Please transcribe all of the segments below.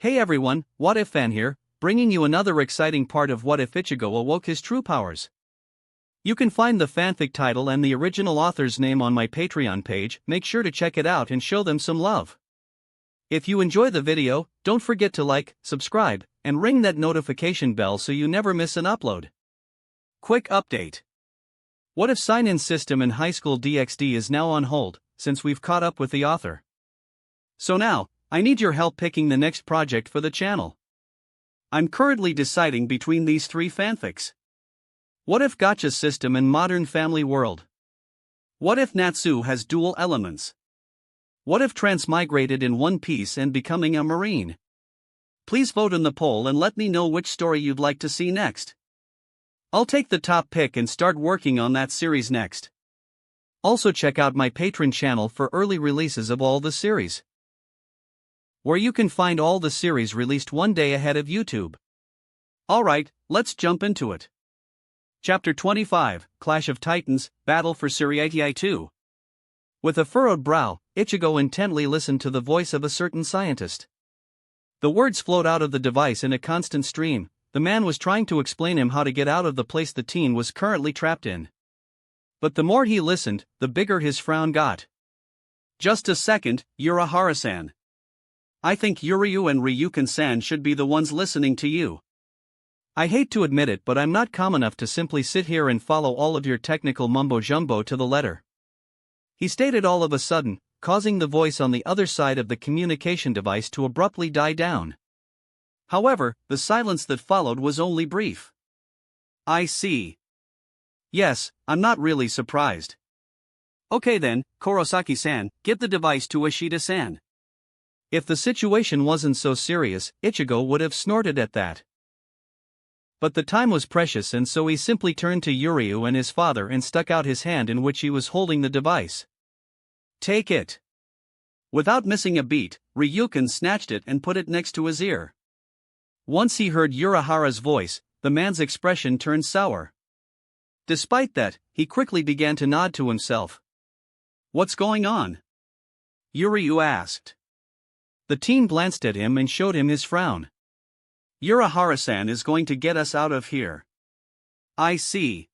Hey everyone, What If Fan here, bringing you another exciting part of What If Ichigo awoke his true powers. You can find the fanfic title and the original author's name on my Patreon page. Make sure to check it out and show them some love. If you enjoy the video, don't forget to like, subscribe, and ring that notification bell so you never miss an upload. Quick update. What If sign-in system in High School DxD is now on hold, since we've caught up with the author. So now, I need your help picking the next project for the channel. I'm currently deciding between these three fanfics. What if Gacha system in Modern Family World? What if Natsu has dual elements? What if Transmigrated in One Piece and becoming a Marine? Please vote in the poll and let me know which story you'd like to see next. I'll take the top pick and start working on that series next. Also check out my Patreon channel for early releases of all the series, where you can find all the series released one day ahead of YouTube. Alright, let's jump into it. Chapter 25, Clash of Titans, Battle for Suriatii 2. With a furrowed brow, Ichigo intently listened to the voice of a certain scientist. The words flowed out of the device in a constant stream. The man was trying to explain him how to get out of the place the teen was currently trapped in. But the more he listened, the bigger his frown got. Just a second, Urahara-san. I think Uryu and Ryukin-san should be the ones listening to you. I hate to admit it, but I'm not calm enough to simply sit here and follow all of your technical mumbo-jumbo to the letter. He stated all of a sudden, causing the voice on the other side of the communication device to abruptly die down. However, the silence that followed was only brief. I see. Yes, I'm not really surprised. Okay then, Kurosaki-san, get the device to Ishida-san. If the situation wasn't so serious, Ichigo would have snorted at that. But the time was precious, and so he simply turned to Uryu and his father and stuck out his hand in which he was holding the device. Take it. Without missing a beat, Ryukin snatched it and put it next to his ear. Once he heard Urahara's voice, the man's expression turned sour. Despite that, he quickly began to nod to himself. What's going on? Uryu asked. The teen glanced at him and showed him his frown. Urahara-san is going to get us out of here. I see.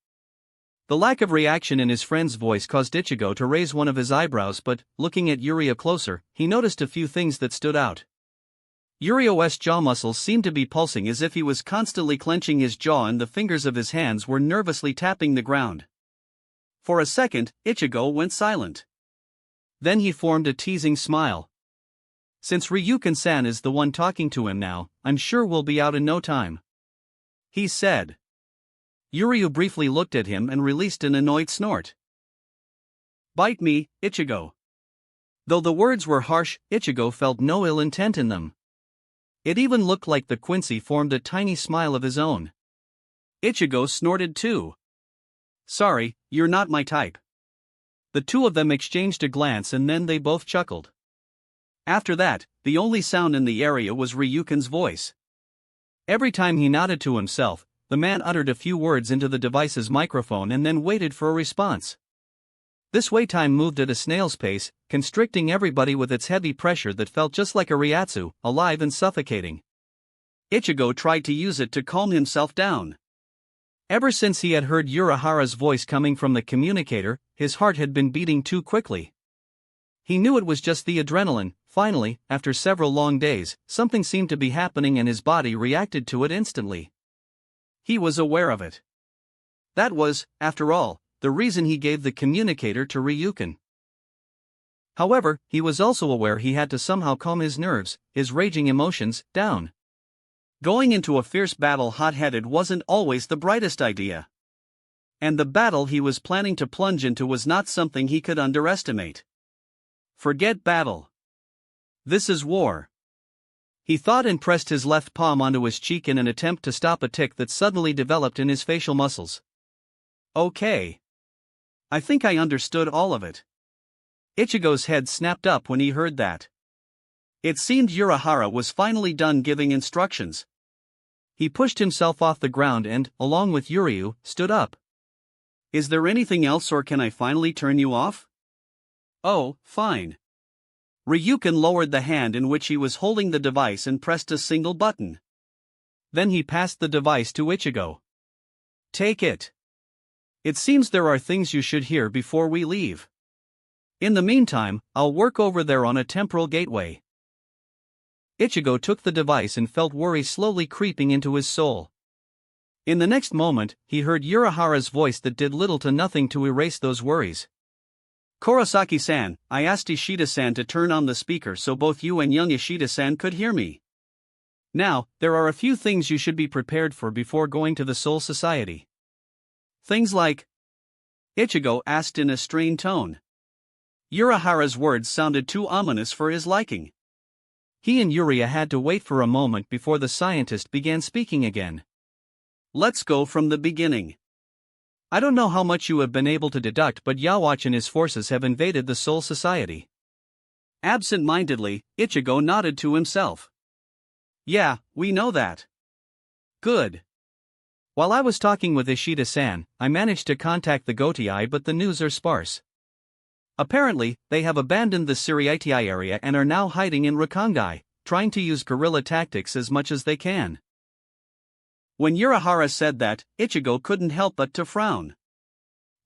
The lack of reaction in his friend's voice caused Ichigo to raise one of his eyebrows, but, looking at Uryu closer, he noticed a few things that stood out. Uryu's jaw muscles seemed to be pulsing as if he was constantly clenching his jaw, and the fingers of his hands were nervously tapping the ground. For a second, Ichigo went silent. Then he formed a teasing smile. Since Ryukin-san is the one talking to him now, I'm sure we'll be out in no time, he said. Uryu briefly looked at him and released an annoyed snort. Bite me, Ichigo. Though the words were harsh, Ichigo felt no ill intent in them. It even looked like the Quincy formed a tiny smile of his own. Ichigo snorted too. Sorry, you're not my type. The two of them exchanged a glance and then they both chuckled. After that, the only sound in the area was Ryukin's voice. Every time he nodded to himself, the man uttered a few words into the device's microphone and then waited for a response. This way time moved at a snail's pace, constricting everybody with its heavy pressure that felt just like a ryatsu, alive and suffocating. Ichigo tried to use it to calm himself down. Ever since he had heard Urahara's voice coming from the communicator, his heart had been beating too quickly. He knew it was just the adrenaline. Finally, after several long days, something seemed to be happening and his body reacted to it instantly. He was aware of it. That was, after all, the reason he gave the communicator to Ryukin. However, he was also aware he had to somehow calm his nerves, his raging emotions, down. Going into a fierce battle hot-headed wasn't always the brightest idea. And the battle he was planning to plunge into was not something he could underestimate. Forget battle. This is war. He thought and pressed his left palm onto his cheek in an attempt to stop a tic that suddenly developed in his facial muscles. Okay. I think I understood all of it. Ichigo's head snapped up when he heard that. It seemed Urahara was finally done giving instructions. He pushed himself off the ground and, along with Uryu, stood up. Is there anything else, or can I finally turn you off? Oh, fine. Ryukin lowered the hand in which he was holding the device and pressed a single button. Then he passed the device to Ichigo. Take it. It seems there are things you should hear before we leave. In the meantime, I'll work over there on a temporal gateway. Ichigo took the device and felt worry slowly creeping into his soul. In the next moment, he heard Urahara's voice that did little to nothing to erase those worries. Kurosaki-san, I asked Ishida-san to turn on the speaker so both you and young Ishida-san could hear me. Now, there are a few things you should be prepared for before going to the Soul Society. Things like? Ichigo asked in a strained tone. Urahara's words sounded too ominous for his liking. He and Yuria had to wait for a moment before the scientist began speaking again. Let's go from the beginning. I don't know how much you have been able to deduct, but Yhwach and his forces have invaded the Soul Society. Absent-mindedly, Ichigo nodded to himself. Yeah, we know that. Good. While I was talking with Ishida-san, I managed to contact the Gotii, but the news are sparse. Apparently, they have abandoned the Siriitii area and are now hiding in Rakangai, trying to use guerrilla tactics as much as they can. When Urahara said that, Ichigo couldn't help but to frown.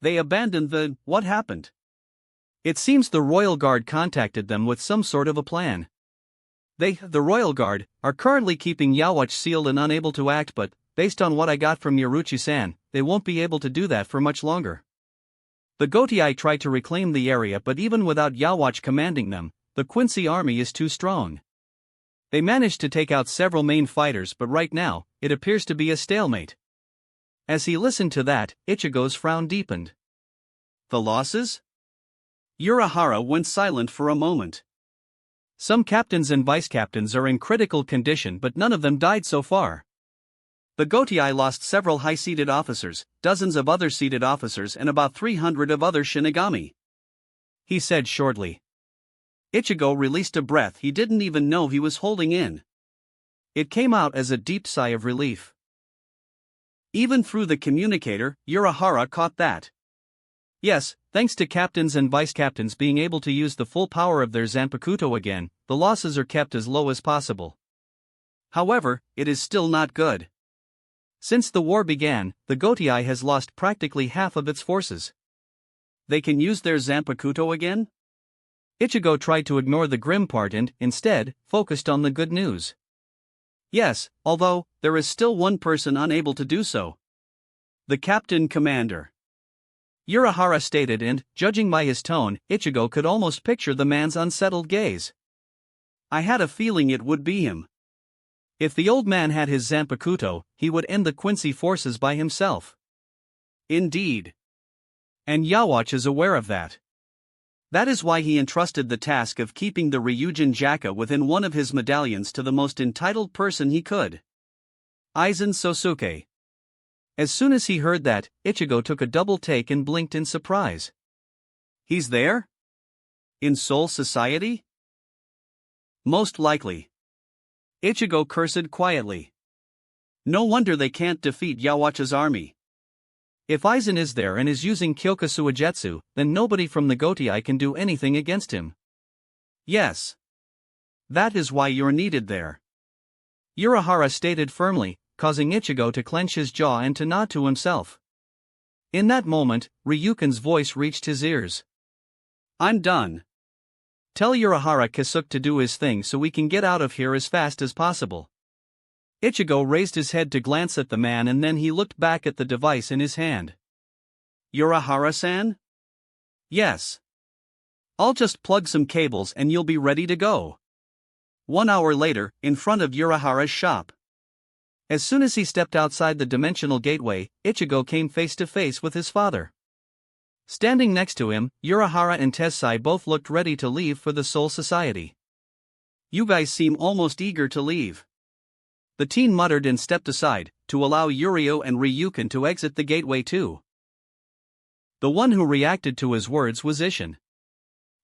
They abandoned what happened? It seems the Royal Guard contacted them with some sort of a plan. The Royal Guard, are currently keeping Yhwach sealed and unable to act, but, based on what I got from Yoruchi-san, they won't be able to do that for much longer. The Gotii tried to reclaim the area, but even without Yhwach commanding them, the Quincy army is too strong. They managed to take out several main fighters, but right now, it appears to be a stalemate. As he listened to that, Ichigo's frown deepened. The losses? Urahara went silent for a moment. Some captains and vice-captains are in critical condition, but none of them died so far. The Gotii lost several high-seated officers, dozens of other seated officers and about 300 of other Shinigami. He said shortly. Ichigo released a breath he didn't even know he was holding in. It came out as a deep sigh of relief. Even through the communicator, Urahara caught that. Yes, thanks to captains and vice-captains being able to use the full power of their Zanpakuto again, the losses are kept as low as possible. However, it is still not good. Since the war began, the Gotii has lost practically half of its forces. They can use their Zanpakuto again? Ichigo tried to ignore the grim part and, instead, focused on the good news. Yes, although, there is still one person unable to do so. The Captain Commander. Urahara stated, and, judging by his tone, Ichigo could almost picture the man's unsettled gaze. I had a feeling it would be him. If the old man had his Zanpakuto, he would end the Quincy forces by himself. Indeed. And Yhwach is aware of that. That is why he entrusted the task of keeping the Ryujin Jaka within one of his medallions to the most entitled person he could. Aizen Sosuke. As soon as he heard that, Ichigo took a double take and blinked in surprise. He's there? In Soul Society? Most likely. Ichigo cursed quietly. No wonder they can't defeat Yhwach's army. If Aizen is there and is using Kyoka Suigetsu, then nobody from the Gotii can do anything against him. Yes. That is why you're needed there. Urahara stated firmly, causing Ichigo to clench his jaw and to nod to himself. In that moment, Ryukin's voice reached his ears. I'm done. Tell Urahara Kisuke to do his thing so we can get out of here as fast as possible. Ichigo raised his head to glance at the man and then he looked back at the device in his hand. Urahara-san? Yes. I'll just plug some cables and you'll be ready to go. 1 hour later, in front of Urahara's shop. As soon as he stepped outside the dimensional gateway, Ichigo came face to face with his father. Standing next to him, Urahara and Tessai both looked ready to leave for the Soul Society. You guys seem almost eager to leave. The teen muttered and stepped aside, to allow Yurio and Ryukin to exit the gateway too. The one who reacted to his words was Ishin.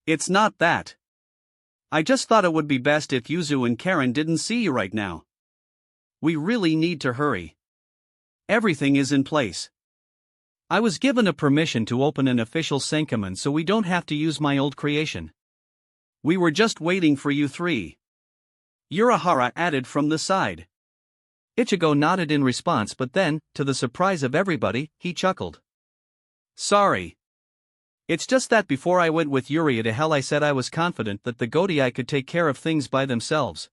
It's not that. I just thought it would be best if Yuzu and Karen didn't see you right now. We really need to hurry. Everything is in place. I was given a permission to open an official Senkamen so we don't have to use my old creation. We were just waiting for you three. Urahara added from the side. Ichigo nodded in response, but then, to the surprise of everybody, he chuckled. Sorry. It's just that before I went with Yuria to hell I said I was confident that the Godai could take care of things by themselves.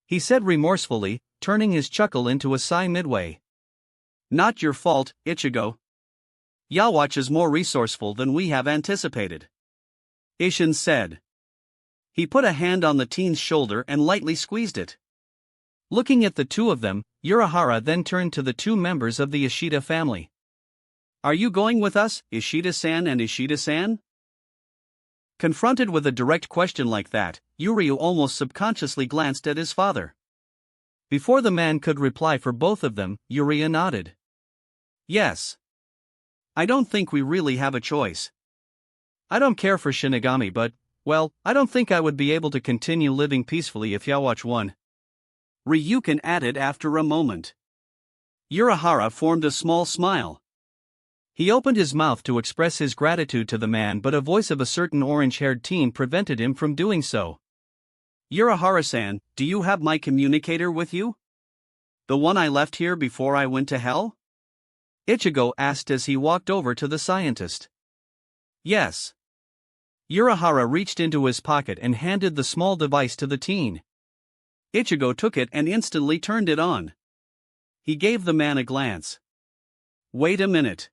He said remorsefully, turning his chuckle into a sigh midway. Not your fault, Ichigo. Yawatch is more resourceful than we have anticipated. Ishin said. He put a hand on the teen's shoulder and lightly squeezed it. Looking at the two of them, Urahara then turned to the two members of the Ishida family. Are you going with us, Ishida-san and Ishida-san? Confronted with a direct question like that, Yuryu almost subconsciously glanced at his father. Before the man could reply for both of them, Yuria nodded. Yes. I don't think we really have a choice. I don't care for Shinigami, but, well, I don't think I would be able to continue living peacefully if Yawatch won. Ryukin added after a moment. Urahara formed a small smile. He opened his mouth to express his gratitude to the man, but a voice of a certain orange-haired teen prevented him from doing so. Urahara-san, do you have my communicator with you? The one I left here before I went to hell? Ichigo asked as he walked over to the scientist. Yes. Urahara reached into his pocket and handed the small device to the teen. Ichigo took it and instantly turned it on. He gave the man a glance. Wait a minute.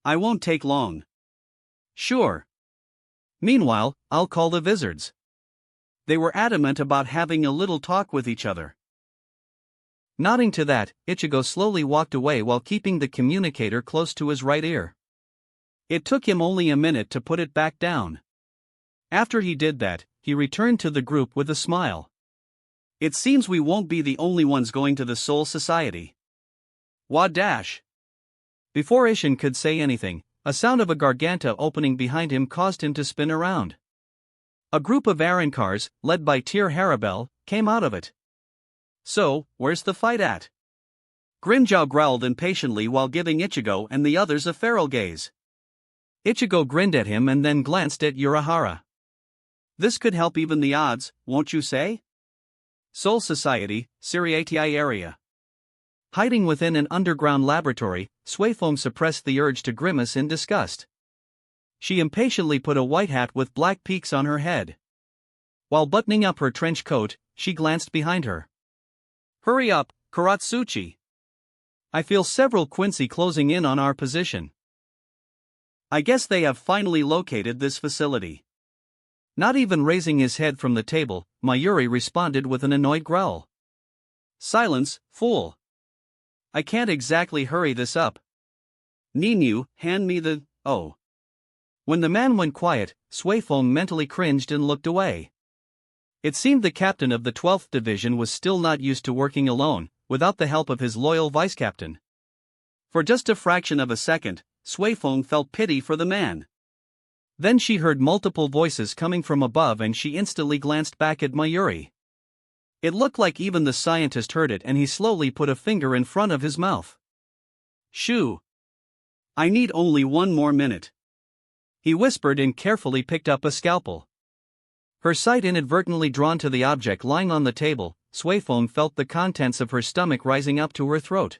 I won't take long. Sure. Meanwhile, I'll call the wizards. They were adamant about having a little talk with each other. Nodding to that, Ichigo slowly walked away while keeping the communicator close to his right ear. It took him only a minute to put it back down. After he did that, he returned to the group with a smile. It seems we won't be the only ones going to the Soul Society. Wadash. Before Ishin could say anything, a sound of a garganta opening behind him caused him to spin around. A group of Arankars, led by Tyr Harabel, came out of it. So, where's the fight at? Grimjow growled impatiently while giving Ichigo and the others a feral gaze. Ichigo grinned at him and then glanced at Urahara. This could help even the odds, won't you say? Soul Society, Siriati area. Hiding within an underground laboratory, Suifeng suppressed the urge to grimace in disgust. She impatiently put a white hat with black peaks on her head. While buttoning up her trench coat, she glanced behind her. Hurry up, Karatsuchi. I feel several Quincy closing in on our position. I guess they have finally located this facility. Not even raising his head from the table, Mayuri responded with an annoyed growl. Silence, fool. I can't exactly hurry this up. Ninyu, hand me the. Oh. When the man went quiet, Suifeng mentally cringed and looked away. It seemed the captain of the 12th Division was still not used to working alone, without the help of his loyal vice-captain. For just a fraction of a second, Suifeng felt pity for the man. Then she heard multiple voices coming from above and she instantly glanced back at Mayuri. It looked like even the scientist heard it and he slowly put a finger in front of his mouth. Shoo. I need only one more minute. He whispered and carefully picked up a scalpel. Her sight inadvertently drawn to the object lying on the table, Suifeng felt the contents of her stomach rising up to her throat.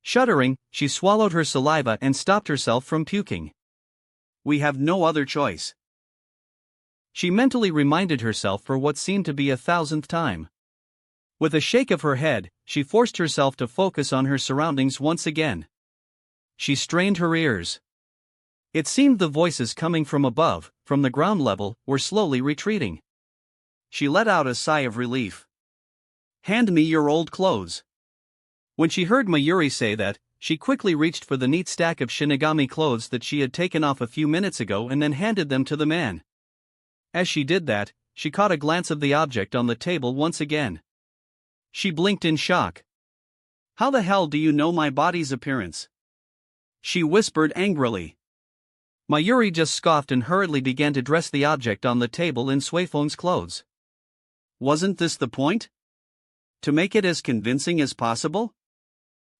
Shuddering, she swallowed her saliva and stopped herself from puking. We have no other choice. She mentally reminded herself for what seemed to be 1,000th time. With a shake of her head, she forced herself to focus on her surroundings once again. She strained her ears. It seemed the voices coming from above, from the ground level, were slowly retreating. She let out a sigh of relief. Hand me your old clothes. When she heard Mayuri say that, she quickly reached for the neat stack of Shinigami clothes that she had taken off a few minutes ago and then handed them to the man. As she did that, she caught a glance of the object on the table once again. She blinked in shock. How the hell do you know my body's appearance? She whispered angrily. Mayuri just scoffed and hurriedly began to dress the object on the table in Suifeng's clothes. Wasn't this the point? To make it as convincing as possible?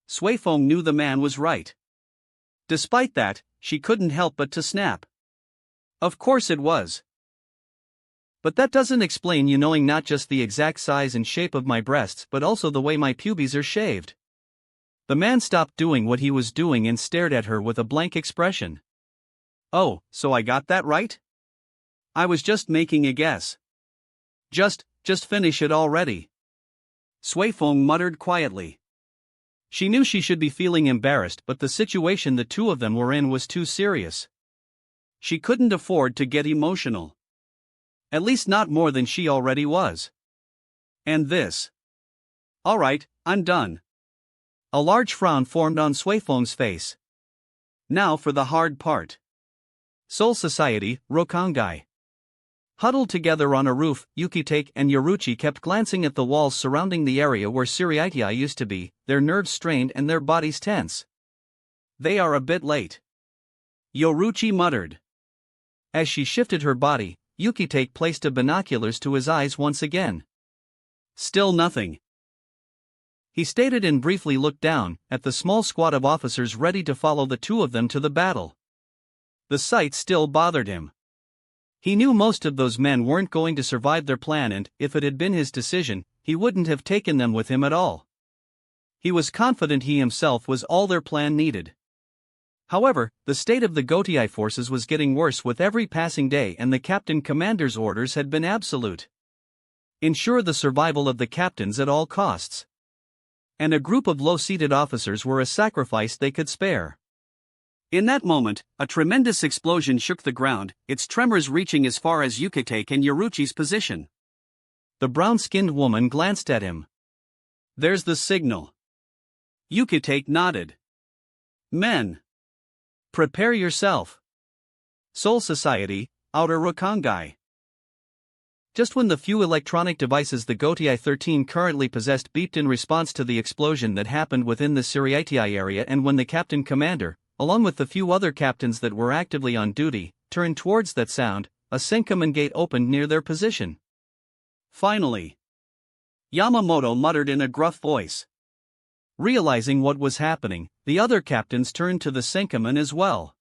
Suifeng knew the man was right. Despite that, she couldn't help but to snap. Of course it was. But that doesn't explain you knowing not just the exact size and shape of my breasts but also the way my pubes are shaved. The man stopped doing what he was doing and stared at her with a blank expression. Oh, so I got that right? I was just making a guess. Just finish it already. Suifeng muttered quietly. She knew she should be feeling embarrassed, but the situation the two of them were in was too serious. She couldn't afford to get emotional. At least not more than she already was. And this. All right, I'm done. A large frown formed on Suifeng's face. Now for the hard part. Soul Society, Rokangai. Huddled together on a roof, Yukitake and Yoruchi kept glancing at the walls surrounding the area where Suriitai used to be, their nerves strained and their bodies tense. They are a bit late. Yoruchi muttered. As she shifted her body, Yukitake placed a binoculars to his eyes once again. Still nothing. He stated and briefly looked down at the small squad of officers ready to follow the two of them to the battle. The sight still bothered him. He knew most of those men weren't going to survive their plan, and, if it had been his decision, he wouldn't have taken them with him at all. He was confident he himself was all their plan needed. However, the state of the Gotiei forces was getting worse with every passing day, and the captain commander's orders had been absolute. Ensure the survival of the captains at all costs. And a group of low-seated officers were a sacrifice they could spare. In that moment, a tremendous explosion shook the ground, its tremors reaching as far as Yukitake and Yoruchi's position. The brown-skinned woman glanced at him. There's the signal. Yukitake nodded. Men. Prepare yourself. Soul Society, Outer Rokangai. Just when the few electronic devices the Gotiei 13 currently possessed beeped in response to the explosion that happened within the Suriitai area, and when the captain commander, along with the few other captains that were actively on duty, turned towards that sound, a Senkaman gate opened near their position. Finally. Yamamoto muttered in a gruff voice. Realizing what was happening, the other captains turned to the Senkaman as well.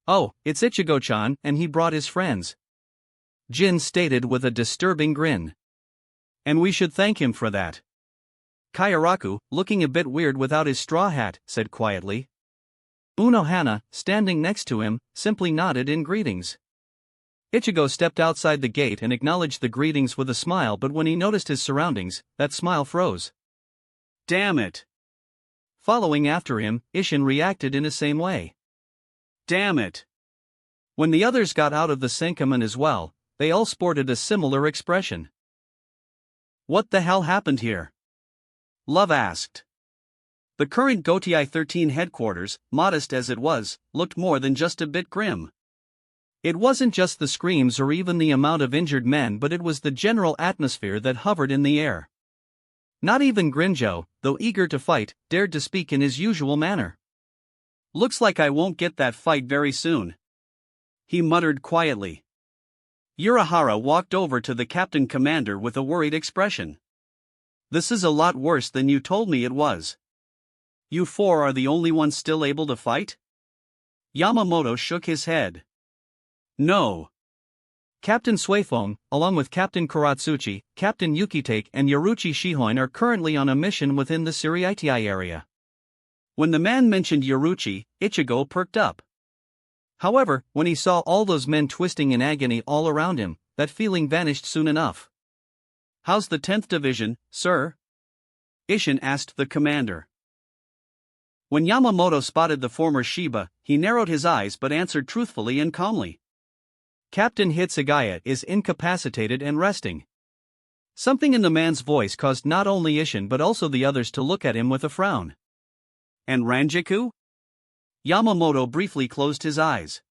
Oh, it's Ichigo-chan, and he brought his friends. Jin stated with a disturbing grin. And we should thank him for that. Kayaraku, looking a bit weird without his straw hat, said quietly. Unohana, standing next to him, simply nodded in greetings. Ichigo stepped outside the gate and acknowledged the greetings with a smile, but when he noticed his surroundings, that smile froze. Damn it. Following after him, Isshin reacted in the same way. Damn it. When the others got out of the Senkaman as well, they all sported a similar expression. What the hell happened here? Love asked. The current Gotiei 13 headquarters, modest as it was, looked more than just a bit grim. It wasn't just the screams or even the amount of injured men, but it was the general atmosphere that hovered in the air. Not even Grinjo, though eager to fight, dared to speak in his usual manner. Looks like I won't get that fight very soon. He muttered quietly. Urahara walked over to the captain commander with a worried expression. This is a lot worse than you told me it was. You four are the only ones still able to fight? Yamamoto shook his head. No. Captain Suifeng, along with Captain Kuratsuchi, Captain Yukitake and Yoruchi Shihoin are currently on a mission within the Suriitai area. When the man mentioned Yoruchi, Ichigo perked up. However, when he saw all those men twisting in agony all around him, that feeling vanished soon enough. How's the 10th Division, sir? Isshin asked the commander. When Yamamoto spotted the former Shiba, he narrowed his eyes but answered truthfully and calmly. Captain Hitsugaya is incapacitated and resting. Something in the man's voice caused not only Isshin but also the others to look at him with a frown. And Ranjaku? Yamamoto briefly closed his eyes.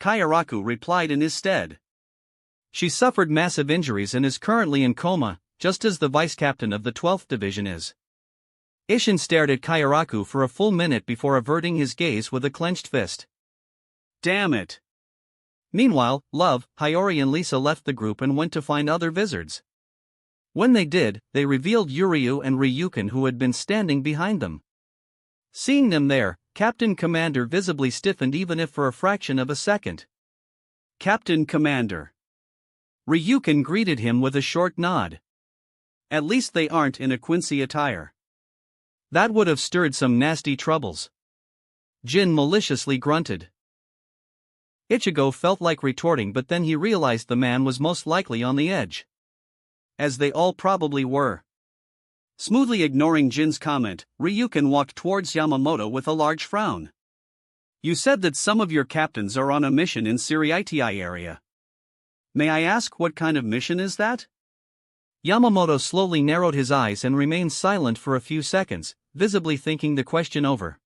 Kayaraku replied in his stead. She suffered massive injuries and is currently in coma, just as the vice-captain of the 12th Division is. Isshin stared at Kayaraku for a full minute before averting his gaze with a clenched fist. Damn it. Meanwhile, Love, Hiyori and Lisa left the group and went to find other wizards. When they did, they revealed Yuryu and Ryukin, who had been standing behind them. Seeing them there, Captain Commander visibly stiffened, even if for a fraction of a second. Captain Commander. Ryukin greeted him with a short nod. At least they aren't in a Quincy attire. That would have stirred some nasty troubles. Jin maliciously grunted. Ichigo felt like retorting, but then he realized the man was most likely on the edge. As they all probably were. Smoothly ignoring Jin's comment, Ryukin walked towards Yamamoto with a large frown. You said that some of your captains are on a mission in Siriiti area. May I ask what kind of mission is that? Yamamoto slowly narrowed his eyes and remained silent for a few seconds, visibly thinking the question over.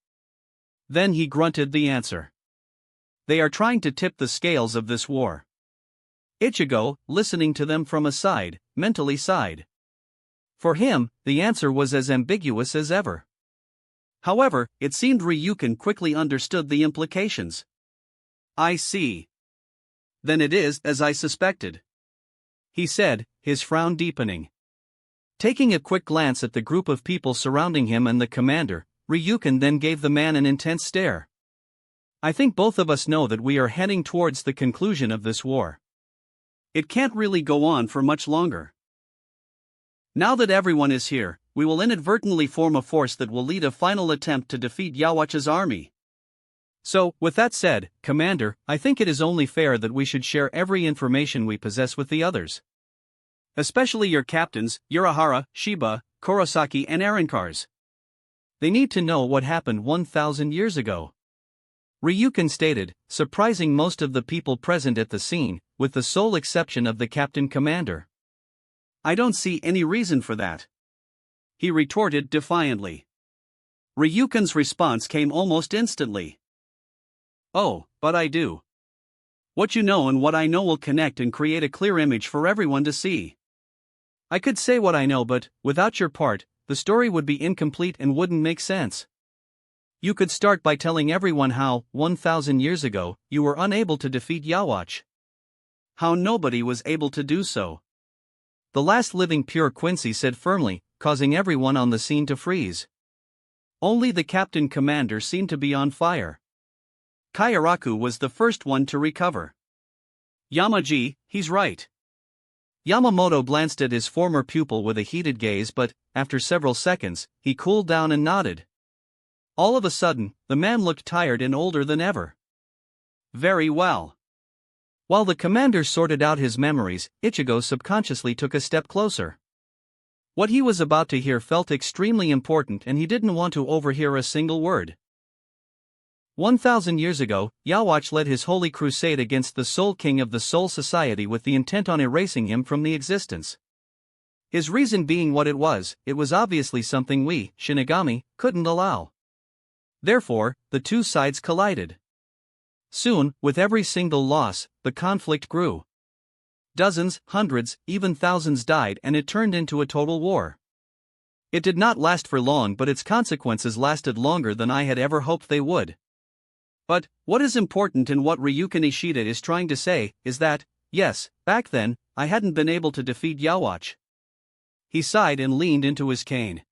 Then he grunted the answer. They are trying to tip the scales of this war. Ichigo, listening to them from aside, mentally sighed. For him, the answer was as ambiguous as ever. However, it seemed Ryukin quickly understood the implications. I see. Then it is as I suspected, he said, his frown deepening. Taking a quick glance at the group of people surrounding him and the commander, Ryukin then gave the man an intense stare. I think both of us know that we are heading towards the conclusion of this war. It can't really go on for much longer. Now that everyone is here, we will inadvertently form a force that will lead a final attempt to defeat Yhwach's army. So, with that said, Commander, I think it is only fair that we should share every information we possess with the others. Especially your captains, Urahara, Shiba, Kurosaki and Arankars. They need to know what happened 1,000 years ago. Ryukin stated, surprising most of the people present at the scene, with the sole exception of the captain commander. I don't see any reason for that, he retorted defiantly. Ryukin's response came almost instantly. Oh, but I do. What you know and what I know will connect and create a clear image for everyone to see. I could say what I know, but, without your part, the story would be incomplete and wouldn't make sense. You could start by telling everyone how, 1,000 years ago, you were unable to defeat Yhwach. How nobody was able to do so. The last living pure Quincy said firmly, causing everyone on the scene to freeze. Only the captain commander seemed to be on fire. Kairaku was the first one to recover. Yamaji, he's right. Yamamoto glanced at his former pupil with a heated gaze, but, after several seconds, he cooled down and nodded. All of a sudden, the man looked tired and older than ever. Very well. While the commander sorted out his memories, Ichigo subconsciously took a step closer. What he was about to hear felt extremely important and he didn't want to overhear a single word. 1,000 years ago, Yhwach led his holy crusade against the Soul King of the Soul Society with the intent on erasing him from the existence. His reason being what it was obviously something we, Shinigami, couldn't allow. Therefore, the two sides collided. Soon, with every single loss, the conflict grew. Dozens, hundreds, even thousands died and it turned into a total war. It did not last for long, but its consequences lasted longer than I had ever hoped they would. But, what is important and what Ryukin Ishida is trying to say, is that, yes, back then, I hadn't been able to defeat Yhwach. He sighed and leaned into his cane.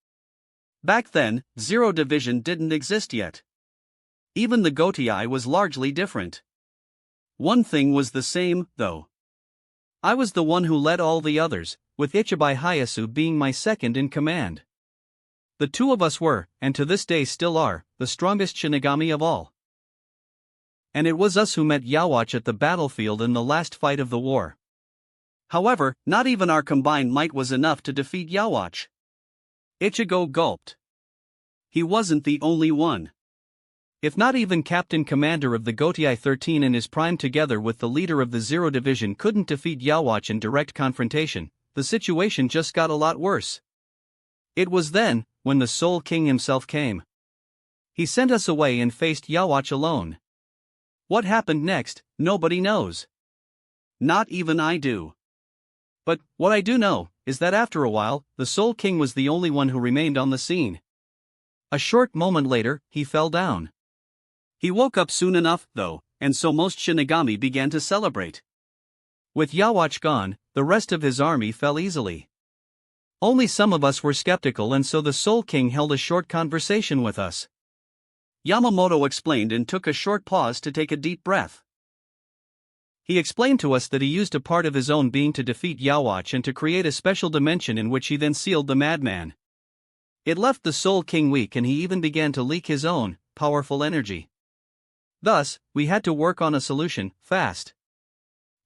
Back then, Zero Division didn't exist yet. Even the Gotii was largely different. One thing was the same, though. I was the one who led all the others, with Ichibai Hayasu being my second in command. The two of us were, and to this day still are, the strongest Shinigami of all. And it was us who met Yhwach at the battlefield in the last fight of the war. However, not even our combined might was enough to defeat Yhwach. Ichigo gulped. He wasn't the only one. If not even Captain Commander of the Gotii 13 in his prime together with the leader of the Zero Division couldn't defeat Yhwach in direct confrontation, the situation just got a lot worse. It was then, when the Soul King himself came. He sent us away and faced Yhwach alone. What happened next, nobody knows. Not even I do. But, what I do know, is that after a while, the Soul King was the only one who remained on the scene. A short moment later, he fell down. He woke up soon enough, though, and so most Shinigami began to celebrate. With Yhwach gone, the rest of his army fell easily. Only some of us were skeptical, and so the Soul King held a short conversation with us. Yamamoto explained and took a short pause to take a deep breath. He explained to us that he used a part of his own being to defeat Yawatch and to create a special dimension in which he then sealed the madman. It left the Soul King weak and he even began to leak his own powerful energy. Thus, we had to work on a solution, fast.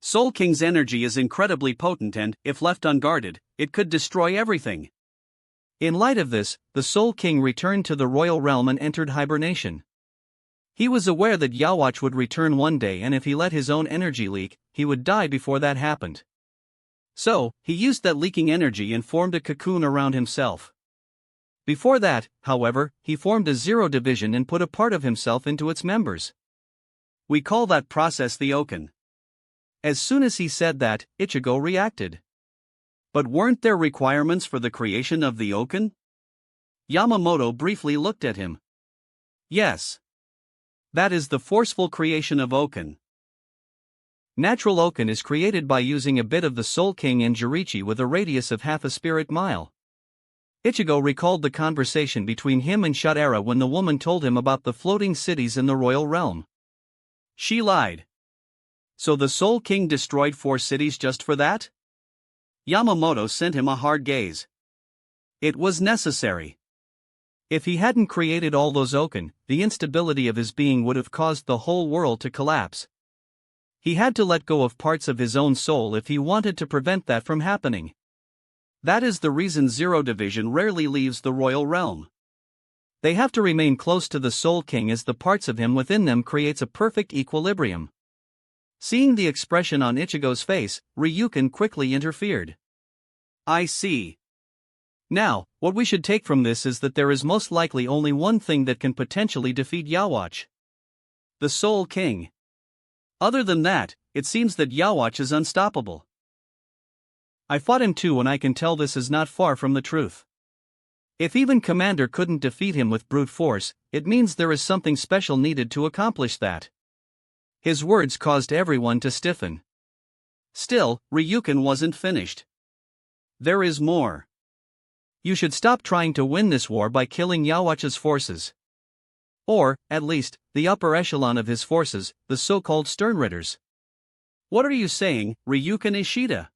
Soul King's energy is incredibly potent and, if left unguarded, it could destroy everything. In light of this, the Soul King returned to the royal realm and entered hibernation. He was aware that Yawatch would return one day and if he let his own energy leak, he would die before that happened. So, he used that leaking energy and formed a cocoon around himself. Before that, however, he formed a zero division and put a part of himself into its members. We call that process the Oken. As soon as he said that, Ichigo reacted. But weren't there requirements for the creation of the Oken? Yamamoto briefly looked at him. Yes. That is the forceful creation of Oken. Natural Oken is created by using a bit of the Soul King and Jirichi with a radius of half a spirit mile. Ichigo recalled the conversation between him and Shadera when the woman told him about the floating cities in the royal realm. She lied. So the Soul King destroyed 4 cities just for that? Yamamoto sent him a hard gaze. It was necessary. If he hadn't created all those Oken, the instability of his being would have caused the whole world to collapse. He had to let go of parts of his own soul if he wanted to prevent that from happening. That is the reason Zero Division rarely leaves the royal realm. They have to remain close to the Soul King as the parts of him within them creates a perfect equilibrium. Seeing the expression on Ichigo's face, Ryukin quickly interfered. I see. Now, what we should take from this is that there is most likely only one thing that can potentially defeat Yawatch. The Soul King. Other than that, it seems that Yawatch is unstoppable. I fought him too and I can tell this is not far from the truth. If even Commander couldn't defeat him with brute force, it means there is something special needed to accomplish that. His words caused everyone to stiffen. Still, Ryukin wasn't finished. There is more. You should stop trying to win this war by killing Yawatch's forces. Or, at least, the upper echelon of his forces, the so-called Sternritters. What are you saying, Ryukin Ishida?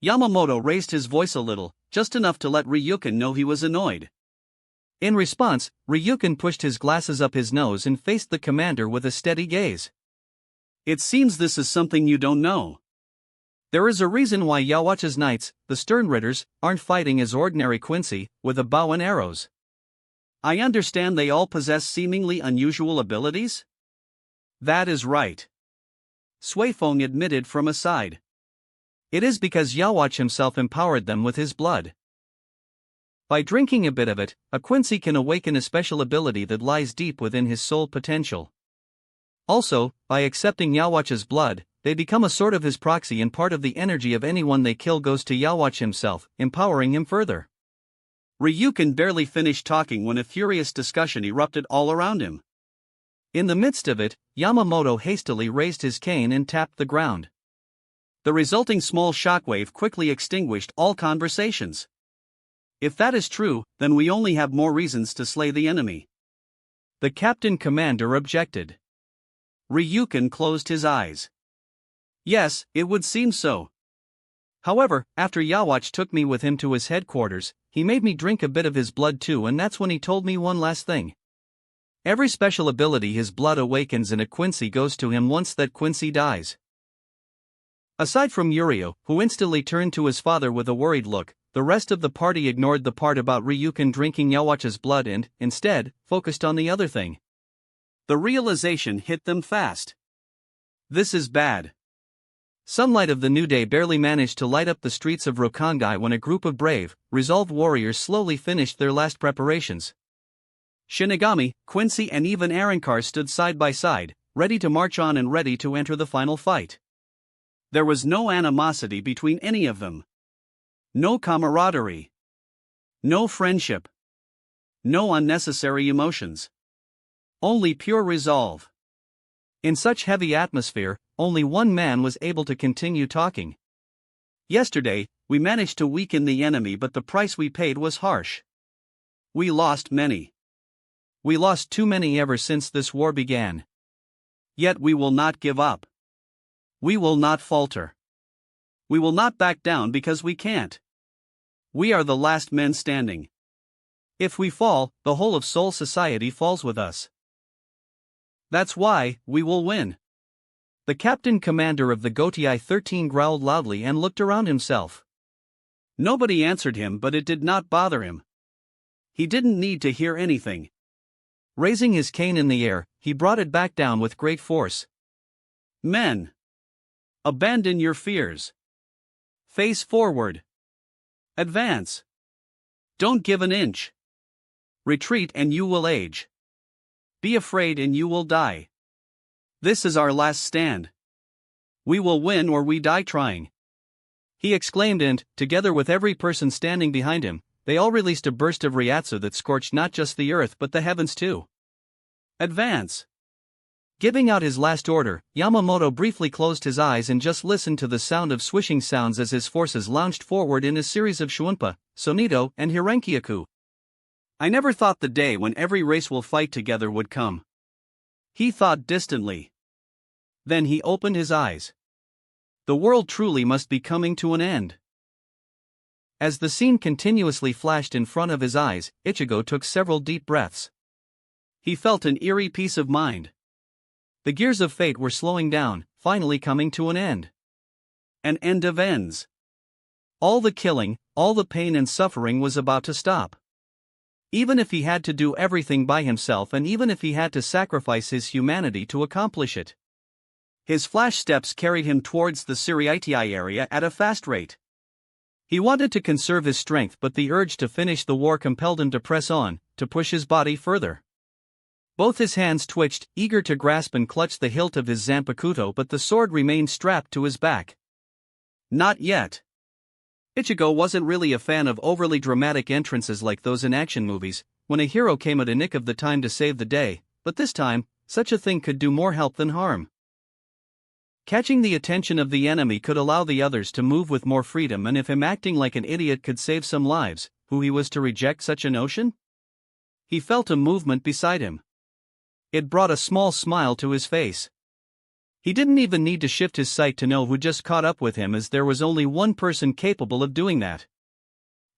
Yamamoto raised his voice a little, just enough to let Ryukin know he was annoyed. In response, Ryukin pushed his glasses up his nose and faced the commander with a steady gaze. It seems this is something you don't know. There is a reason why Yawatch's knights, the Sternritters, aren't fighting as ordinary Quincy, with a bow and arrows. I understand they all possess seemingly unusual abilities? That is right. Suifeng admitted from a side. It is because Yawatch himself empowered them with his blood. By drinking a bit of it, a Quincy can awaken a special ability that lies deep within his soul potential. Also, by accepting Yawatch's blood, they become a sort of his proxy and part of the energy of anyone they kill goes to Yawatch himself, empowering him further. Ryukin barely finished talking when a furious discussion erupted all around him. In the midst of it, Yamamoto hastily raised his cane and tapped the ground. The resulting small shockwave quickly extinguished all conversations. If that is true, then we only have more reasons to slay the enemy. The captain commander objected. Ryukin closed his eyes. Yes, it would seem so. However, after Yawatch took me with him to his headquarters, he made me drink a bit of his blood too, and that's when he told me one last thing. Every special ability his blood awakens in a Quincy goes to him once that Quincy dies. Aside from Yurio, who instantly turned to his father with a worried look, the rest of the party ignored the part about Ryukin drinking Yawatch's blood and, instead, focused on the other thing. The realization hit them fast. This is bad. Sunlight of the new day barely managed to light up the streets of Rokangai when a group of brave, resolved warriors slowly finished their last preparations. Shinigami, Quincy and even Arankar stood side by side, ready to march on and ready to enter the final fight. There was no animosity between any of them. No camaraderie. No friendship. No unnecessary emotions. Only pure resolve. In such heavy atmosphere, only one man was able to continue talking. Yesterday, we managed to weaken the enemy, but the price we paid was harsh. We lost many. We lost too many ever since this war began. Yet we will not give up. We will not falter. We will not back down because we can't. We are the last men standing. If we fall, the whole of Soul Society falls with us. That's why we will win. The captain commander of the Gotei 13 growled loudly and looked around himself. Nobody answered him, but it did not bother him. He didn't need to hear anything. Raising his cane in the air, he brought it back down with great force. Men! Abandon your fears. Face forward. Advance. Don't give an inch. Retreat and you will age. Be afraid and you will die. This is our last stand. We will win or we die trying. He exclaimed, and, together with every person standing behind him, they all released a burst of Ryatsu that scorched not just the earth but the heavens too. Advance. Giving out his last order, Yamamoto briefly closed his eyes and just listened to the sound of swishing sounds as his forces launched forward in a series of Shuunpa, Sonito, and Hirenkyaku. I never thought the day when every race will fight together would come. He thought distantly. Then he opened his eyes. The world truly must be coming to an end. As the scene continuously flashed in front of his eyes, Ichigo took several deep breaths. He felt an eerie peace of mind. The gears of fate were slowing down, finally coming to an end. An end of ends. All the killing, all the pain and suffering was about to stop. Even if he had to do everything by himself, and even if he had to sacrifice his humanity to accomplish it. His flash steps carried him towards the Suriitii area at a fast rate. He wanted to conserve his strength, but the urge to finish the war compelled him to press on, to push his body further. Both his hands twitched, eager to grasp and clutch the hilt of his Zanpakuto, but the sword remained strapped to his back. Not yet. Ichigo wasn't really a fan of overly dramatic entrances like those in action movies, when a hero came at a nick of the time to save the day, but this time, such a thing could do more help than harm. Catching the attention of the enemy could allow the others to move with more freedom, and if him acting like an idiot could save some lives, who he was to reject such a notion? He felt a movement beside him. It brought a small smile to his face. He didn't even need to shift his sight to know who just caught up with him, as there was only one person capable of doing that.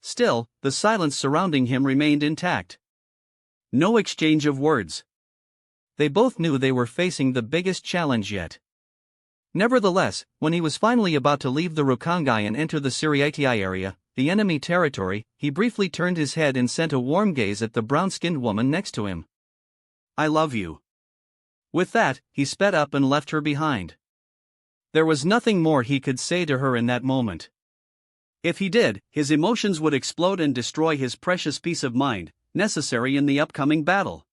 Still, the silence surrounding him remained intact. No exchange of words. They both knew they were facing the biggest challenge yet. Nevertheless, when he was finally about to leave the Rokangai and enter the Suriitii area, the enemy territory, he briefly turned his head and sent a warm gaze at the brown-skinned woman next to him. I love you. With that, he sped up and left her behind. There was nothing more he could say to her in that moment. If he did, his emotions would explode and destroy his precious peace of mind, necessary in the upcoming battle.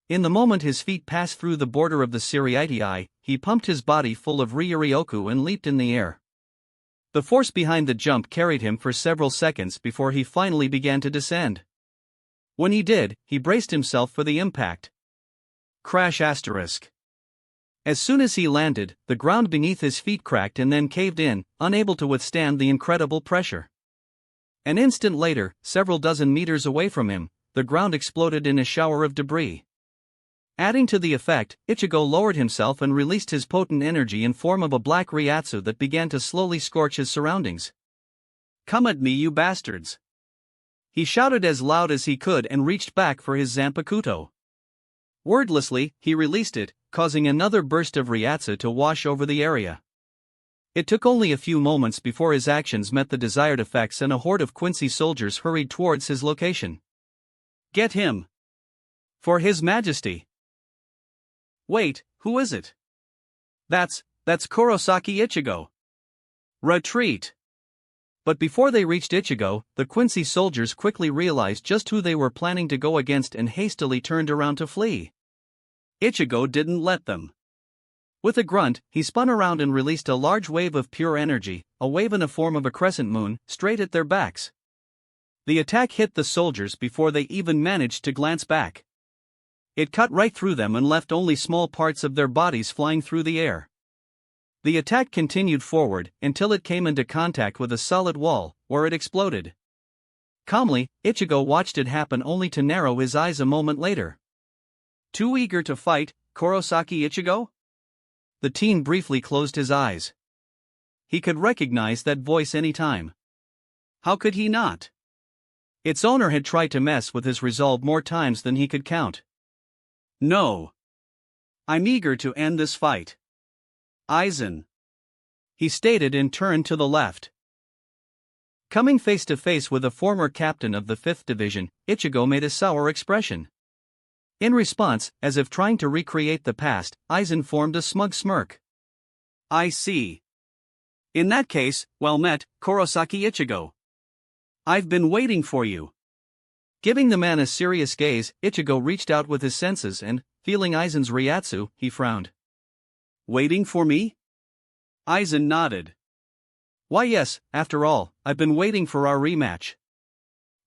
In the moment his feet passed through the border of the Suriitii, he pumped his body full of Ryuryoku and leaped in the air. The force behind the jump carried him for several seconds before he finally began to descend. When he did, he braced himself for the impact. Crash asterisk. As soon as he landed, the ground beneath his feet cracked and then caved in, unable to withstand the incredible pressure. An instant later, several dozen meters away from him, the ground exploded in a shower of debris. Adding to the effect, Ichigo lowered himself and released his potent energy in form of a black Ryatsu that began to slowly scorch his surroundings. Come at me, you bastards! He shouted as loud as he could and reached back for his Zanpakuto. Wordlessly, he released it, causing another burst of Ryatsu to wash over the area. It took only a few moments before his actions met the desired effects and a horde of Quincy soldiers hurried towards his location. Get him! For His Majesty! Wait, who is it? That's Kurosaki Ichigo! Retreat! But before they reached Ichigo, the Quincy soldiers quickly realized just who they were planning to go against and hastily turned around to flee. Ichigo didn't let them. With a grunt, he spun around and released a large wave of pure energy, a wave in the form of a crescent moon, straight at their backs. The attack hit the soldiers before they even managed to glance back. It cut right through them and left only small parts of their bodies flying through the air. The attack continued forward until it came into contact with a solid wall, where it exploded. Calmly, Ichigo watched it happen only to narrow his eyes a moment later. Too eager to fight, Kurosaki Ichigo? The teen briefly closed his eyes. He could recognize that voice any time. How could he not? Its owner had tried to mess with his resolve more times than he could count. No. I'm eager to end this fight. Aizen, he stated and turned to the left. Coming face to face with a former captain of the 5th Division, Ichigo made a sour expression. In response, as if trying to recreate the past, Aizen formed a smug smirk. I see. In that case, well met, Kurosaki Ichigo. I've been waiting for you. Giving the man a serious gaze, Ichigo reached out with his senses and, feeling Aizen's ryatsu, he frowned. Waiting for me? Aizen nodded. Why yes, after all, I've been waiting for our rematch.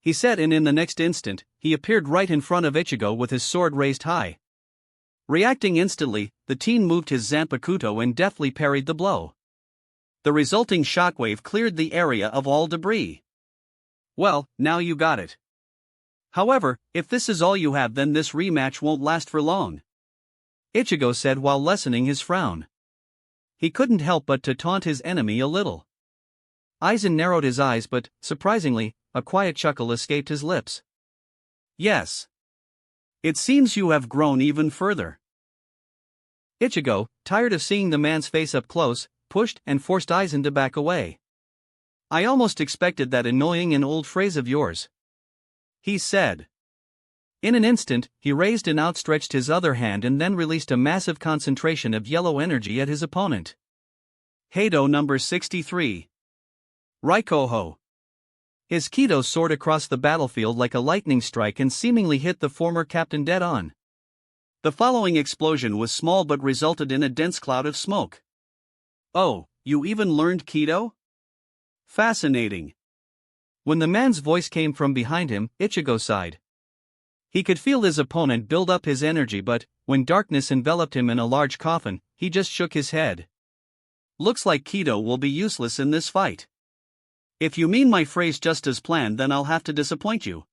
He said, and in the next instant, he appeared right in front of Ichigo with his sword raised high. Reacting instantly, the teen moved his Zanpakuto and deftly parried the blow. The resulting shockwave cleared the area of all debris. Well, now you got it. However, if this is all you have, then this rematch won't last for long, Ichigo said while lessening his frown. He couldn't help but to taunt his enemy a little. Aizen narrowed his eyes, but, surprisingly, a quiet chuckle escaped his lips. Yes. It seems you have grown even further. Ichigo, tired of seeing the man's face up close, pushed and forced Aizen to back away. I almost expected that annoying and old phrase of yours, he said. In an instant, he raised and outstretched his other hand and then released a massive concentration of yellow energy at his opponent. Heido number 63. Raikoho. His Kido soared across the battlefield like a lightning strike and seemingly hit the former captain dead on. The following explosion was small but resulted in a dense cloud of smoke. Oh, you even learned Kido? Fascinating. When the man's voice came from behind him, Ichigo sighed. He could feel his opponent build up his energy, but, when darkness enveloped him in a large coffin, he just shook his head. Looks like Kido will be useless in this fight. If you mean my phrase just as planned, then I'll have to disappoint you.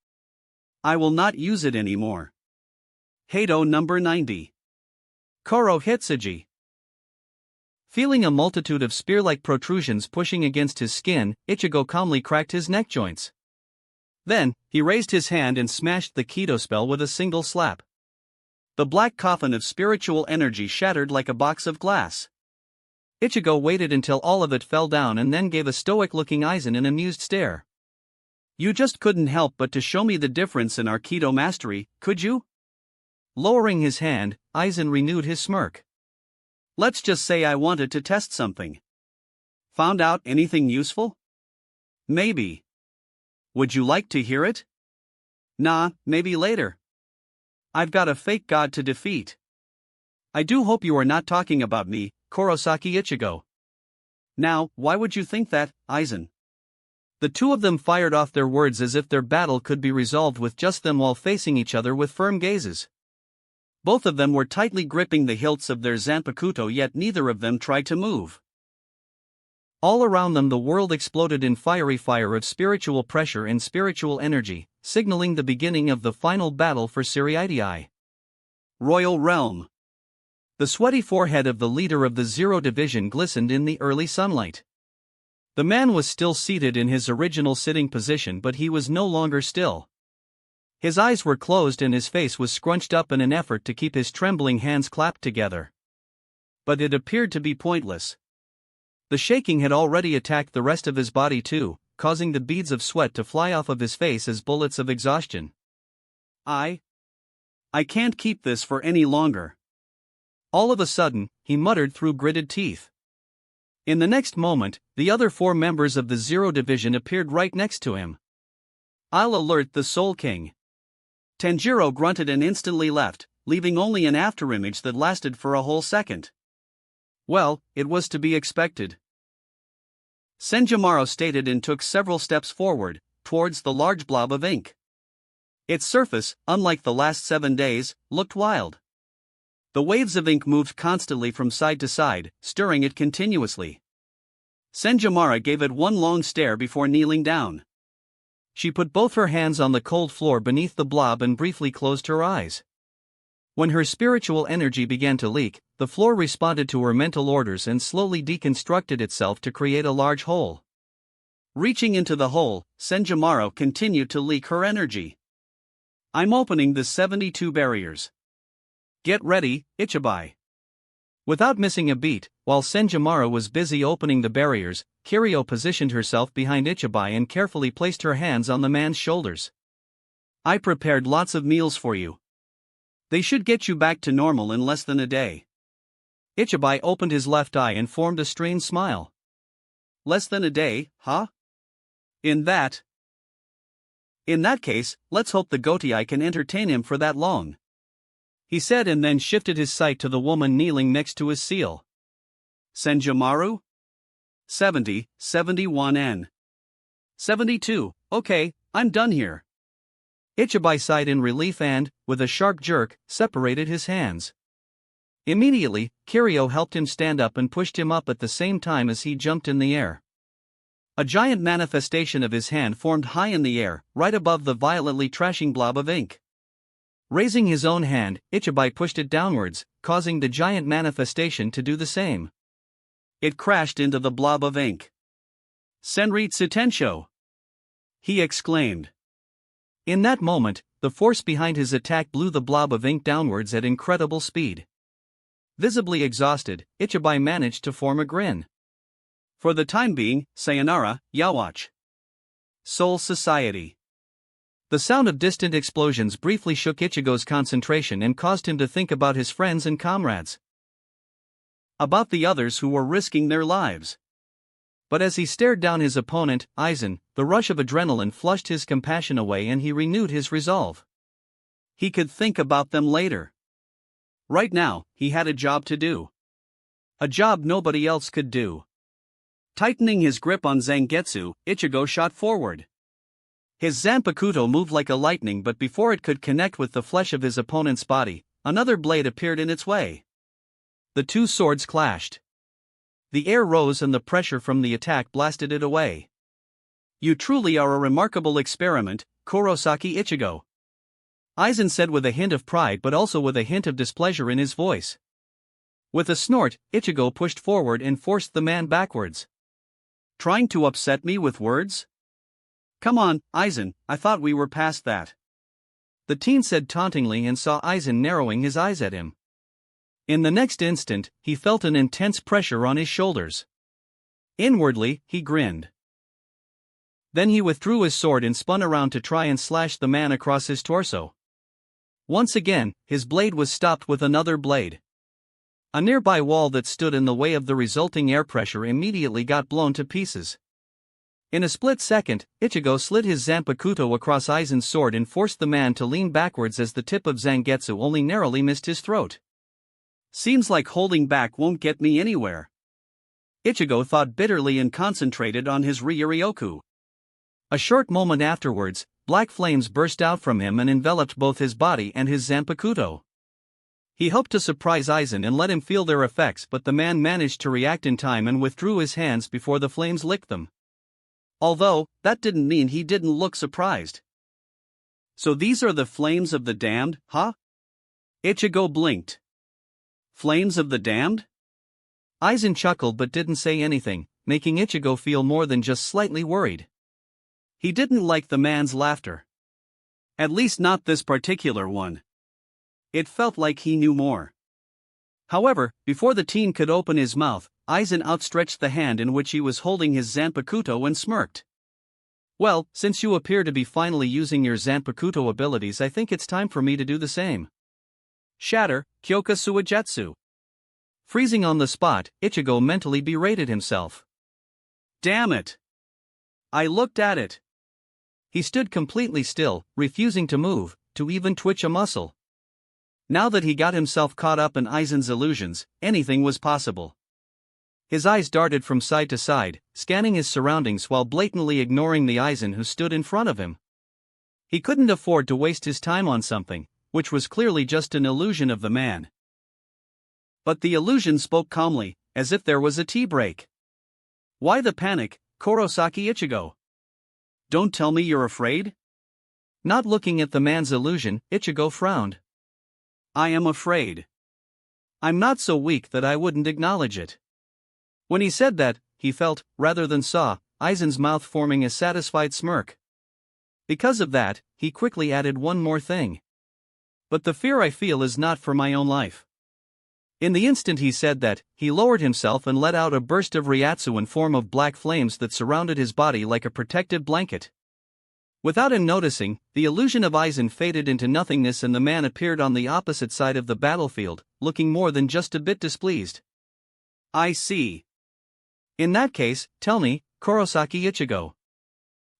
I will not use it anymore. Heido number 90. Koro Hitsuji. Feeling a multitude of spear-like protrusions pushing against his skin, Ichigo calmly cracked his neck joints. Then, he raised his hand and smashed the Kido spell with a single slap. The black coffin of spiritual energy shattered like a box of glass. Ichigo waited until all of it fell down and then gave a stoic-looking Aizen an amused stare. You just couldn't help but to show me the difference in our Kido mastery, could you? Lowering his hand, Aizen renewed his smirk. Let's just say I wanted to test something. Found out anything useful? Maybe. Would you like to hear it? Nah, maybe later. I've got a fake god to defeat. I do hope you are not talking about me, Kurosaki Ichigo. Now, why would you think that, Aizen? The two of them fired off their words as if their battle could be resolved with just them while facing each other with firm gazes. Both of them were tightly gripping the hilts of their Zanpakuto, yet neither of them tried to move. All around them the world exploded in fiery fire of spiritual pressure and spiritual energy, signaling the beginning of the final battle for Siriidii. Royal Realm. The sweaty forehead of the leader of the 0 Division glistened in the early sunlight. The man was still seated in his original sitting position, but he was no longer still. His eyes were closed and his face was scrunched up in an effort to keep his trembling hands clapped together. But it appeared to be pointless. The shaking had already attacked the rest of his body too, causing the beads of sweat to fly off of his face as bullets of exhaustion. I can't keep this for any longer. All of a sudden, he muttered through gritted teeth. In the next moment, the other 4 members of the 0 Division appeared right next to him. I'll alert the Soul King. Tanjiro grunted and instantly left, leaving only an afterimage that lasted for a whole second. Well, it was to be expected. Senjimaro stated and took several steps forward, towards the large blob of ink. Its surface, unlike the last 7 days, looked wild. The waves of ink moved constantly from side to side, stirring it continuously. Senjimaro gave it one long stare before kneeling down. She put both her hands on the cold floor beneath the blob and briefly closed her eyes. When her spiritual energy began to leak, the floor responded to her mental orders and slowly deconstructed itself to create a large hole. Reaching into the hole, Senjimaro continued to leak her energy. I'm opening the 72 barriers. Get ready, Ichibai. Without missing a beat, while Senjimaro was busy opening the barriers, Kiryu positioned herself behind Ichibai and carefully placed her hands on the man's shoulders. I prepared lots of meals for you. They should get you back to normal in less than a day. Ichibai opened his left eye and formed a strained smile. Less than a day, huh? In that case, let's hope the Gotii can entertain him for that long. He said and then shifted his sight to the woman kneeling next to his seal. Senjimaro? 70, 71 N. 72, okay, I'm done here. Ichibai sighed in relief and, with a sharp jerk, separated his hands. Immediately, Kiryu helped him stand up and pushed him up at the same time as he jumped in the air. A giant manifestation of his hand formed high in the air, right above the violently trashing blob of ink. Raising his own hand, Ichibai pushed it downwards, causing the giant manifestation to do the same. It crashed into the blob of ink. Senritsu Tensho! He exclaimed. In that moment, the force behind his attack blew the blob of ink downwards at incredible speed. Visibly exhausted, Ichibai managed to form a grin. For the time being, sayonara, Yawatch. Soul Society. The sound of distant explosions briefly shook Ichigo's concentration and caused him to think about his friends and comrades. About the others who were risking their lives. But as he stared down his opponent, Aizen, the rush of adrenaline flushed his compassion away and he renewed his resolve. He could think about them later. Right now, he had a job to do. A job nobody else could do. Tightening his grip on Zangetsu, Ichigo shot forward. His Zanpakuto moved like a lightning, but before it could connect with the flesh of his opponent's body, another blade appeared in its way. The two swords clashed. The air rose and the pressure from the attack blasted it away. You truly are a remarkable experiment, Kurosaki Ichigo. Aizen said with a hint of pride but also with a hint of displeasure in his voice. With a snort, Ichigo pushed forward and forced the man backwards. Trying to upset me with words? Come on, Aizen, I thought we were past that. The teen said tauntingly and saw Aizen narrowing his eyes at him. In the next instant, he felt an intense pressure on his shoulders. Inwardly, he grinned. Then he withdrew his sword and spun around to try and slash the man across his torso. Once again, his blade was stopped with another blade. A nearby wall that stood in the way of the resulting air pressure immediately got blown to pieces. In a split second, Ichigo slid his Zanpakuto across Aizen's sword and forced the man to lean backwards as the tip of Zangetsu only narrowly missed his throat. Seems like holding back won't get me anywhere. Ichigo thought bitterly and concentrated on his Ryuryoku. A short moment afterwards, black flames burst out from him and enveloped both his body and his Zanpakuto. He hoped to surprise Aizen and let him feel their effects, but the man managed to react in time and withdrew his hands before the flames licked them. Although, that didn't mean he didn't look surprised. So these are the flames of the damned, huh? Ichigo blinked. Flames of the damned? Aizen chuckled but didn't say anything, making Ichigo feel more than just slightly worried. He didn't like the man's laughter. At least not this particular one. It felt like he knew more. However, before the teen could open his mouth, Aizen outstretched the hand in which he was holding his Zanpakuto and smirked. Well, since you appear to be finally using your Zanpakuto abilities, I think it's time for me to do the same. Shatter, Kyoka Suijutsu. Freezing on the spot, Ichigo mentally berated himself. Damn it! I looked at it. He stood completely still, refusing to move, to even twitch a muscle. Now that he got himself caught up in Aizen's illusions, anything was possible. His eyes darted from side to side, scanning his surroundings while blatantly ignoring the Aizen who stood in front of him. He couldn't afford to waste his time on something, which was clearly just an illusion of the man. But the illusion spoke calmly, as if there was a tea break. Why the panic, Kurosaki Ichigo? Don't tell me you're afraid? Not looking at the man's illusion, Ichigo frowned. I am afraid. I'm not so weak that I wouldn't acknowledge it. When he said that, he felt, rather than saw, Aizen's mouth forming a satisfied smirk. Because of that, he quickly added one more thing. But the fear I feel is not for my own life. In the instant he said that, he lowered himself and let out a burst of ryatsu in form of black flames that surrounded his body like a protective blanket. Without him noticing, the illusion of Aizen faded into nothingness and the man appeared on the opposite side of the battlefield, looking more than just a bit displeased. I see. In that case, tell me, Kurosaki Ichigo.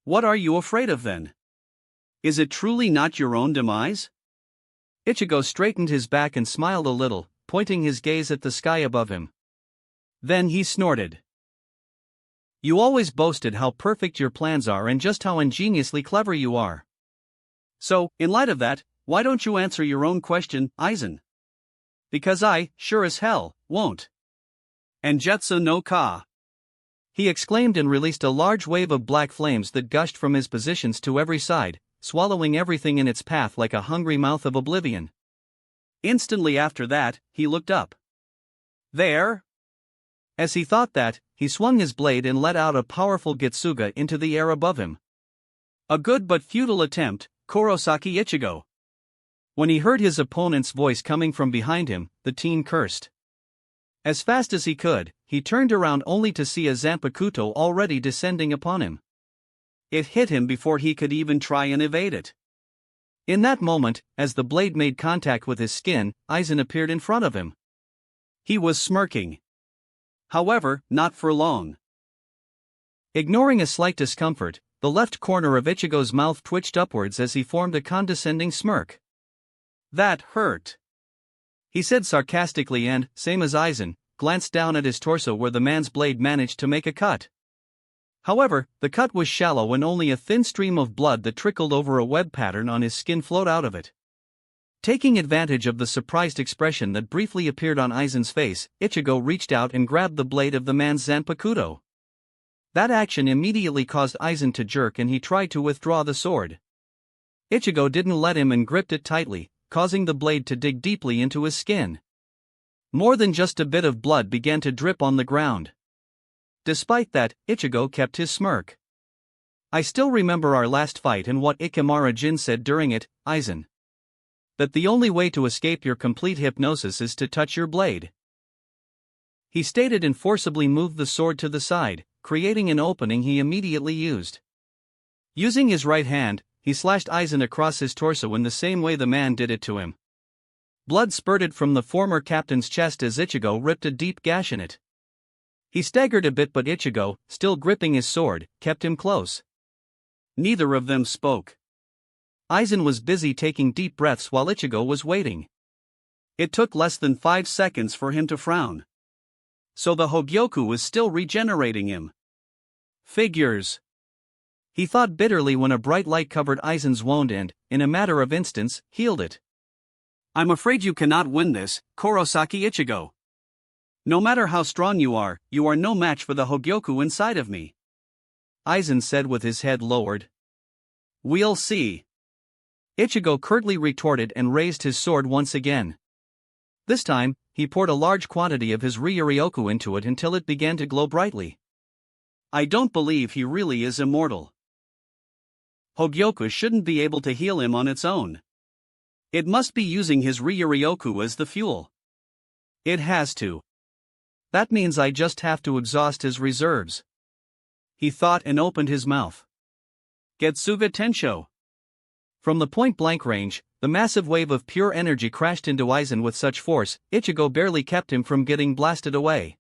What are you afraid of then? Is it truly not your own demise? Ichigo straightened his back and smiled a little, pointing his gaze at the sky above him. Then he snorted. You always boasted how perfect your plans are and just how ingeniously clever you are. So, in light of that, why don't you answer your own question, Aizen? Because I, sure as hell, won't. And Jetsu no Ka. He exclaimed and released a large wave of black flames that gushed from his positions to every side, swallowing everything in its path like a hungry mouth of oblivion. Instantly after that, he looked up. There? As he thought that, he swung his blade and let out a powerful Getsuga into the air above him. A good but futile attempt, Kurosaki Ichigo. When he heard his opponent's voice coming from behind him, the teen cursed. As fast as he could, he turned around only to see a Zanpakuto already descending upon him. It hit him before he could even try and evade it. In that moment, as the blade made contact with his skin, Aizen appeared in front of him. He was smirking. However, not for long. Ignoring a slight discomfort, the left corner of Ichigo's mouth twitched upwards as he formed a condescending smirk. That hurt. He said sarcastically and, same as Aizen, glanced down at his torso where the man's blade managed to make a cut. However, the cut was shallow and only a thin stream of blood that trickled over a web pattern on his skin flowed out of it. Taking advantage of the surprised expression that briefly appeared on Aizen's face, Ichigo reached out and grabbed the blade of the man's Zanpakuto. That action immediately caused Aizen to jerk and he tried to withdraw the sword. Ichigo didn't let him and gripped it tightly, causing the blade to dig deeply into his skin. More than just a bit of blood began to drip on the ground. Despite that, Ichigo kept his smirk. I still remember our last fight and what Ikemara-jin said during it, Aizen. That the only way to escape your complete hypnosis is to touch your blade. He stated and forcibly moved the sword to the side, creating an opening he immediately used. Using his right hand, he slashed Aizen across his torso in the same way the man did it to him. Blood spurted from the former captain's chest as Ichigo ripped a deep gash in it. He staggered a bit but Ichigo, still gripping his sword, kept him close. Neither of them spoke. Aizen was busy taking deep breaths while Ichigo was waiting. It took less than 5 seconds for him to frown. So the Hogyoku was still regenerating him. Figures. He thought bitterly when a bright light covered Aizen's wound and, in a matter of instants, healed it. I'm afraid you cannot win this, Kurosaki Ichigo. No matter how strong you are no match for the Hogyoku inside of me. Aizen said with his head lowered. We'll see. Ichigo curtly retorted and raised his sword once again. This time, he poured a large quantity of his Ryuryoku into it until it began to glow brightly. I don't believe he really is immortal. Hogyoku shouldn't be able to heal him on its own. It must be using his Ryuryoku as the fuel. It has to. That means I just have to exhaust his reserves. He thought and opened his mouth. Getsuga Tensho. From the point-blank range, the massive wave of pure energy crashed into Aizen with such force, Ichigo barely kept him from getting blasted away.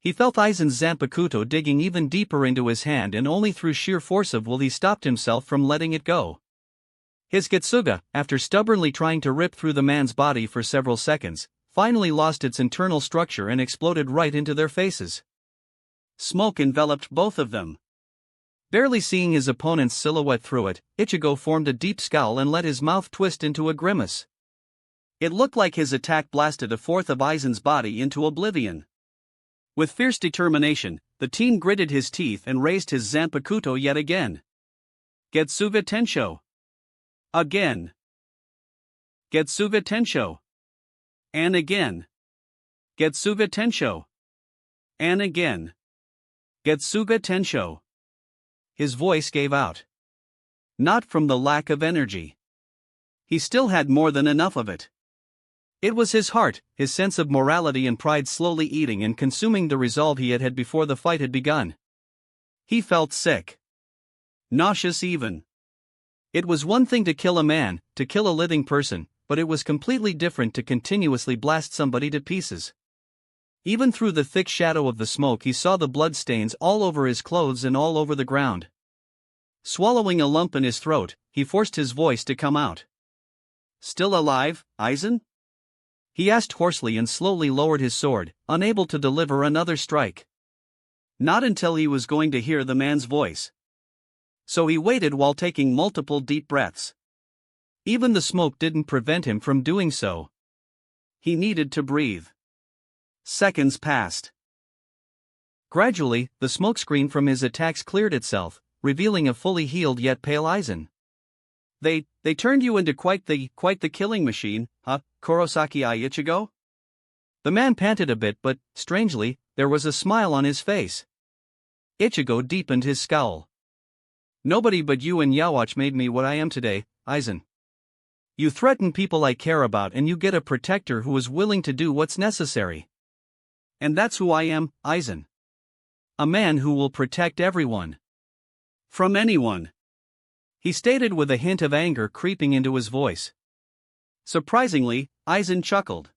He felt Aizen's Zanpakuto digging even deeper into his hand and only through sheer force of will he stopped himself from letting it go. His Getsuga, after stubbornly trying to rip through the man's body for several seconds, finally lost its internal structure and exploded right into their faces. Smoke enveloped both of them. Barely seeing his opponent's silhouette through it, Ichigo formed a deep scowl and let his mouth twist into a grimace. It looked like his attack blasted a fourth of Aizen's body into oblivion. With fierce determination, the teen gritted his teeth and raised his Zanpakuto yet again. Getsuga Tensho. Again. Getsuga Tensho. And again. Getsuga Tensho. And again. Getsuga Tensho. His voice gave out. Not from the lack of energy. He still had more than enough of it. It was his heart, his sense of morality and pride slowly eating and consuming the resolve he had before the fight had begun. He felt sick. Nauseous even. It was one thing to kill a man, to kill a living person, but it was completely different to continuously blast somebody to pieces. Even through the thick shadow of the smoke he saw the blood stains all over his clothes and all over the ground. Swallowing a lump in his throat, he forced his voice to come out. Still alive, Aizen? He asked hoarsely and slowly lowered his sword, unable to deliver another strike. Not until he was going to hear the man's voice. So he waited while taking multiple deep breaths. Even the smoke didn't prevent him from doing so. He needed to breathe. Seconds passed. Gradually, the smokescreen from his attacks cleared itself, revealing a fully healed yet pale Aizen. They turned you into quite the killing machine, huh, Kurosaki-ai Ichigo? The man panted a bit, but, strangely, there was a smile on his face. Ichigo deepened his scowl. Nobody but you and Yawatch made me what I am today, Aizen. You threaten people I care about and you get a protector who is willing to do what's necessary. And that's who I am, Aizen. A man who will protect everyone. From anyone. He stated with a hint of anger creeping into his voice. Surprisingly, Aizen chuckled.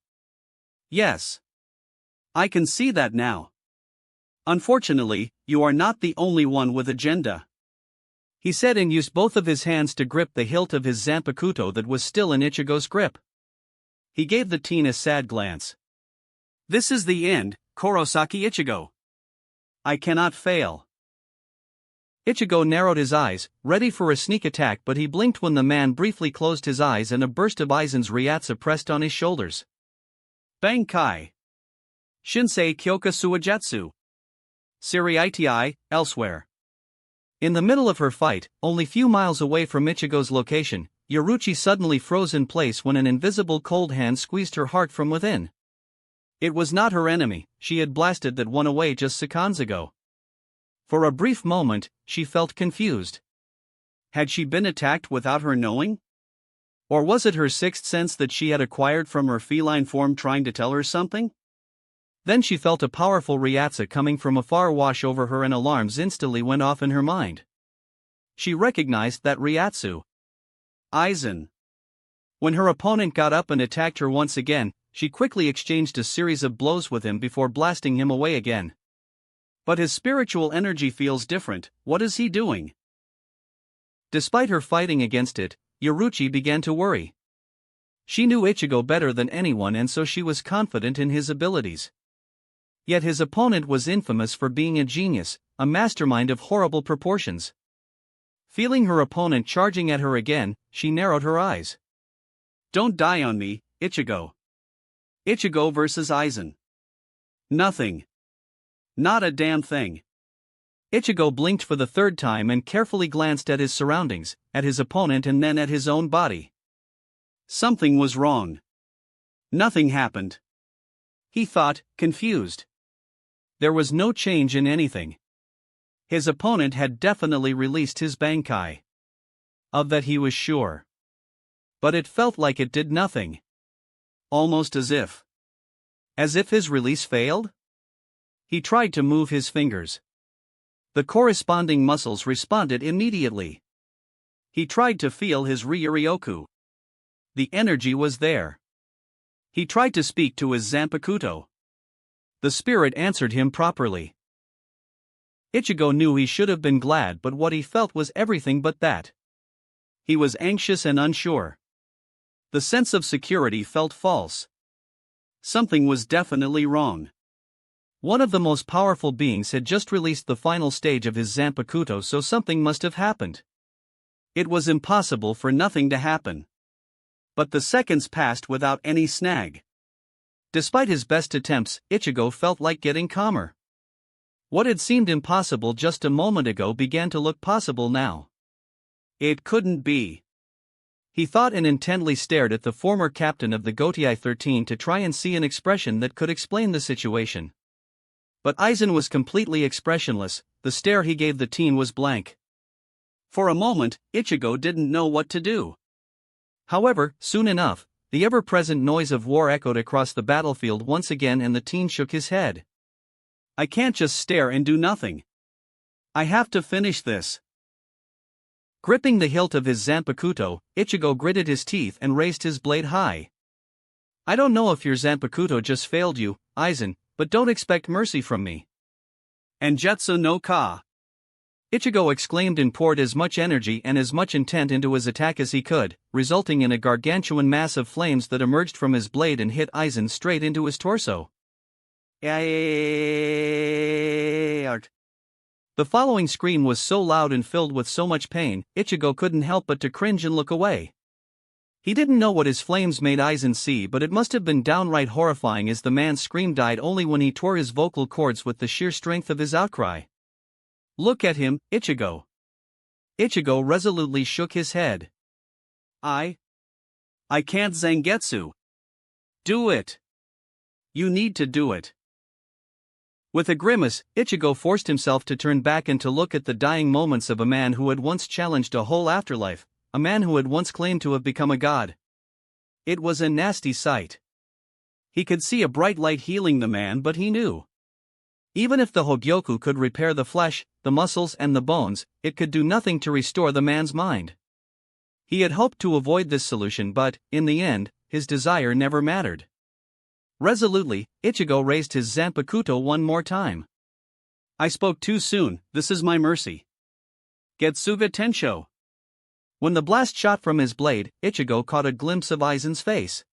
Yes. I can see that now. Unfortunately, you are not the only one with agenda. He said and used both of his hands to grip the hilt of his Zanpakuto that was still in Ichigo's grip. He gave the teen a sad glance. This is the end, Kurosaki Ichigo. I cannot fail. Ichigo narrowed his eyes, ready for a sneak attack, but he blinked when the man briefly closed his eyes and a burst of Aizen's Ryatsu pressed on his shoulders. Bankai. Shinsei Kyoka Suijatsu. Siri elsewhere. In the middle of her fight, only few miles away from Ichigo's location, Yoruchi suddenly froze in place when an invisible cold hand squeezed her heart from within. It was not her enemy, she had blasted that one away just seconds ago. For a brief moment, she felt confused. Had she been attacked without her knowing? Or was it her sixth sense that she had acquired from her feline form trying to tell her something? Then she felt a powerful Ryatsu coming from afar wash over her and alarms instantly went off in her mind. She recognized that Ryatsu. Aizen. When her opponent got up and attacked her once again, she quickly exchanged a series of blows with him before blasting him away again. But his spiritual energy feels different, what is he doing? Despite her fighting against it, Yoruchi began to worry. She knew Ichigo better than anyone and so she was confident in his abilities. Yet his opponent was infamous for being a genius, a mastermind of horrible proportions. Feeling her opponent charging at her again, she narrowed her eyes. Don't die on me, Ichigo. Ichigo versus Aizen. Nothing. Not a damn thing. Ichigo blinked for the third time and carefully glanced at his surroundings, at his opponent and then at his own body. Something was wrong. Nothing happened. He thought, confused. There was no change in anything. His opponent had definitely released his Bankai. Of that he was sure. But it felt like it did nothing. Almost as if. As if his release failed? He tried to move his fingers. The corresponding muscles responded immediately. He tried to feel his Ryuryoku. The energy was there. He tried to speak to his Zanpakuto. The spirit answered him properly. Ichigo knew he should have been glad, but what he felt was everything but that. He was anxious and unsure. The sense of security felt false. Something was definitely wrong. One of the most powerful beings had just released the final stage of his Zanpakuto, so something must have happened. It was impossible for nothing to happen. But the seconds passed without any snag. Despite his best attempts, Ichigo felt like getting calmer. What had seemed impossible just a moment ago began to look possible now. It couldn't be. He thought and intently stared at the former captain of the Gotei 13 to try and see an expression that could explain the situation. But Aizen was completely expressionless, the stare he gave the teen was blank. For a moment, Ichigo didn't know what to do. However, soon enough, the ever-present noise of war echoed across the battlefield once again and the teen shook his head. I can't just stare and do nothing. I have to finish this. Gripping the hilt of his Zanpakuto, Ichigo gritted his teeth and raised his blade high. I don't know if your Zanpakuto just failed you, Aizen, but don't expect mercy from me. Anjetsu no Ka. Ichigo exclaimed and poured as much energy and as much intent into his attack as he could, resulting in a gargantuan mass of flames that emerged from his blade and hit Aizen straight into his torso. The following scream was so loud and filled with so much pain, Ichigo couldn't help but to cringe and look away. He didn't know what his flames made Aizen see, but it must have been downright horrifying, as the man's scream died only when he tore his vocal cords with the sheer strength of his outcry. Look at him, Ichigo. Ichigo resolutely shook his head. I can't Zangetsu. Do it. You need to do it. With a grimace, Ichigo forced himself to turn back and to look at the dying moments of a man who had once challenged a whole afterlife, a man who had once claimed to have become a god. It was a nasty sight. He could see a bright light healing the man, but he knew. Even if the Hogyoku could repair the flesh, the muscles and the bones, it could do nothing to restore the man's mind. He had hoped to avoid this solution, but, in the end, his desire never mattered. Resolutely, Ichigo raised his Zanpakuto one more time. I spoke too soon, this is my mercy. Getsuga Tensho. When the blast shot from his blade, Ichigo caught a glimpse of Aizen's face.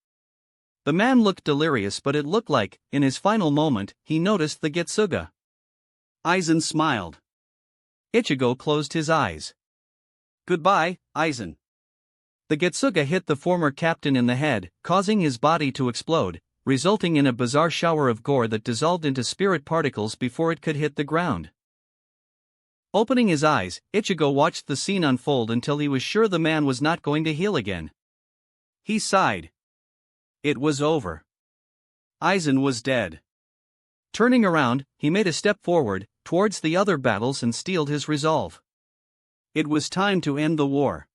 The man looked delirious, but it looked like, in his final moment, he noticed the Getsuga. Aizen smiled. Ichigo closed his eyes. Goodbye, Aizen. The Getsuga hit the former captain in the head, causing his body to explode, resulting in a bizarre shower of gore that dissolved into spirit particles before it could hit the ground. Opening his eyes, Ichigo watched the scene unfold until he was sure the man was not going to heal again. He sighed. It was over. Aizen was dead. Turning around, he made a step forward, towards the other battles, and steeled his resolve. It was time to end the war.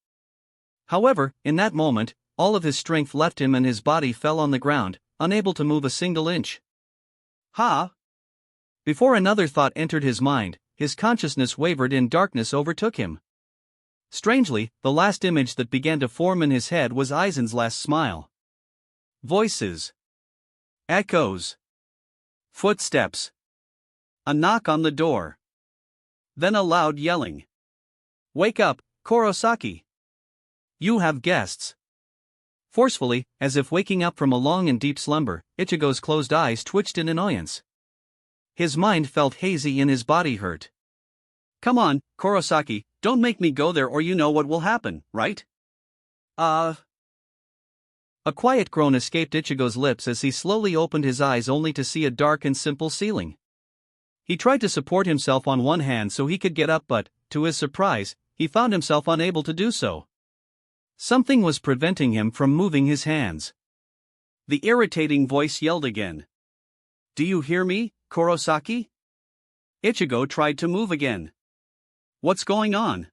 However, in that moment, all of his strength left him and his body fell on the ground, unable to move a single inch. Before another thought entered his mind, his consciousness wavered and darkness overtook him. Strangely, the last image that began to form in his head was Aizen's last smile. Voices. Echoes. Footsteps. A knock on the door. Then a loud yelling. Wake up, Kurosaki. You have guests. Forcefully, as if waking up from a long and deep slumber, Ichigo's closed eyes twitched in annoyance. His mind felt hazy and his body hurt. Come on, Kurosaki, don't make me go there or you know what will happen, right? A quiet groan escaped Ichigo's lips as he slowly opened his eyes only to see a dark and simple ceiling. He tried to support himself on one hand so he could get up, but, to his surprise, he found himself unable to do so. Something was preventing him from moving his hands. The irritating voice yelled again. Do you hear me, Kurosaki? Ichigo tried to move again. What's going on?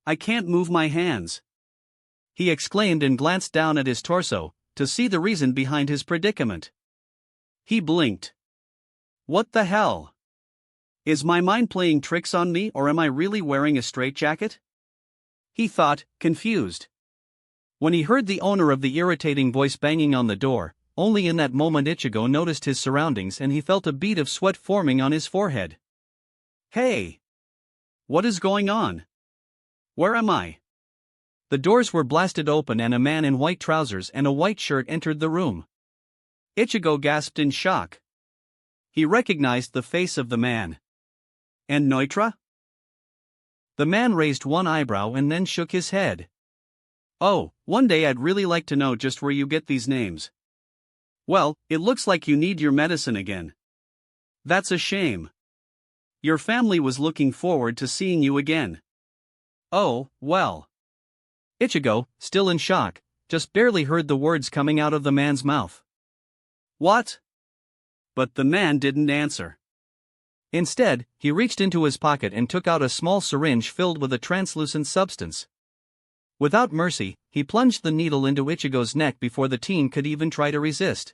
I can't move my hands. He exclaimed and glanced down at his torso, to see the reason behind his predicament. He blinked. What the hell? Is my mind playing tricks on me, or am I really wearing a straitjacket? He thought, confused. When he heard the owner of the irritating voice banging on the door, only in that moment Ichigo noticed his surroundings and he felt a bead of sweat forming on his forehead. Hey! What is going on? Where am I? The doors were blasted open and a man in white trousers and a white shirt entered the room. Ichigo gasped in shock. He recognized the face of the man. And Neutra? The man raised one eyebrow and then shook his head. Oh, one day I'd really like to know just where you get these names. Well, it looks like you need your medicine again. That's a shame. Your family was looking forward to seeing you again. Oh, well. Ichigo, still in shock, just barely heard the words coming out of the man's mouth. What? But the man didn't answer. Instead, he reached into his pocket and took out a small syringe filled with a translucent substance. Without mercy, he plunged the needle into Ichigo's neck before the teen could even try to resist.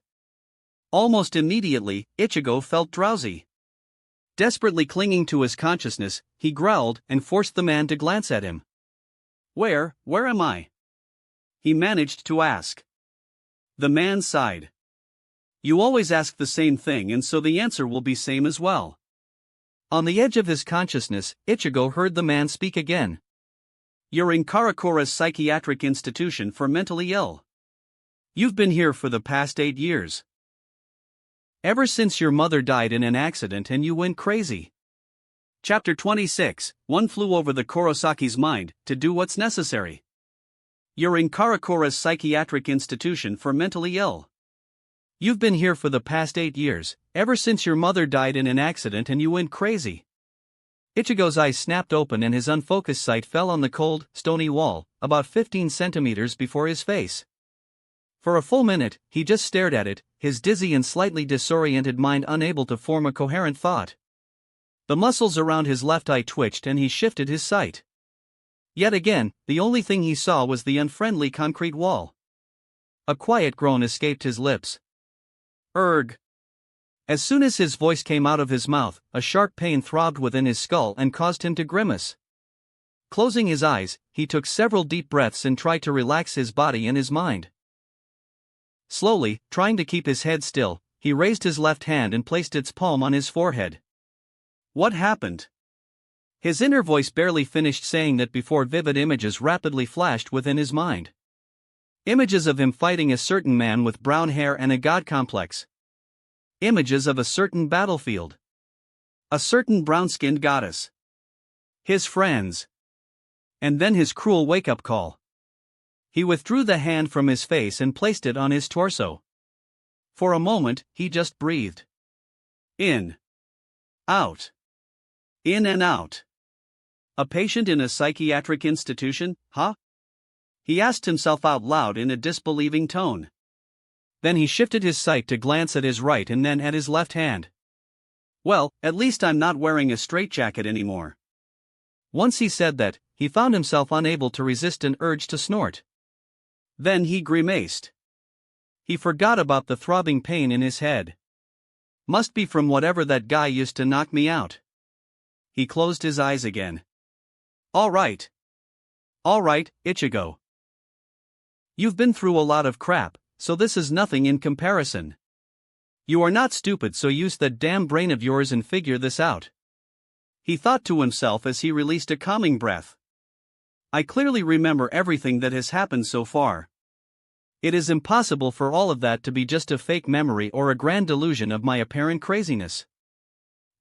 Almost immediately, Ichigo felt drowsy. Desperately clinging to his consciousness, he growled and forced the man to glance at him. Where am I?" he managed to ask. The man sighed. "You always ask the same thing, and so the answer will be same as well." On the edge of his consciousness, Ichigo heard the man speak again. "You're in Karakura's psychiatric institution for mentally ill. You've been here for the past 8 years. Ever since your mother died in an accident and you went crazy." Chapter 26, One Flew Over the Kurosaki's Mind, to do what's necessary. You're in Karakura's psychiatric institution for mentally ill. You've been here for the past 8 years, ever since your mother died in an accident and you went crazy. Ichigo's eyes snapped open and his unfocused sight fell on the cold, stony wall, about 15 centimeters before his face. For a full minute, he just stared at it, his dizzy and slightly disoriented mind unable to form a coherent thought. The muscles around his left eye twitched and he shifted his sight. Yet again, the only thing he saw was the unfriendly concrete wall. A quiet groan escaped his lips. Erg. As soon as his voice came out of his mouth, a sharp pain throbbed within his skull and caused him to grimace. Closing his eyes, he took several deep breaths and tried to relax his body and his mind. Slowly, trying to keep his head still, he raised his left hand and placed its palm on his forehead. What happened? His inner voice barely finished saying that before vivid images rapidly flashed within his mind. Images of him fighting a certain man with brown hair and a god complex. Images of a certain battlefield. A certain brown-skinned goddess. His friends. And then his cruel wake-up call. He withdrew the hand from his face and placed it on his torso. For a moment, he just breathed. In. Out. In and out. A patient in a psychiatric institution, huh? He asked himself out loud in a disbelieving tone. Then he shifted his sight to glance at his right and then at his left hand. Well, at least I'm not wearing a straitjacket anymore. Once he said that, he found himself unable to resist an urge to snort. Then he grimaced. He forgot about the throbbing pain in his head. Must be from whatever that guy used to knock me out. He closed his eyes again. All right, Ichigo. You've been through a lot of crap, so this is nothing in comparison. You are not stupid, so use that damn brain of yours and figure this out. He thought to himself as he released a calming breath. I clearly remember everything that has happened so far. It is impossible for all of that to be just a fake memory or a grand delusion of my apparent craziness.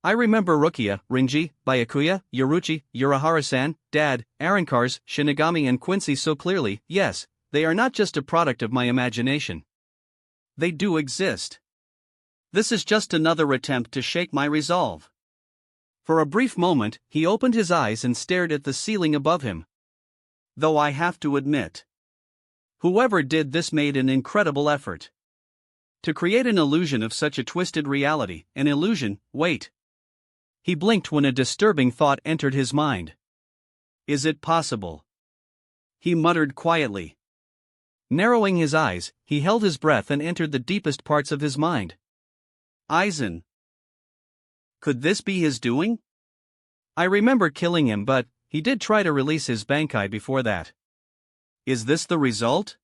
I remember Rukia, Rinji, Byakuya, Yoruchi, Urahara-san, Dad, Arankars, Shinigami and Quincy so clearly. Yes, they are not just a product of my imagination. They do exist. This is just another attempt to shake my resolve. For a brief moment, he opened his eyes and stared at the ceiling above him. Though I have to admit, whoever did this made an incredible effort. To create an illusion of such a twisted reality, an illusion, wait. He blinked when a disturbing thought entered his mind. Is it possible? He muttered quietly. Narrowing his eyes, he held his breath and entered the deepest parts of his mind. Aizen. Could this be his doing? I remember killing him, but he did try to release his Bankai before that. Is this the result?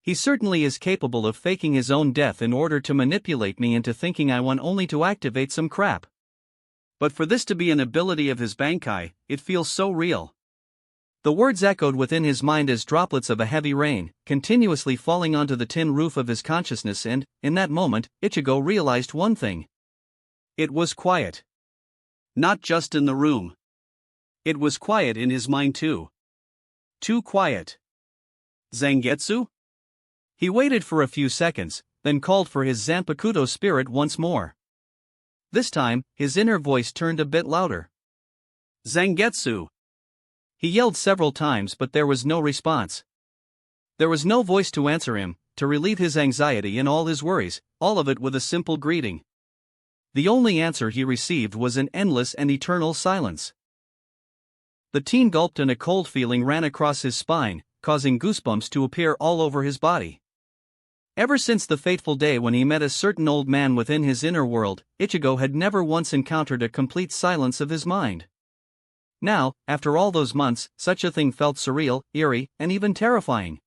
He certainly is capable of faking his own death in order to manipulate me into thinking I want only to activate some crap. But for this to be an ability of his Bankai, it feels so real. The words echoed within his mind as droplets of a heavy rain, continuously falling onto the tin roof of his consciousness, and, in that moment, Ichigo realized one thing. It was quiet. Not just in the room. It was quiet in his mind too. Too quiet. Zangetsu? He waited for a few seconds, then called for his Zanpakuto spirit once more. This time, his inner voice turned a bit louder. Zangetsu. He yelled several times, but there was no response. There was no voice to answer him, to relieve his anxiety and all his worries, all of it with a simple greeting. The only answer he received was an endless and eternal silence. The teen gulped and a cold feeling ran across his spine, causing goosebumps to appear all over his body. Ever since the fateful day when he met a certain old man within his inner world, Ichigo had never once encountered a complete silence of his mind. Now, after all those months, such a thing felt surreal, eerie, and even terrifying.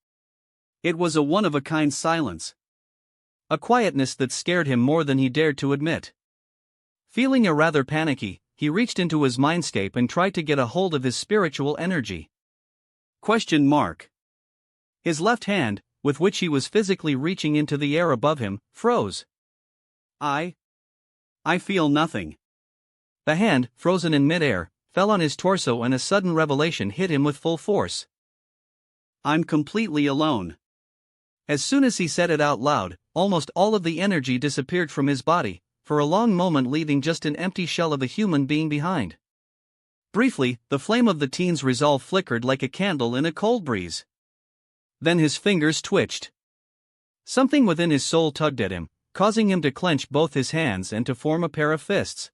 It was a one-of-a-kind silence. A quietness that scared him more than he dared to admit. Feeling rather panicky, he reached into his mindscape and tried to get a hold of his spiritual energy. His left hand, with which he was physically reaching into the air above him, froze. I feel nothing. The hand, frozen in midair, fell on his torso and a sudden revelation hit him with full force. I'm completely alone. As soon as he said it out loud, almost all of the energy disappeared from his body, for a long moment leaving just an empty shell of a human being behind. Briefly, the flame of the teen's resolve flickered like a candle in a cold breeze. Then his fingers twitched. Something within his soul tugged at him, causing him to clench both his hands and to form a pair of fists.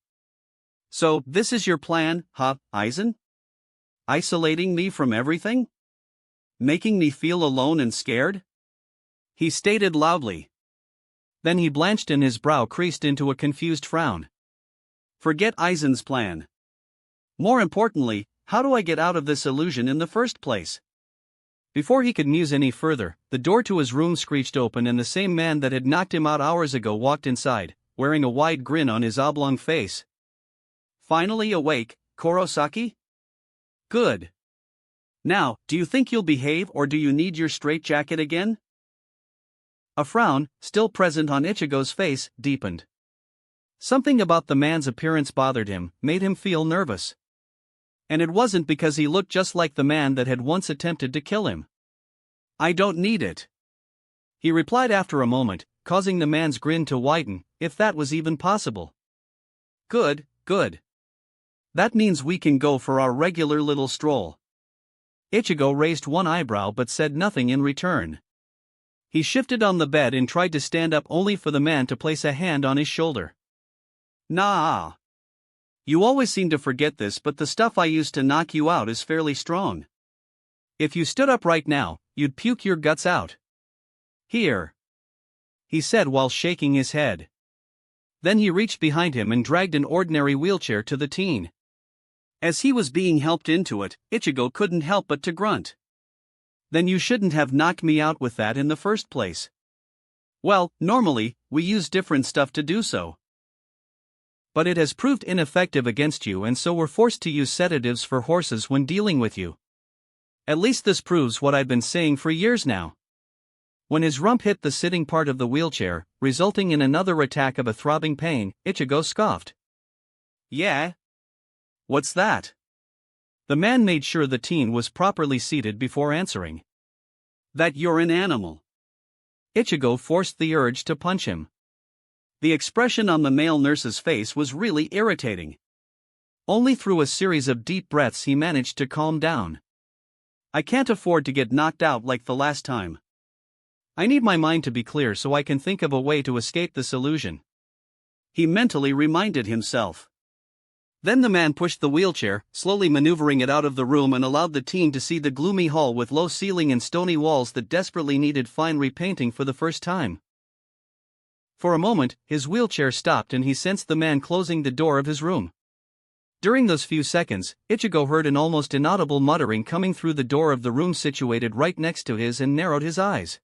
So, this is your plan, huh, Aizen? Isolating me from everything? Making me feel alone and scared? He stated loudly. Then he blanched and his brow creased into a confused frown. Forget Aizen's plan. More importantly, how do I get out of this illusion in the first place? Before he could muse any further, the door to his room screeched open and the same man that had knocked him out hours ago walked inside, wearing a wide grin on his oblong face. Finally awake, Kurosaki? Good. Now, do you think you'll behave or do you need your straitjacket again? A frown, still present on Ichigo's face, deepened. Something about the man's appearance bothered him, made him feel nervous. And it wasn't because he looked just like the man that had once attempted to kill him. I don't need it, he replied after a moment, causing the man's grin to widen, if that was even possible. Good. That means we can go for our regular little stroll. Ichigo raised one eyebrow but said nothing in return. He shifted on the bed and tried to stand up only for the man to place a hand on his shoulder. Nah. You always seem to forget this, but the stuff I used to knock you out is fairly strong. If you stood up right now, you'd puke your guts out. Here, he said while shaking his head. Then he reached behind him and dragged an ordinary wheelchair to the teen. As he was being helped into it, Ichigo couldn't help but to grunt. Then you shouldn't have knocked me out with that in the first place. Well, normally, we use different stuff to do so. But it has proved ineffective against you and so we're forced to use sedatives for horses when dealing with you. At least this proves what I've been saying for years now. When his rump hit the sitting part of the wheelchair, resulting in another attack of a throbbing pain, Ichigo scoffed. Yeah? What's that? The man made sure the teen was properly seated before answering. That you're an animal. Ichigo forced the urge to punch him. The expression on the male nurse's face was really irritating. Only through a series of deep breaths he managed to calm down. I can't afford to get knocked out like the last time. I need my mind to be clear so I can think of a way to escape this illusion, he mentally reminded himself. Then the man pushed the wheelchair, slowly maneuvering it out of the room and allowed the teen to see the gloomy hall with low ceiling and stony walls that desperately needed fine repainting for the first time. For a moment, his wheelchair stopped and he sensed the man closing the door of his room. During those few seconds, Ichigo heard an almost inaudible muttering coming through the door of the room situated right next to his and narrowed his eyes.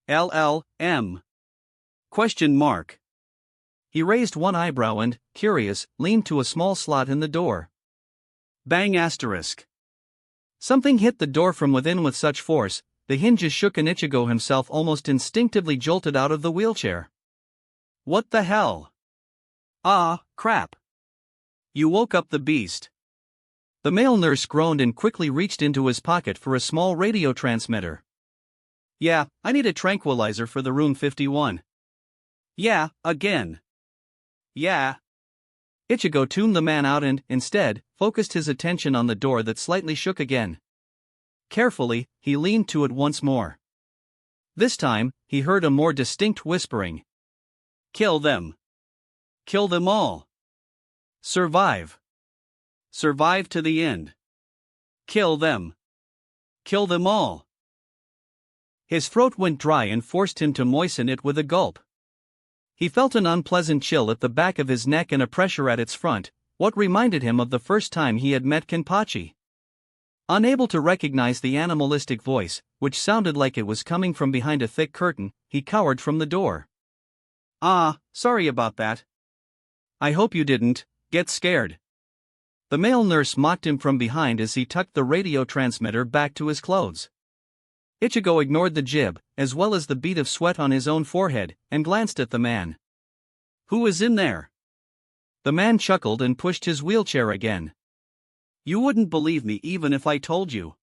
LLM? ? He raised one eyebrow and, curious, leaned to a small slot in the door. Bang *. Something hit the door from within with such force, the hinges shook and Ichigo himself almost instinctively jolted out of the wheelchair. What the hell? Ah, crap. You woke up the beast. The male nurse groaned and quickly reached into his pocket for a small radio transmitter. Yeah, I need a tranquilizer for the room 51. Yeah, again. Yeah. Ichigo tuned the man out and, instead, focused his attention on the door that slightly shook again. Carefully, he leaned to it once more. This time, he heard a more distinct whispering. "Kill them. Kill them all. Survive. Survive to the end. Kill them. Kill them all." His throat went dry and forced him to moisten it with a gulp. He felt an unpleasant chill at the back of his neck and a pressure at its front, what reminded him of the first time he had met Kenpachi. Unable to recognize the animalistic voice, which sounded like it was coming from behind a thick curtain, he cowered from the door. Sorry about that. I hope you didn't get scared." The male nurse mocked him from behind as he tucked the radio transmitter back to his clothes. Ichigo ignored the jib, as well as the bead of sweat on his own forehead, and glanced at the man. "Who is in there?" The man chuckled and pushed his wheelchair again. "You wouldn't believe me even if I told you."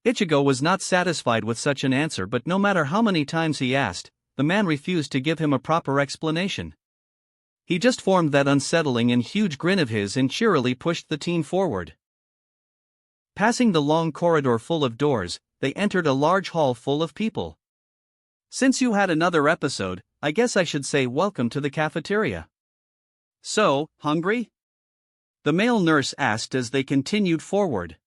Ichigo was not satisfied with such an answer, but no matter how many times he asked, the man refused to give him a proper explanation. He just formed that unsettling and huge grin of his and cheerily pushed the teen forward. Passing the long corridor full of doors, they entered a large hall full of people. "Since you had another episode, I guess I should say welcome to the cafeteria." "So, hungry?" the male nurse asked as they continued forward.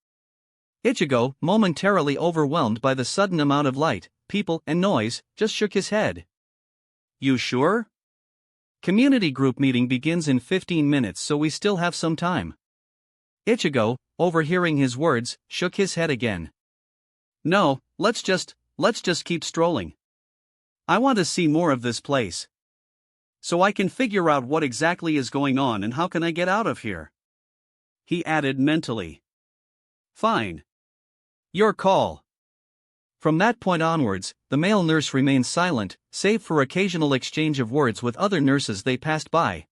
Ichigo, momentarily overwhelmed by the sudden amount of light, people, and noise, just shook his head. "You sure? Community group meeting begins in 15 minutes, so we still have some time." Ichigo, overhearing his words, shook his head again. "No, let's just keep strolling. I want to see more of this place, so I can figure out what exactly is going on and how can I get out of here," he added mentally. "Fine. Your call." From that point onwards, the male nurse remained silent, save for occasional exchange of words with other nurses they passed by.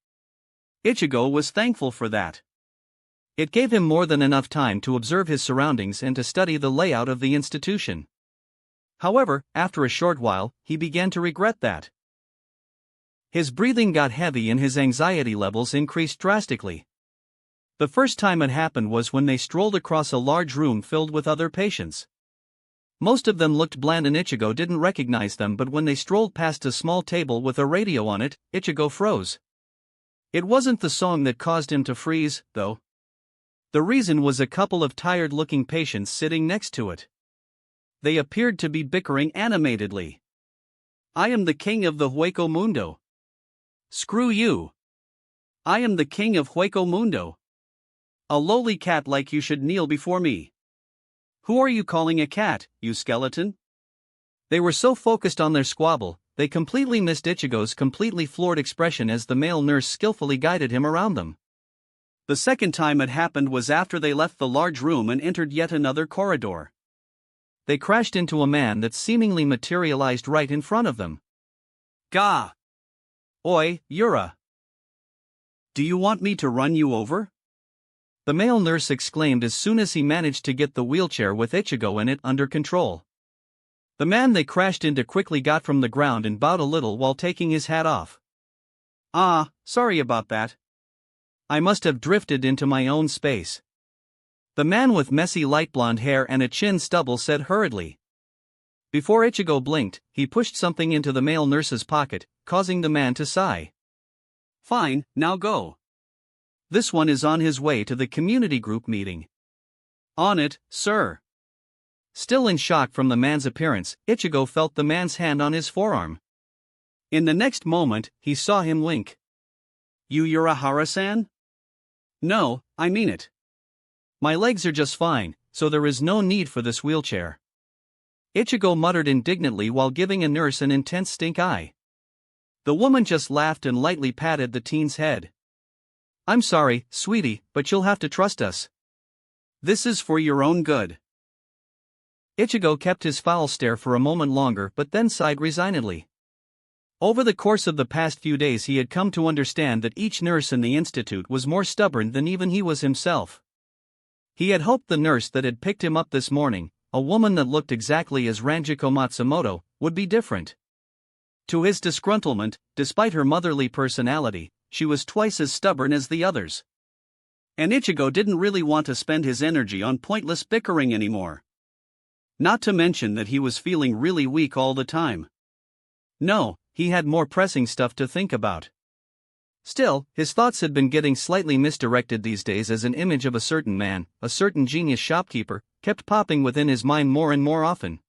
Ichigo was thankful for that. It gave him more than enough time to observe his surroundings and to study the layout of the institution. However, after a short while, he began to regret that. His breathing got heavy and his anxiety levels increased drastically. The first time it happened was when they strolled across a large room filled with other patients. Most of them looked bland and Ichigo didn't recognize them, but when they strolled past a small table with a radio on it, Ichigo froze. It wasn't the song that caused him to freeze, though. The reason was a couple of tired-looking patients sitting next to it. They appeared to be bickering animatedly. "I am the king of the Hueco Mundo." "Screw you. "I am the king of Hueco Mundo. A lowly cat like you should kneel before me." "Who are you calling a cat, you skeleton?" They were so focused on their squabble, they completely missed Ichigo's completely floored expression as the male nurse skillfully guided him around them. The second time it happened was after they left the large room and entered yet another corridor. They crashed into a man that seemingly materialized right in front of them. "Gah! Oi, Yura! Do you want me to run you over?" the male nurse exclaimed as soon as he managed to get the wheelchair with Ichigo in it under control. The man they crashed into quickly got from the ground and bowed a little while taking his hat off. Sorry about that. I must have drifted into my own space," the man with messy light blonde hair and a chin stubble said hurriedly. Before Ichigo blinked, he pushed something into the male nurse's pocket, causing the man to sigh. "Fine, now go. This one is on his way to the community group meeting." "On it, sir." Still in shock from the man's appearance, Ichigo felt the man's hand on his forearm. In the next moment, he saw him wink. "You Urahara-san?" "No, I mean it. My legs are just fine, so there is no need for this wheelchair." Ichigo muttered indignantly while giving a nurse an intense stink eye. The woman just laughed and lightly patted the teen's head. "I'm sorry, sweetie, but you'll have to trust us. This is for your own good." Ichigo kept his foul stare for a moment longer but then sighed resignedly. Over the course of the past few days he had come to understand that each nurse in the institute was more stubborn than even he was himself. He had hoped the nurse that had picked him up this morning, a woman that looked exactly as Ranjiko Matsumoto, would be different. To his disgruntlement, despite her motherly personality, she was twice as stubborn as the others. And Ichigo didn't really want to spend his energy on pointless bickering anymore. Not to mention that he was feeling really weak all the time. No, he had more pressing stuff to think about. Still, his thoughts had been getting slightly misdirected these days as an image of a certain man, a certain genius shopkeeper, kept popping within his mind more and more often.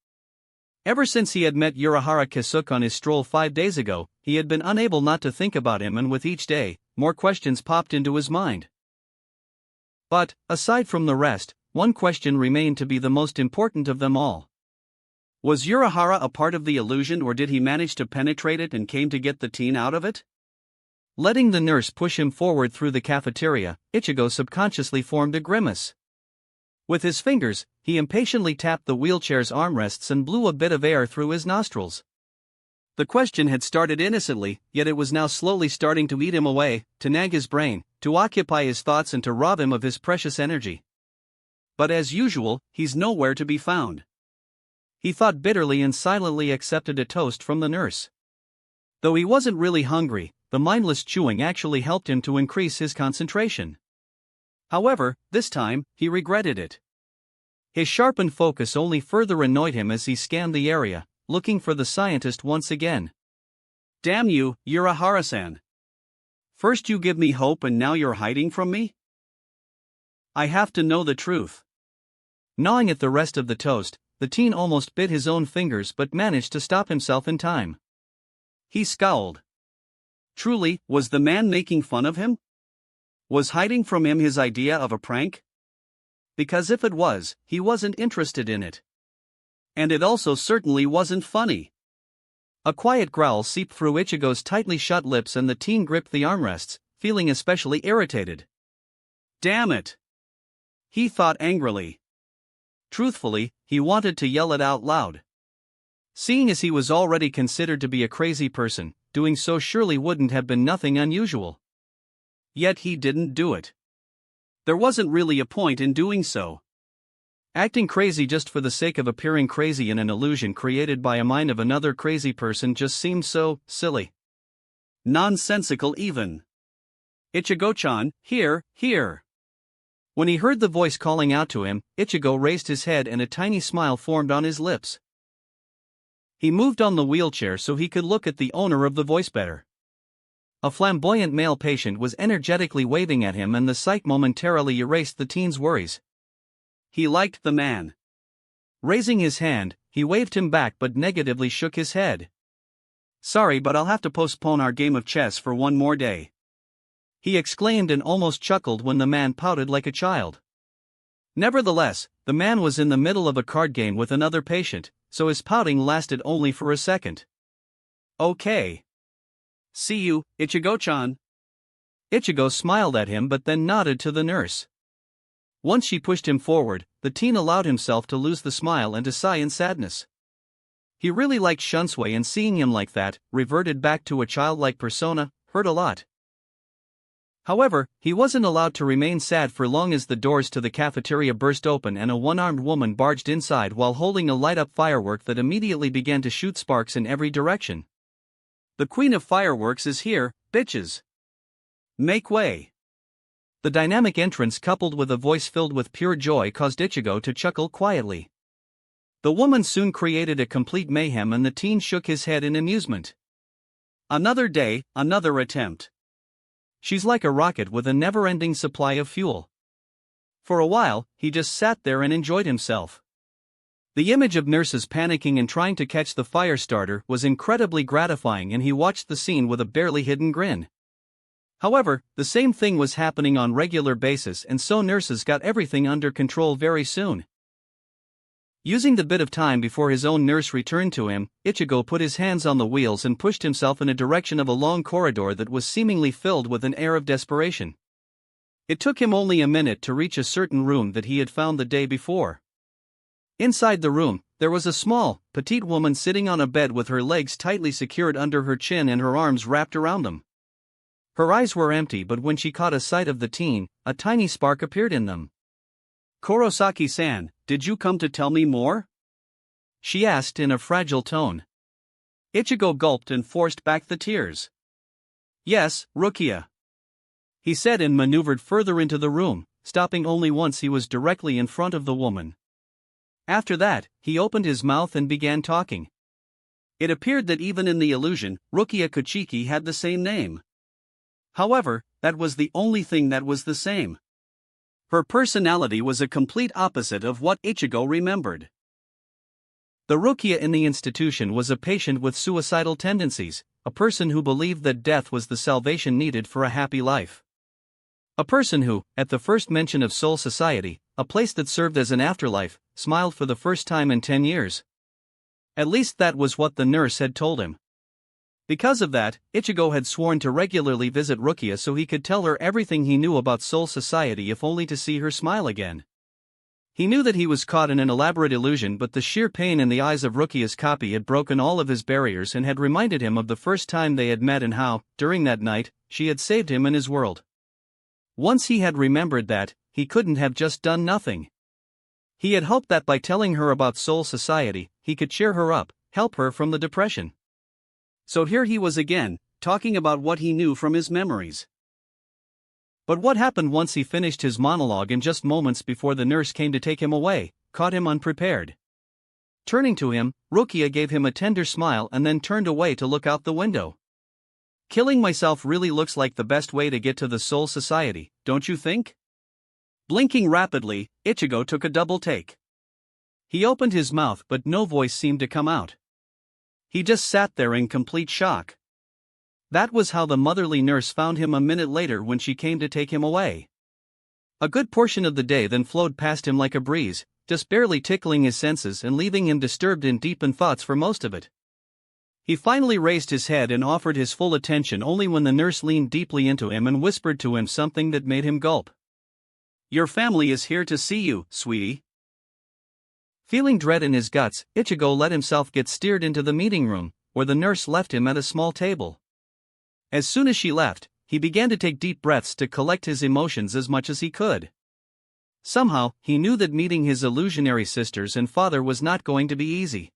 Ever since he had met Urahara Kisuke on his stroll 5 days ago, he had been unable not to think about him, and with each day, more questions popped into his mind. But, aside from the rest, one question remained to be the most important of them all. Was Urahara a part of the illusion, or did he manage to penetrate it and came to get the teen out of it? Letting the nurse push him forward through the cafeteria, Ichigo subconsciously formed a grimace. With his fingers, he impatiently tapped the wheelchair's armrests and blew a bit of air through his nostrils. The question had started innocently, yet it was now slowly starting to eat him away, to nag his brain, to occupy his thoughts and to rob him of his precious energy. But as usual, he's nowhere to be found. He thought bitterly and silently accepted a toast from the nurse. Though he wasn't really hungry, the mindless chewing actually helped him to increase his concentration. However, this time, he regretted it. His sharpened focus only further annoyed him as he scanned the area, looking for the scientist once again. Damn you, Urahara-san. First you give me hope and now you're hiding from me? I have to know the truth. Gnawing at the rest of the toast, the teen almost bit his own fingers but managed to stop himself in time. He scowled. Truly, was the man making fun of him? Was hiding from him his idea of a prank? Because if it was, he wasn't interested in it. And it also certainly wasn't funny. A quiet growl seeped through Ichigo's tightly shut lips and the teen gripped the armrests, feeling especially irritated. Damn it! He thought angrily. Truthfully, he wanted to yell it out loud. Seeing as he was already considered to be a crazy person, doing so surely wouldn't have been nothing unusual. Yet he didn't do it. There wasn't really a point in doing so. Acting crazy just for the sake of appearing crazy in an illusion created by a mind of another crazy person just seemed so silly. Nonsensical even. Ichigo-chan, here. When he heard the voice calling out to him, Ichigo raised his head and a tiny smile formed on his lips. He moved on the wheelchair so he could look at the owner of the voice better. A flamboyant male patient was energetically waving at him, and the sight momentarily erased the teen's worries. He liked the man. Raising his hand, he waved him back but negatively shook his head. Sorry, but I'll have to postpone our game of chess for one more day. He exclaimed and almost chuckled when the man pouted like a child. Nevertheless, the man was in the middle of a card game with another patient, so his pouting lasted only for a second. Okay. See you, Ichigo-chan. Ichigo smiled at him but then nodded to the nurse. Once she pushed him forward, the teen allowed himself to lose the smile and to sigh in sadness. He really liked Shunsui, and seeing him like that, reverted back to a childlike persona, hurt a lot. However, he wasn't allowed to remain sad for long as the doors to the cafeteria burst open and a one-armed woman barged inside while holding a light-up firework that immediately began to shoot sparks in every direction. The queen of fireworks is here, bitches. Make way. The dynamic entrance coupled with a voice filled with pure joy caused Ichigo to chuckle quietly. The woman soon created a complete mayhem and the teen shook his head in amusement. Another day, another attempt. She's like a rocket with a never-ending supply of fuel. For a while, he just sat there and enjoyed himself. The image of nurses panicking and trying to catch the fire starter was incredibly gratifying, and he watched the scene with a barely hidden grin. However, the same thing was happening on regular basis, and so nurses got everything under control very soon. Using the bit of time before his own nurse returned to him, Ichigo put his hands on the wheels and pushed himself in a direction of a long corridor that was seemingly filled with an air of desperation. It took him only a minute to reach a certain room that he had found the day before. Inside the room, there was a small, petite woman sitting on a bed with her legs tightly secured under her chin and her arms wrapped around them. Her eyes were empty, but when she caught a sight of the teen, a tiny spark appeared in them. "Kurosaki-san, did you come to tell me more?" she asked in a fragile tone. Ichigo gulped and forced back the tears. "Yes, Rukia." he said and maneuvered further into the room, stopping only once he was directly in front of the woman. After that, he opened his mouth and began talking. It appeared that even in the illusion, Rukia Kuchiki had the same name. However, that was the only thing that was the same. Her personality was a complete opposite of what Ichigo remembered. The Rukia in the institution was a patient with suicidal tendencies, a person who believed that death was the salvation needed for a happy life. A person who, at the first mention of Soul Society, a place that served as an afterlife, smiled for the first time in 10 years. At least that was what the nurse had told him. Because of that, Ichigo had sworn to regularly visit Rukia so he could tell her everything he knew about Soul Society if only to see her smile again. He knew that he was caught in an elaborate illusion, but the sheer pain in the eyes of Rukia's copy had broken all of his barriers and had reminded him of the first time they had met and how, during that night, she had saved him and his world. Once he had remembered that, he couldn't have just done nothing. He had hoped that by telling her about Soul Society, he could cheer her up, help her from the depression. So here he was again, talking about what he knew from his memories. But what happened once he finished his monologue and just moments before the nurse came to take him away, caught him unprepared. Turning to him, Rukia gave him a tender smile and then turned away to look out the window. Killing myself really looks like the best way to get to the Soul Society, don't you think? Blinking rapidly, Ichigo took a double take. He opened his mouth but no voice seemed to come out. He just sat there in complete shock. That was how the motherly nurse found him a minute later when she came to take him away. A good portion of the day then flowed past him like a breeze, just barely tickling his senses and leaving him disturbed in deep in thoughts for most of it. He finally raised his head and offered his full attention only when the nurse leaned deeply into him and whispered to him something that made him gulp. "Your family is here to see you, sweetie." Feeling dread in his guts, Ichigo let himself get steered into the meeting room, where the nurse left him at a small table. As soon as she left, he began to take deep breaths to collect his emotions as much as he could. Somehow, he knew that meeting his illusionary sisters and father was not going to be easy.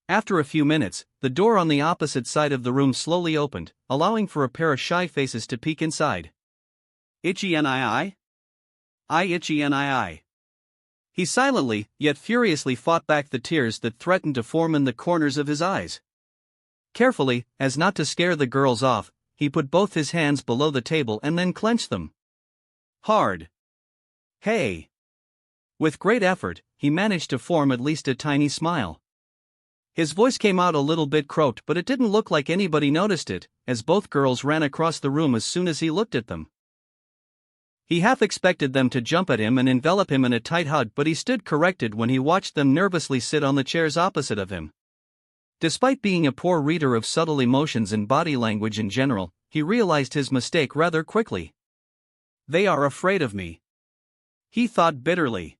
After a few minutes, the door on the opposite side of the room slowly opened, allowing for a pair of shy faces to peek inside. "Ichi nii? I Ichi nii." He silently, yet furiously fought back the tears that threatened to form in the corners of his eyes. Carefully, as not to scare the girls off, he put both his hands below the table and then clenched them hard. "Hey!" With great effort, he managed to form at least a tiny smile. His voice came out a little bit croaked, but it didn't look like anybody noticed it, as both girls ran across the room as soon as he looked at them. He half expected them to jump at him and envelop him in a tight hug, but he stood corrected when he watched them nervously sit on the chairs opposite of him. Despite being a poor reader of subtle emotions and body language in general, he realized his mistake rather quickly. "They are afraid of me," he thought bitterly.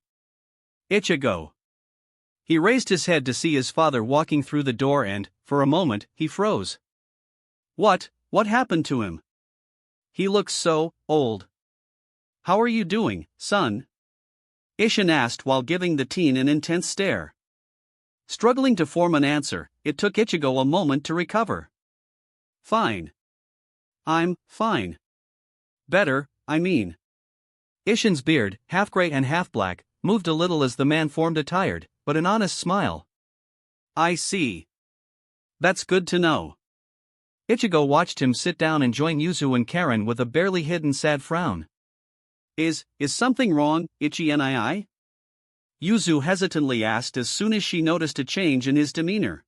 "Ichigo." He raised his head to see his father walking through the door and, for a moment, he froze. What happened to him? He looks so old. "How are you doing, son?" Ishin asked while giving the teen an intense stare. Struggling to form an answer, it took Ichigo a moment to recover. "Fine. I'm fine. Better, I mean." Ishin's beard, half gray and half black, moved a little as the man formed a tired, but an honest smile. "I see. That's good to know." Ichigo watched him sit down and join Yuzu and Karen with a barely hidden sad frown. Is something wrong, Ichi nii?" Yuzu hesitantly asked as soon as she noticed a change in his demeanor.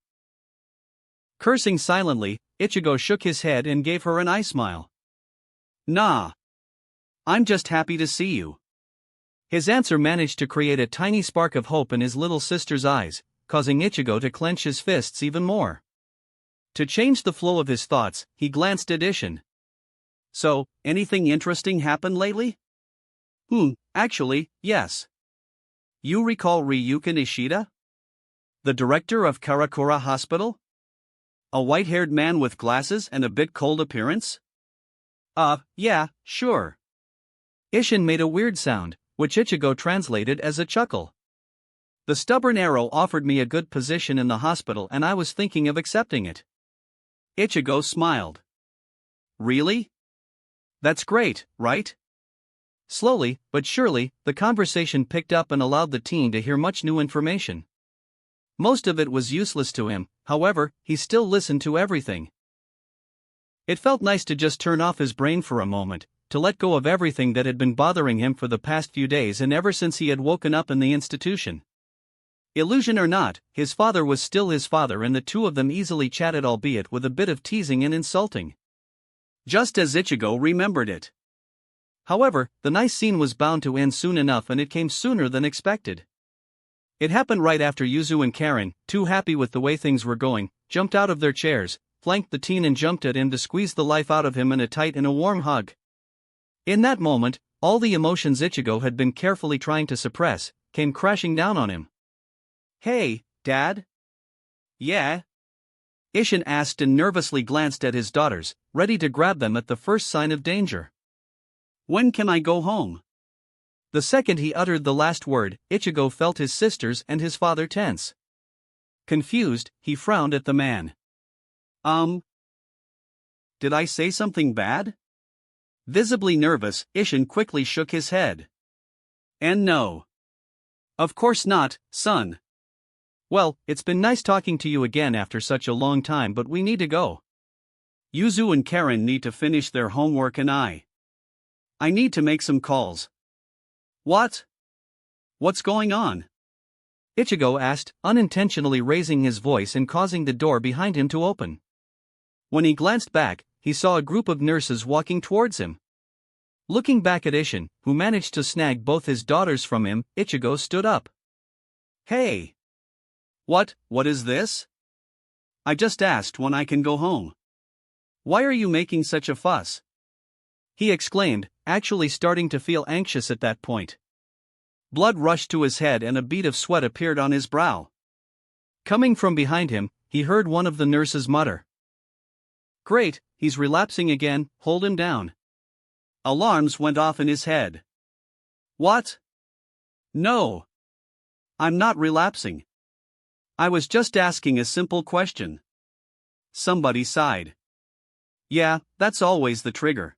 Cursing silently, Ichigo shook his head and gave her an eye smile. "Nah. I'm just happy to see you." His answer managed to create a tiny spark of hope in his little sister's eyes, causing Ichigo to clench his fists even more. To change the flow of his thoughts, he glanced at Ishin. "So, anything interesting happened lately?" Actually, yes. You recall Ryukin Ishida? The director of Karakura Hospital? A white-haired man with glasses and a bit cold appearance? Yeah, sure." Ishin made a weird sound, which Ichigo translated as a chuckle. "The stubborn arrow offered me a good position in the hospital and I was thinking of accepting it." Ichigo smiled. "Really? That's great, right? Slowly, but surely, the conversation picked up and allowed the teen to hear much new information. Most of it was useless to him, however, he still listened to everything. It felt nice to just turn off his brain for a moment, to let go of everything that had been bothering him for the past few days and ever since he had woken up in the institution. Illusion or not, his father was still his father, and the two of them easily chatted, albeit with a bit of teasing and insulting. Just as Ichigo remembered it. However, the nice scene was bound to end soon enough, and it came sooner than expected. It happened right after Yuzu and Karen, too happy with the way things were going, jumped out of their chairs, flanked the teen and jumped at him to squeeze the life out of him in a tight and a warm hug. In that moment, all the emotions Ichigo had been carefully trying to suppress came crashing down on him. "Hey, Dad?" "Yeah?" Ishin asked and nervously glanced at his daughters, ready to grab them at the first sign of danger. "When can I go home?" The second he uttered the last word, Ichigo felt his sisters and his father tense. Confused, he frowned at the man. Did I say something bad?" Visibly nervous, Ishin quickly shook his head. "And no. Of course not, son." "Well, it's been nice talking to you again after such a long time, but we need to go. Yuzu and Karen need to finish their homework and I need to make some calls." "What? What's going on?" Ichigo asked, unintentionally raising his voice and causing the door behind him to open. When he glanced back, he saw a group of nurses walking towards him. Looking back at Ishin, who managed to snag both his daughters from him, Ichigo stood up. "Hey! What is this? I just asked when I can go home. Why are you making such a fuss?" he exclaimed, actually starting to feel anxious at that point. Blood rushed to his head and a bead of sweat appeared on his brow. Coming from behind him, he heard one of the nurses mutter, "Great, he's relapsing again, hold him down." Alarms went off in his head. "What? No. I'm not relapsing. I was just asking a simple question." Somebody sighed. "Yeah, that's always the trigger."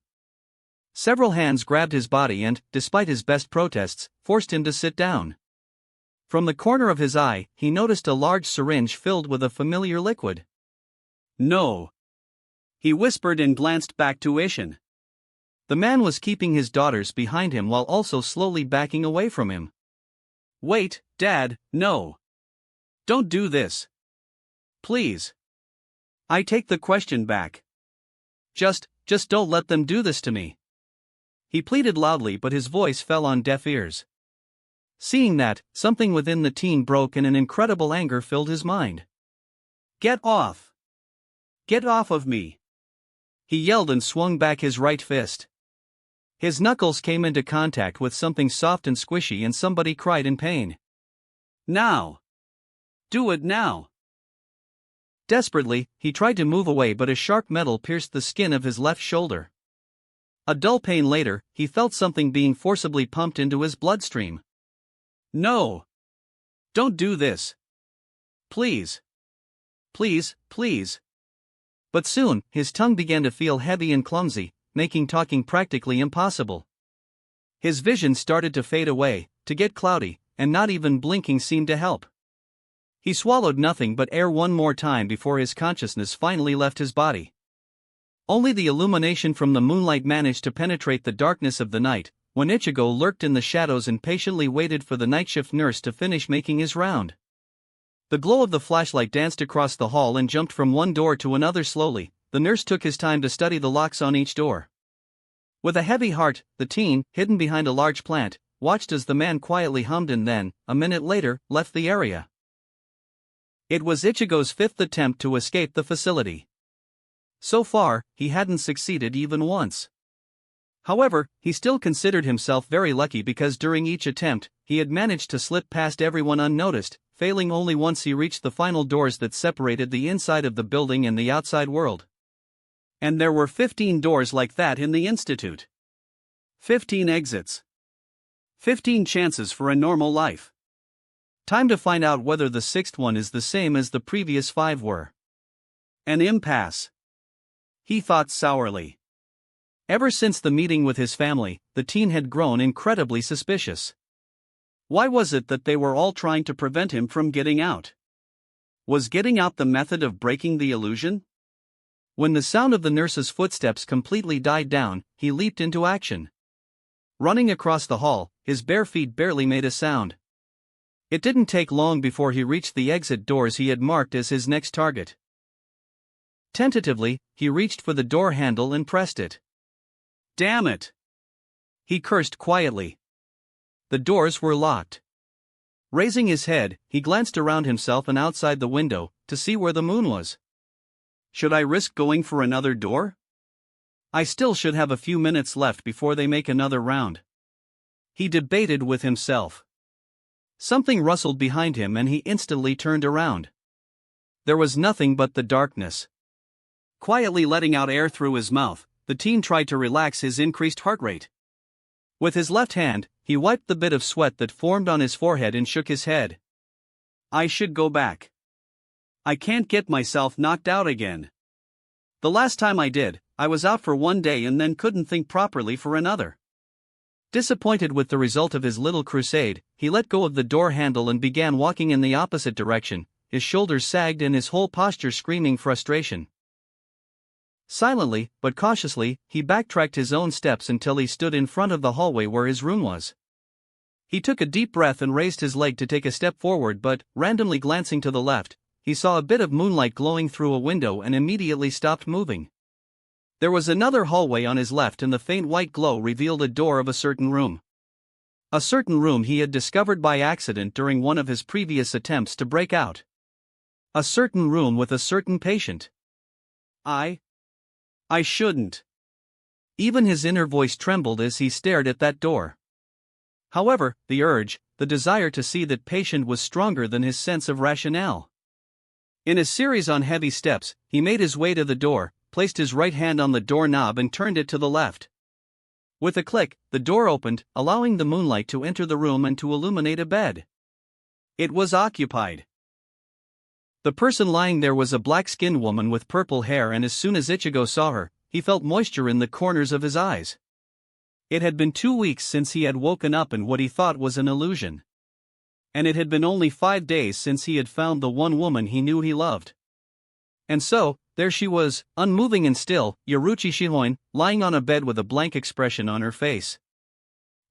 Several hands grabbed his body and, despite his best protests, forced him to sit down. From the corner of his eye, he noticed a large syringe filled with a familiar liquid. "No," he whispered and glanced back to Ishin. The man was keeping his daughters behind him while also slowly backing away from him. "Wait, Dad, no. Don't do this. Please. I take the question back. Just don't let them do this to me." He pleaded loudly, but his voice fell on deaf ears. Seeing that, something within the teen broke and an incredible anger filled his mind. "Get off! Get off of me!" he yelled and swung back his right fist. His knuckles came into contact with something soft and squishy and somebody cried in pain. "Now! Do it now!" Desperately, he tried to move away, but a sharp metal pierced the skin of his left shoulder. A dull pain later, he felt something being forcibly pumped into his bloodstream. "No! Don't do this! Please! Please, please!" But soon, his tongue began to feel heavy and clumsy, making talking practically impossible. His vision started to fade away, to get cloudy, and not even blinking seemed to help. He swallowed nothing but air one more time before his consciousness finally left his body. Only the illumination from the moonlight managed to penetrate the darkness of the night, when Ichigo lurked in the shadows and patiently waited for the night shift nurse to finish making his round. The glow of the flashlight danced across the hall and jumped from one door to another slowly. The nurse took his time to study the locks on each door. With a heavy heart, the teen, hidden behind a large plant, watched as the man quietly hummed and then, a minute later, left the area. It was Ichigo's fifth attempt to escape the facility. So far, he hadn't succeeded even once. However, he still considered himself very lucky because during each attempt, he had managed to slip past everyone unnoticed, failing only once he reached the final doors that separated the inside of the building and the outside world. And there were 15 doors like that in the institute. 15 exits. 15 chances for a normal life. Time to find out whether the sixth one is the same as the previous 5 were. An impasse. He thought sourly. Ever since the meeting with his family, the teen had grown incredibly suspicious. Why was it that they were all trying to prevent him from getting out? Was getting out the method of breaking the illusion? When the sound of the nurse's footsteps completely died down, he leaped into action. Running across the hall, his bare feet barely made a sound. It didn't take long before he reached the exit doors he had marked as his next target. Tentatively, he reached for the door handle and pressed it. Damn it! He cursed quietly. The doors were locked. Raising his head, he glanced around himself and outside the window, to see where the moon was. Should I risk going for another door? I still should have a few minutes left before they make another round. He debated with himself. Something rustled behind him and he instantly turned around. There was nothing but the darkness. Quietly letting out air through his mouth, the teen tried to relax his increased heart rate. With his left hand, he wiped the bit of sweat that formed on his forehead and shook his head. I should go back. I can't get myself knocked out again. The last time I did, I was out for one day and then couldn't think properly for another. Disappointed with the result of his little crusade, he let go of the door handle and began walking in the opposite direction, his shoulders sagged and his whole posture screaming frustration. Silently, but cautiously, he backtracked his own steps until he stood in front of the hallway where his room was. He took a deep breath and raised his leg to take a step forward, but, randomly glancing to the left, he saw a bit of moonlight glowing through a window and immediately stopped moving. There was another hallway on his left and the faint white glow revealed a door of a certain room. A certain room he had discovered by accident during one of his previous attempts to break out. A certain room with a certain patient. I shouldn't. Even his inner voice trembled as he stared at that door. However, the urge, the desire to see that patient was stronger than his sense of rationale. In a series of heavy steps, he made his way to the door, placed his right hand on the doorknob and turned it to the left. With a click, the door opened, allowing the moonlight to enter the room and to illuminate a bed. It was occupied. The person lying there was a black-skinned woman with purple hair, and as soon as Ichigo saw her, he felt moisture in the corners of his eyes. It had been 2 weeks since he had woken up in what he thought was an illusion. And it had been only 5 days since he had found the one woman he knew he loved. And so, there she was, unmoving and still, Yoruichi Shihoin, lying on a bed with a blank expression on her face.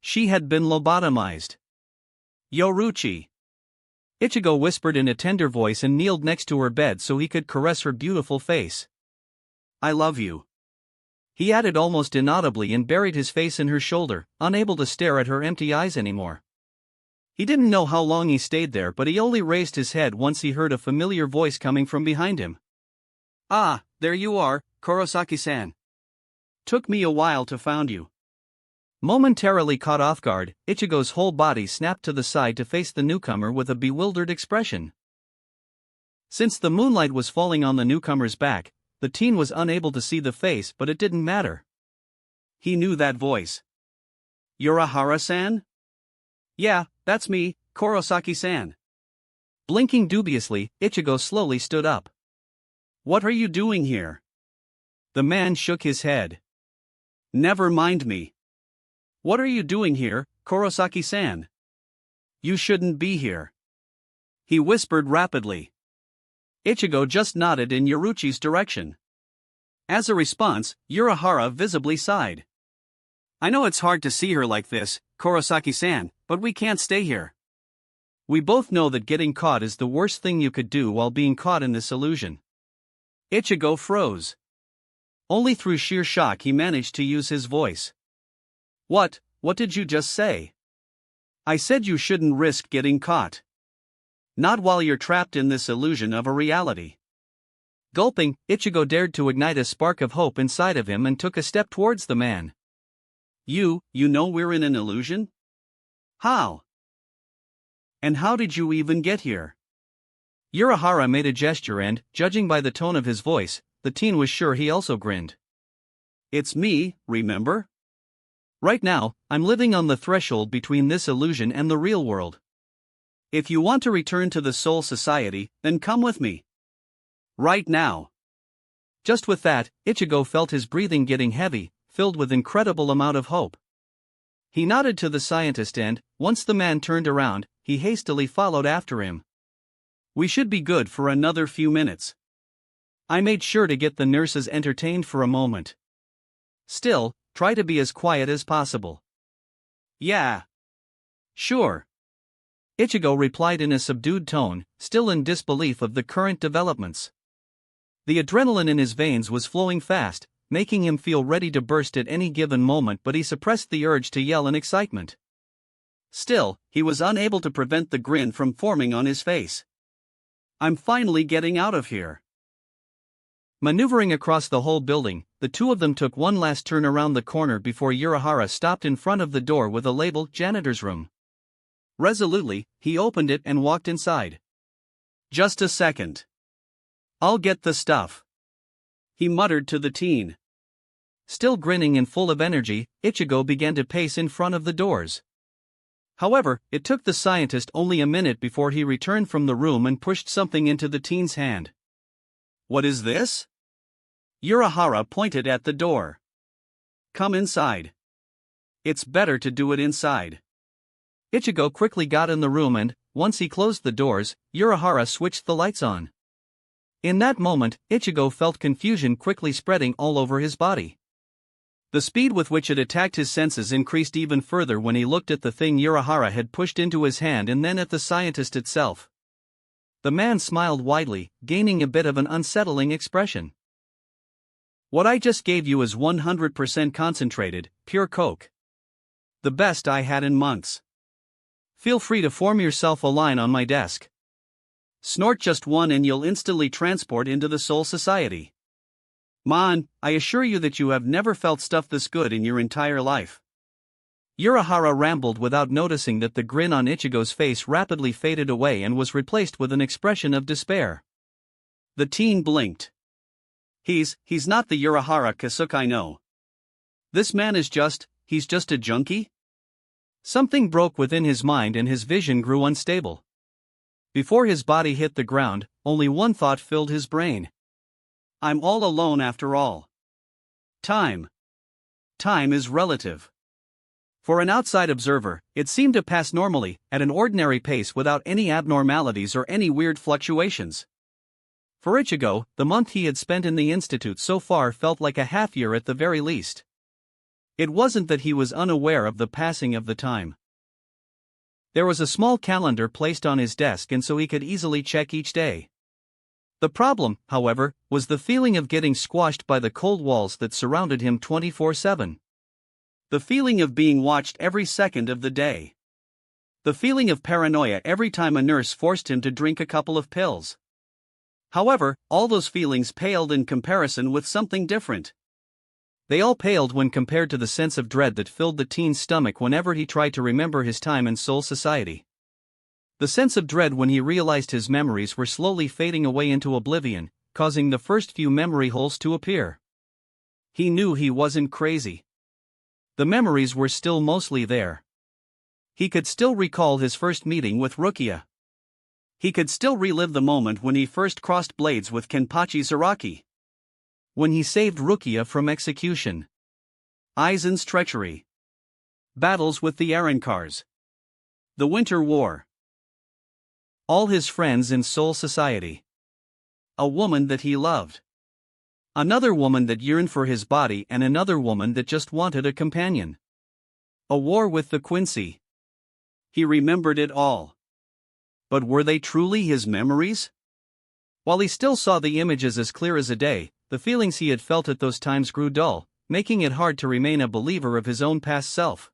She had been lobotomized. Yoruichi. Ichigo whispered in a tender voice and kneeled next to her bed so he could caress her beautiful face. I love you. He added almost inaudibly and buried his face in her shoulder, unable to stare at her empty eyes anymore. He didn't know how long he stayed there, but he only raised his head once he heard a familiar voice coming from behind him. Ah, there you are, Kurosaki-san. Took me a while to find you. Momentarily caught off guard, Ichigo's whole body snapped to the side to face the newcomer with a bewildered expression. Since the moonlight was falling on the newcomer's back, the teen was unable to see the face, but it didn't matter. He knew that voice. Urahara-san? Yeah, that's me, Kurosaki-san. Blinking dubiously, Ichigo slowly stood up. What are you doing here? The man shook his head. Never mind me. What are you doing here, Kurosaki-san? You shouldn't be here. He whispered rapidly. Ichigo just nodded in Yoruichi's direction. As a response, Urahara visibly sighed. I know it's hard to see her like this, Kurosaki-san, but we can't stay here. We both know that getting caught is the worst thing you could do while being caught in this illusion. Ichigo froze. Only through sheer shock he managed to use his voice. What did you just say? I said you shouldn't risk getting caught. Not while you're trapped in this illusion of a reality. Gulping, Ichigo dared to ignite a spark of hope inside of him and took a step towards the man. You know we're in an illusion? How? And how did you even get here? Urahara made a gesture and, judging by the tone of his voice, the teen was sure he also grinned. It's me, remember? Right now, I'm living on the threshold between this illusion and the real world. If you want to return to the Soul Society, then come with me. Right now. Just with that, Ichigo felt his breathing getting heavy, filled with incredible amount of hope. He nodded to the scientist and, once the man turned around, he hastily followed after him. We should be good for another few minutes. I made sure to get the nurses entertained for a moment. Still, try to be as quiet as possible. Yeah. Sure. Ichigo replied in a subdued tone, still in disbelief of the current developments. The adrenaline in his veins was flowing fast, making him feel ready to burst at any given moment, but he suppressed the urge to yell in excitement. Still, he was unable to prevent the grin from forming on his face. I'm finally getting out of here. Maneuvering across the whole building, the two of them took one last turn around the corner before Urahara stopped in front of the door with a label, "Janitor's Room." Resolutely, he opened it and walked inside. Just a second. I'll get the stuff, he muttered to the teen. Still grinning and full of energy, Ichigo began to pace in front of the doors. However, it took the scientist only a minute before he returned from the room and pushed something into the teen's hand. What is this? Urahara pointed at the door. Come inside. It's better to do it inside. Ichigo quickly got in the room and, once he closed the doors, Urahara switched the lights on. In that moment, Ichigo felt confusion quickly spreading all over his body. The speed with which it attacked his senses increased even further when he looked at the thing Urahara had pushed into his hand and then at the scientist itself. The man smiled widely, gaining a bit of an unsettling expression. What I just gave you is 100% concentrated, pure coke. The best I had in months. Feel free to form yourself a line on my desk. Snort just one and you'll instantly transport into the Soul Society. Man, I assure you that you have never felt stuff this good in your entire life. Urahara rambled without noticing that the grin on Ichigo's face rapidly faded away and was replaced with an expression of despair. The teen blinked. He's not the Urahara Kasuke I know. This man is he's just a junkie? Something broke within his mind and his vision grew unstable. Before his body hit the ground, only one thought filled his brain. I'm all alone after all. Time is relative. For an outside observer, it seemed to pass normally, at an ordinary pace without any abnormalities or any weird fluctuations. For Ichigo, the month he had spent in the institute so far felt like a half year at the very least. It wasn't that he was unaware of the passing of the time. There was a small calendar placed on his desk and so he could easily check each day. The problem, however, was the feeling of getting squashed by the cold walls that surrounded him 24/7. The feeling of being watched every second of the day. The feeling of paranoia every time a nurse forced him to drink a couple of pills. However, all those feelings paled in comparison with something different. They all paled when compared to the sense of dread that filled the teen's stomach whenever he tried to remember his time in Soul Society. The sense of dread when he realized his memories were slowly fading away into oblivion, causing the first few memory holes to appear. He knew he wasn't crazy. The memories were still mostly there. He could still recall his first meeting with Rukia. He could still relive the moment when he first crossed blades with Kenpachi Zaraki. When he saved Rukia from execution. Aizen's treachery. Battles with the Arankars. The Winter War. All his friends in Soul Society. A woman that he loved. Another woman that yearned for his body and another woman that just wanted a companion. A war with the Quincy. He remembered it all. But were they truly his memories? While he still saw the images as clear as a day, the feelings he had felt at those times grew dull, making it hard to remain a believer of his own past self.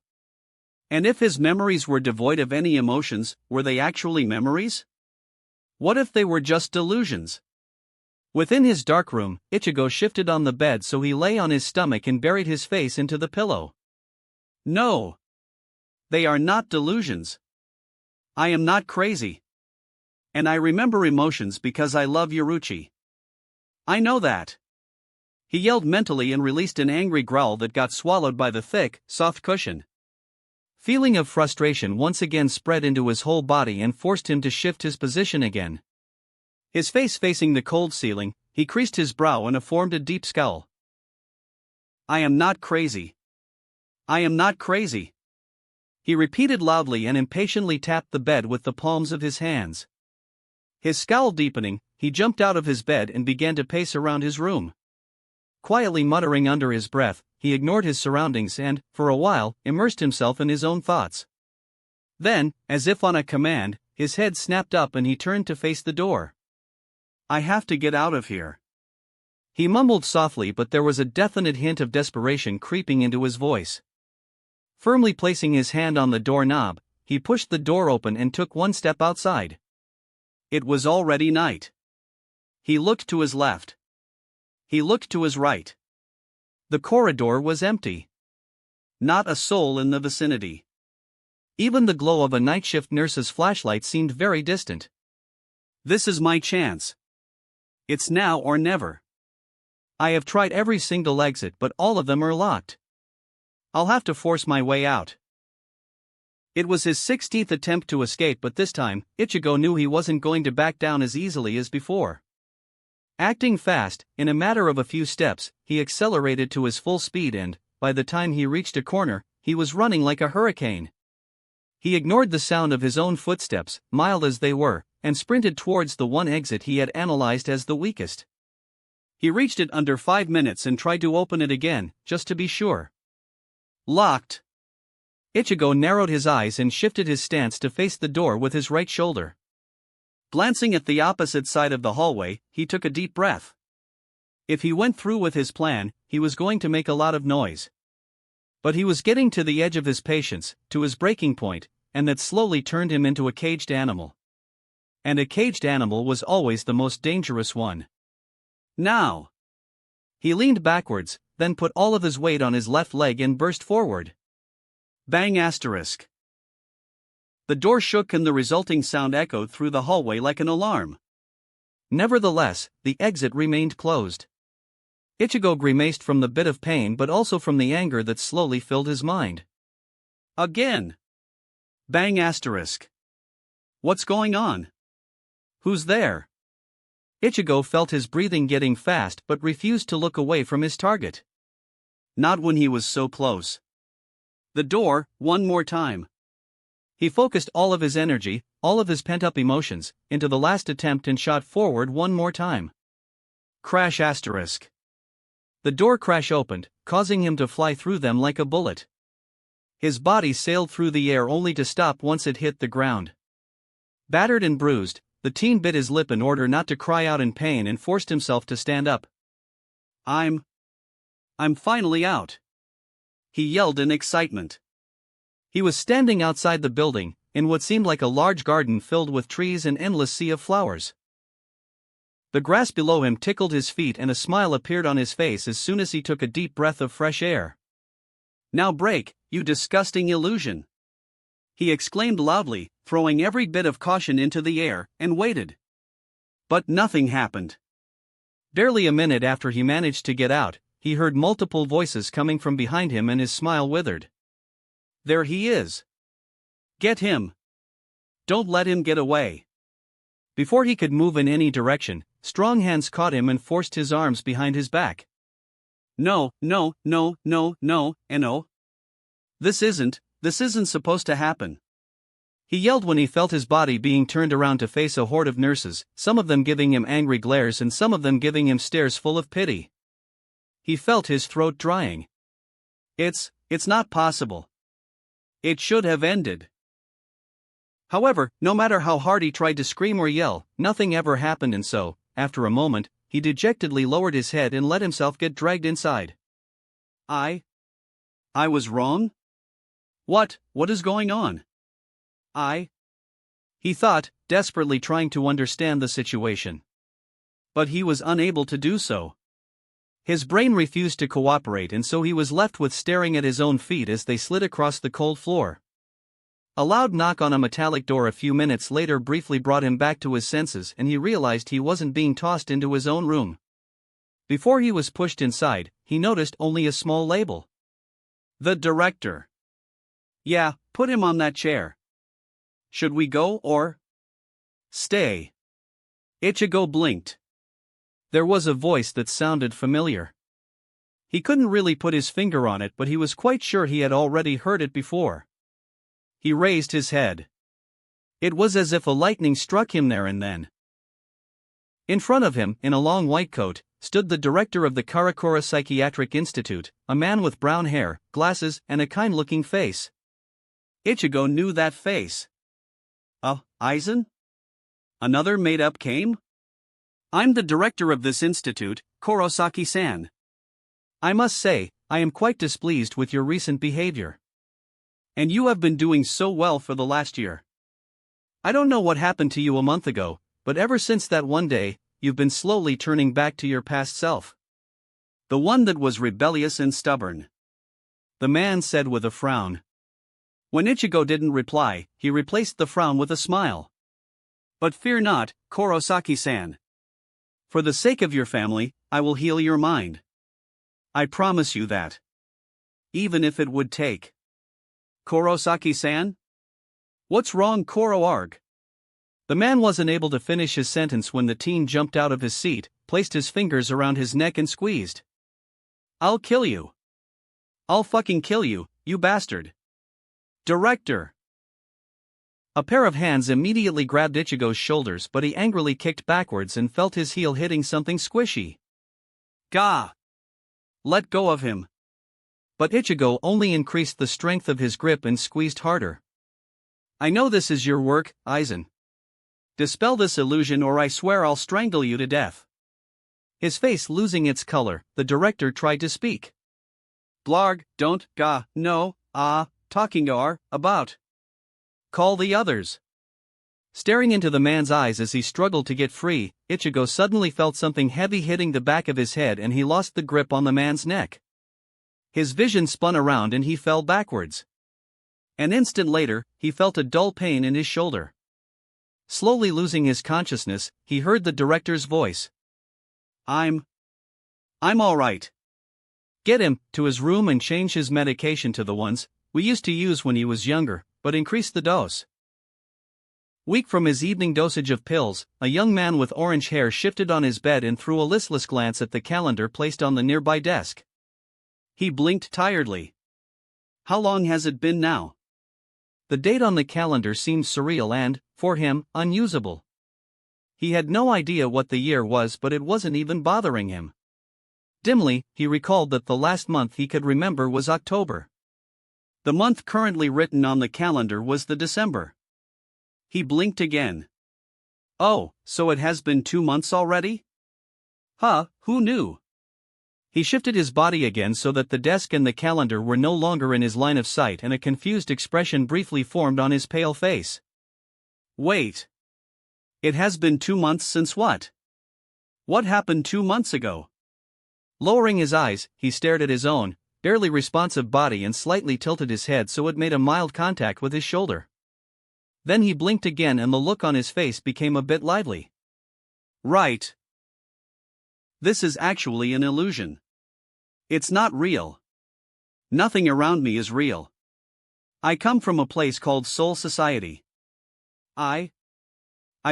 And if his memories were devoid of any emotions, were they actually memories? What if they were just delusions? Within his dark room, Ichigo shifted on the bed so he lay on his stomach and buried his face into the pillow. No. They are not delusions. I am not crazy. And I remember emotions because I love Yoruchi. I know that. He yelled mentally and released an angry growl that got swallowed by the thick, soft cushion. Feeling of frustration once again spread into his whole body and forced him to shift his position again. His face facing the cold ceiling, he creased his brow and formed a deep scowl. I am not crazy. I am not crazy. He repeated loudly and impatiently tapped the bed with the palms of his hands. His scowl deepening, he jumped out of his bed and began to pace around his room. Quietly muttering under his breath, he ignored his surroundings and, for a while, immersed himself in his own thoughts. Then, as if on a command, his head snapped up and he turned to face the door. I have to get out of here. He mumbled softly, but there was a definite hint of desperation creeping into his voice. Firmly placing his hand on the doorknob, he pushed the door open and took one step outside. It was already night. He looked to his left. He looked to his right. The corridor was empty. Not a soul in the vicinity. Even the glow of a night shift nurse's flashlight seemed very distant. This is my chance. It's now or never. I have tried every single exit, but all of them are locked. I'll have to force my way out. It was his 16th attempt to escape, but this time, Ichigo knew he wasn't going to back down as easily as before. Acting fast, in a matter of a few steps, he accelerated to his full speed and, by the time he reached a corner, he was running like a hurricane. He ignored the sound of his own footsteps, mild as they were, and sprinted towards the one exit he had analyzed as the weakest. He reached it under 5 minutes and tried to open it again, just to be sure. Locked. Ichigo narrowed his eyes and shifted his stance to face the door with his right shoulder. Glancing at the opposite side of the hallway, he took a deep breath. If he went through with his plan, he was going to make a lot of noise. But he was getting to the edge of his patience, to his breaking point, and that slowly turned him into a caged animal. And a caged animal was always the most dangerous one. Now! He leaned backwards, then put all of his weight on his left leg and burst forward. Bang asterisk. The door shook and the resulting sound echoed through the hallway like an alarm. Nevertheless, the exit remained closed. Ichigo grimaced from the bit of pain but also from the anger that slowly filled his mind. Again! Bang asterisk. What's going on? Who's there? Ichigo felt his breathing getting fast but refused to look away from his target. Not when he was so close. The door, one more time. He focused all of his energy, all of his pent-up emotions, into the last attempt and shot forward one more time. Crash asterisk. The door crash opened, causing him to fly through them like a bullet. His body sailed through the air only to stop once it hit the ground. Battered and bruised, the teen bit his lip in order not to cry out in pain and forced himself to stand up. I'm finally out. He yelled in excitement. He was standing outside the building, in what seemed like a large garden filled with trees and endless sea of flowers. The grass below him tickled his feet and a smile appeared on his face as soon as he took a deep breath of fresh air. Now break, you disgusting illusion! He exclaimed loudly, throwing every bit of caution into the air, and waited. But nothing happened. Barely a minute after he managed to get out, he heard multiple voices coming from behind him and his smile withered. There he is. Get him. Don't let him get away. Before he could move in any direction, strong hands caught him and forced his arms behind his back. No. This isn't supposed to happen. He yelled when he felt his body being turned around to face a horde of nurses, some of them giving him angry glares and some of them giving him stares full of pity. He felt his throat drying. It's not possible. It should have ended. However, no matter how hard he tried to scream or yell, nothing ever happened, and so, after a moment, he dejectedly lowered his head and let himself get dragged inside. I was wrong? What is going on? He thought, desperately trying to understand the situation. But he was unable to do so. His brain refused to cooperate, and so he was left with staring at his own feet as they slid across the cold floor. A loud knock on a metallic door a few minutes later briefly brought him back to his senses, and he realized he wasn't being tossed into his own room. Before he was pushed inside, he noticed only a small label. The director. Yeah, put him on that chair. Should we go or stay? Ichigo blinked. There was a voice that sounded familiar. He couldn't really put his finger on it, but he was quite sure he had already heard it before. He raised his head. It was as if a lightning struck him there and then. In front of him, in a long white coat, stood the director of the Karakura Psychiatric Institute, a man with brown hair, glasses, and a kind-looking face. Ichigo knew that face. Aizen? Another made-up game? I'm the director of this institute, Kurosaki-san. I must say, I am quite displeased with your recent behavior. And you have been doing so well for the last year. I don't know what happened to you a month ago, but ever since that one day, you've been slowly turning back to your past self. The one that was rebellious and stubborn. The man said with a frown. When Ichigo didn't reply, he replaced the frown with a smile. But fear not, Kurosaki-san. For the sake of your family, I will heal your mind. I promise you that. Even if it would take. Kurosaki-san? What's wrong, Koro-arg? The man wasn't able to finish his sentence when the teen jumped out of his seat, placed his fingers around his neck and squeezed. I'll kill you. I'll fucking kill you, you bastard. Director! A pair of hands immediately grabbed Ichigo's shoulders, but he angrily kicked backwards and felt his heel hitting something squishy. Gah! Let go of him. But Ichigo only increased the strength of his grip and squeezed harder. I know this is your work, Aizen. Dispel this illusion or I swear I'll strangle you to death. His face losing its color, the director tried to speak. Blarg, don't, no, talking about. Call the others. Staring into the man's eyes as he struggled to get free, Ichigo suddenly felt something heavy hitting the back of his head and he lost the grip on the man's neck. His vision spun around and he fell backwards. An instant later, he felt a dull pain in his shoulder. Slowly losing his consciousness, he heard the director's voice. I'm all right. Get him to his room and change his medication to the ones we used to use when he was younger, but increase the dose. Weak from his evening dosage of pills, a young man with orange hair shifted on his bed and threw a listless glance at the calendar placed on the nearby desk. He blinked tiredly. How long has it been now? The date on the calendar seemed surreal and, for him, unusable. He had no idea what the year was, but it wasn't even bothering him. Dimly, he recalled that the last month he could remember was October. The month currently written on the calendar was the December. He blinked again. Oh, so it has been 2 months already? Who knew? He shifted his body again so that the desk and the calendar were no longer in his line of sight and a confused expression briefly formed on his pale face. Wait. It has been 2 months since what? What happened 2 months ago? Lowering his eyes, he stared at his own, barely responsive body and slightly tilted his head so it made a mild contact with his shoulder. Then he blinked again and the look on his face became a bit lively. Right. This is actually an illusion. It's not real. Nothing around me is real. I come from a place called Soul Society. I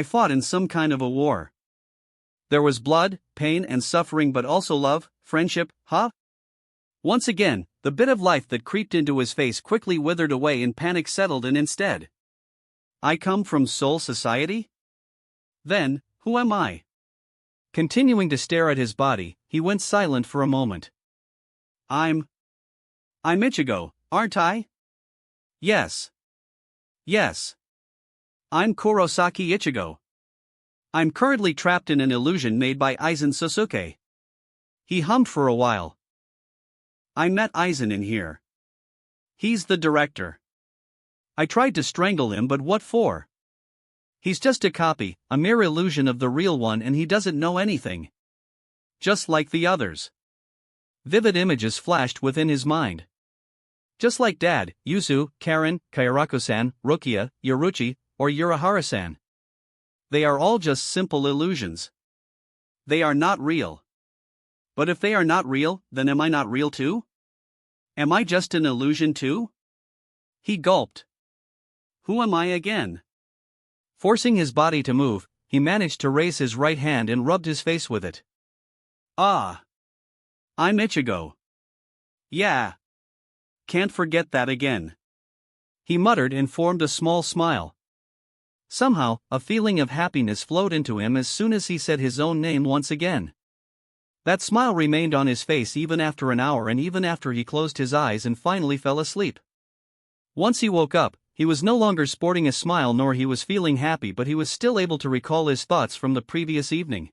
fought in some kind of a war. There was blood, pain and suffering, but also love, friendship, Once again, the bit of life that creeped into his face quickly withered away and panic settled in instead. I come from Soul Society? Then, who am I? Continuing to stare at his body, he went silent for a moment. I'm Ichigo, aren't I? Yes. Yes. I'm Kurosaki Ichigo. I'm currently trapped in an illusion made by Aizen Sasuke. He hummed for a while. I met Aizen in here. He's the director. I tried to strangle him, but what for? He's just a copy, a mere illusion of the real one, and he doesn't know anything. Just like the others. Vivid images flashed within his mind. Just like Dad, Yuzu, Karen, Kairako-san, Rukia, Yoruchi, or Urahara-san. They are all just simple illusions. They are not real. But if they are not real, then am I not real too? Am I just an illusion too? He gulped. Who am I again? Forcing his body to move, he managed to raise his right hand and rubbed his face with it. I'm Ichigo. Yeah. Can't forget that again. He muttered and formed a small smile. Somehow, a feeling of happiness flowed into him as soon as he said his own name once again. That smile remained on his face even after an hour and even after he closed his eyes and finally fell asleep. Once he woke up, he was no longer sporting a smile nor he was feeling happy, but he was still able to recall his thoughts from the previous evening.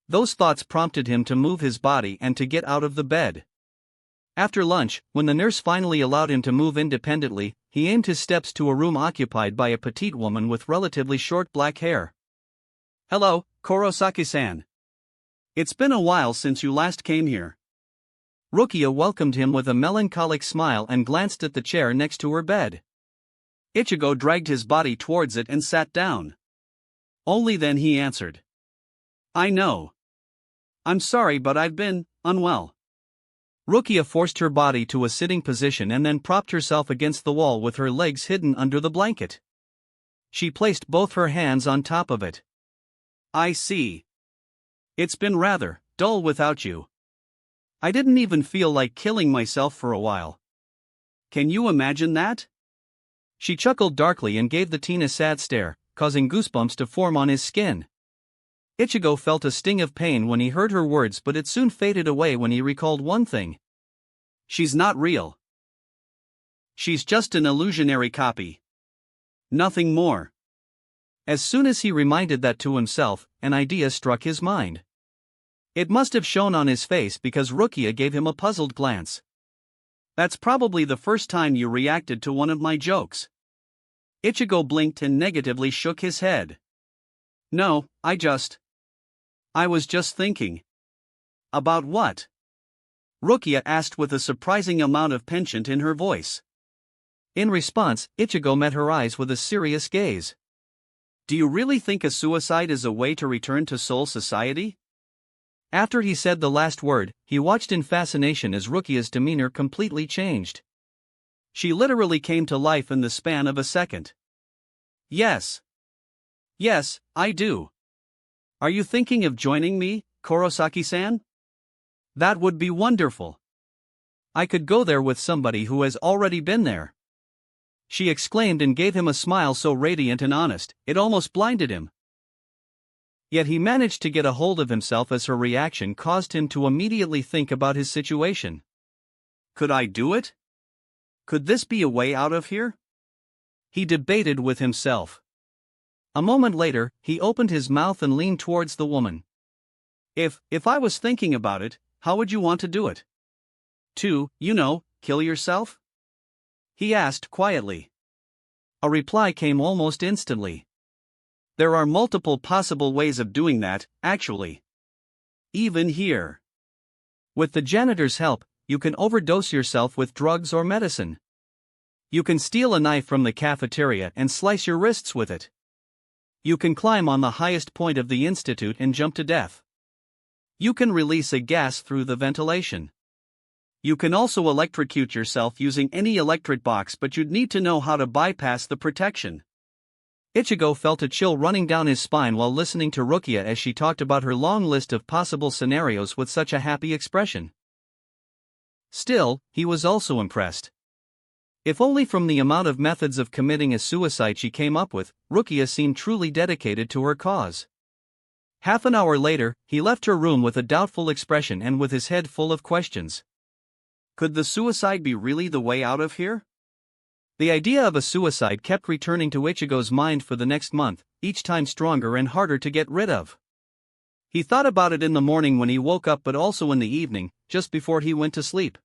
Those thoughts prompted him to move his body and to get out of the bed. After lunch, when the nurse finally allowed him to move independently, he aimed his steps to a room occupied by a petite woman with relatively short black hair. "Hello, Kurosaki-san. It's been a while since you last came here." Rukia welcomed him with a melancholic smile and glanced at the chair next to her bed. Ichigo dragged his body towards it and sat down. Only then he answered. "I know. I'm sorry, but I've been unwell." Rukia forced her body to a sitting position and then propped herself against the wall with her legs hidden under the blanket. She placed both her hands on top of it. "I see. It's been rather dull without you. I didn't even feel like killing myself for a while. Can you imagine that?" She chuckled darkly and gave the teen a sad stare, causing goosebumps to form on his skin. Ichigo felt a sting of pain when he heard her words, but it soon faded away when he recalled one thing. She's not real. She's just an illusionary copy. Nothing more. As soon as he reminded that to himself, an idea struck his mind. It must have shown on his face because Rukia gave him a puzzled glance. "That's probably the first time you reacted to one of my jokes." Ichigo blinked and negatively shook his head. "No, I was just thinking." "About what?" Rukia asked with a surprising amount of penchant in her voice. In response, Ichigo met her eyes with a serious gaze. "Do you really think a suicide is a way to return to soul society?" After he said the last word, he watched in fascination as Rukia's demeanor completely changed. She literally came to life in the span of a second. Yes, I do. Are you thinking of joining me, Kurosaki-san? That would be wonderful. I could go there with somebody who has already been there." She exclaimed and gave him a smile so radiant and honest, it almost blinded him. Yet he managed to get a hold of himself as her reaction caused him to immediately think about his situation. Could I do it? Could this be a way out of here? He debated with himself. A moment later, he opened his mouth and leaned towards the woman. If I was thinking about it, how would you want to do it? To, kill yourself?" he asked quietly. A reply came almost instantly. "There are multiple possible ways of doing that, actually. Even here. With the janitor's help, you can overdose yourself with drugs or medicine. You can steal a knife from the cafeteria and slice your wrists with it. You can climb on the highest point of the institute and jump to death. You can release a gas through the ventilation. You can also electrocute yourself using any electric box, but you'd need to know how to bypass the protection." Ichigo felt a chill running down his spine while listening to Rukia as she talked about her long list of possible scenarios with such a happy expression. Still, he was also impressed. If only from the amount of methods of committing a suicide she came up with, Rukia seemed truly dedicated to her cause. Half an hour later, he left her room with a doubtful expression and with his head full of questions. Could the suicide be really the way out of here? The idea of a suicide kept returning to Ichigo's mind for the next month, each time stronger and harder to get rid of. He thought about it in the morning when he woke up, but also in the evening, just before he went to sleep.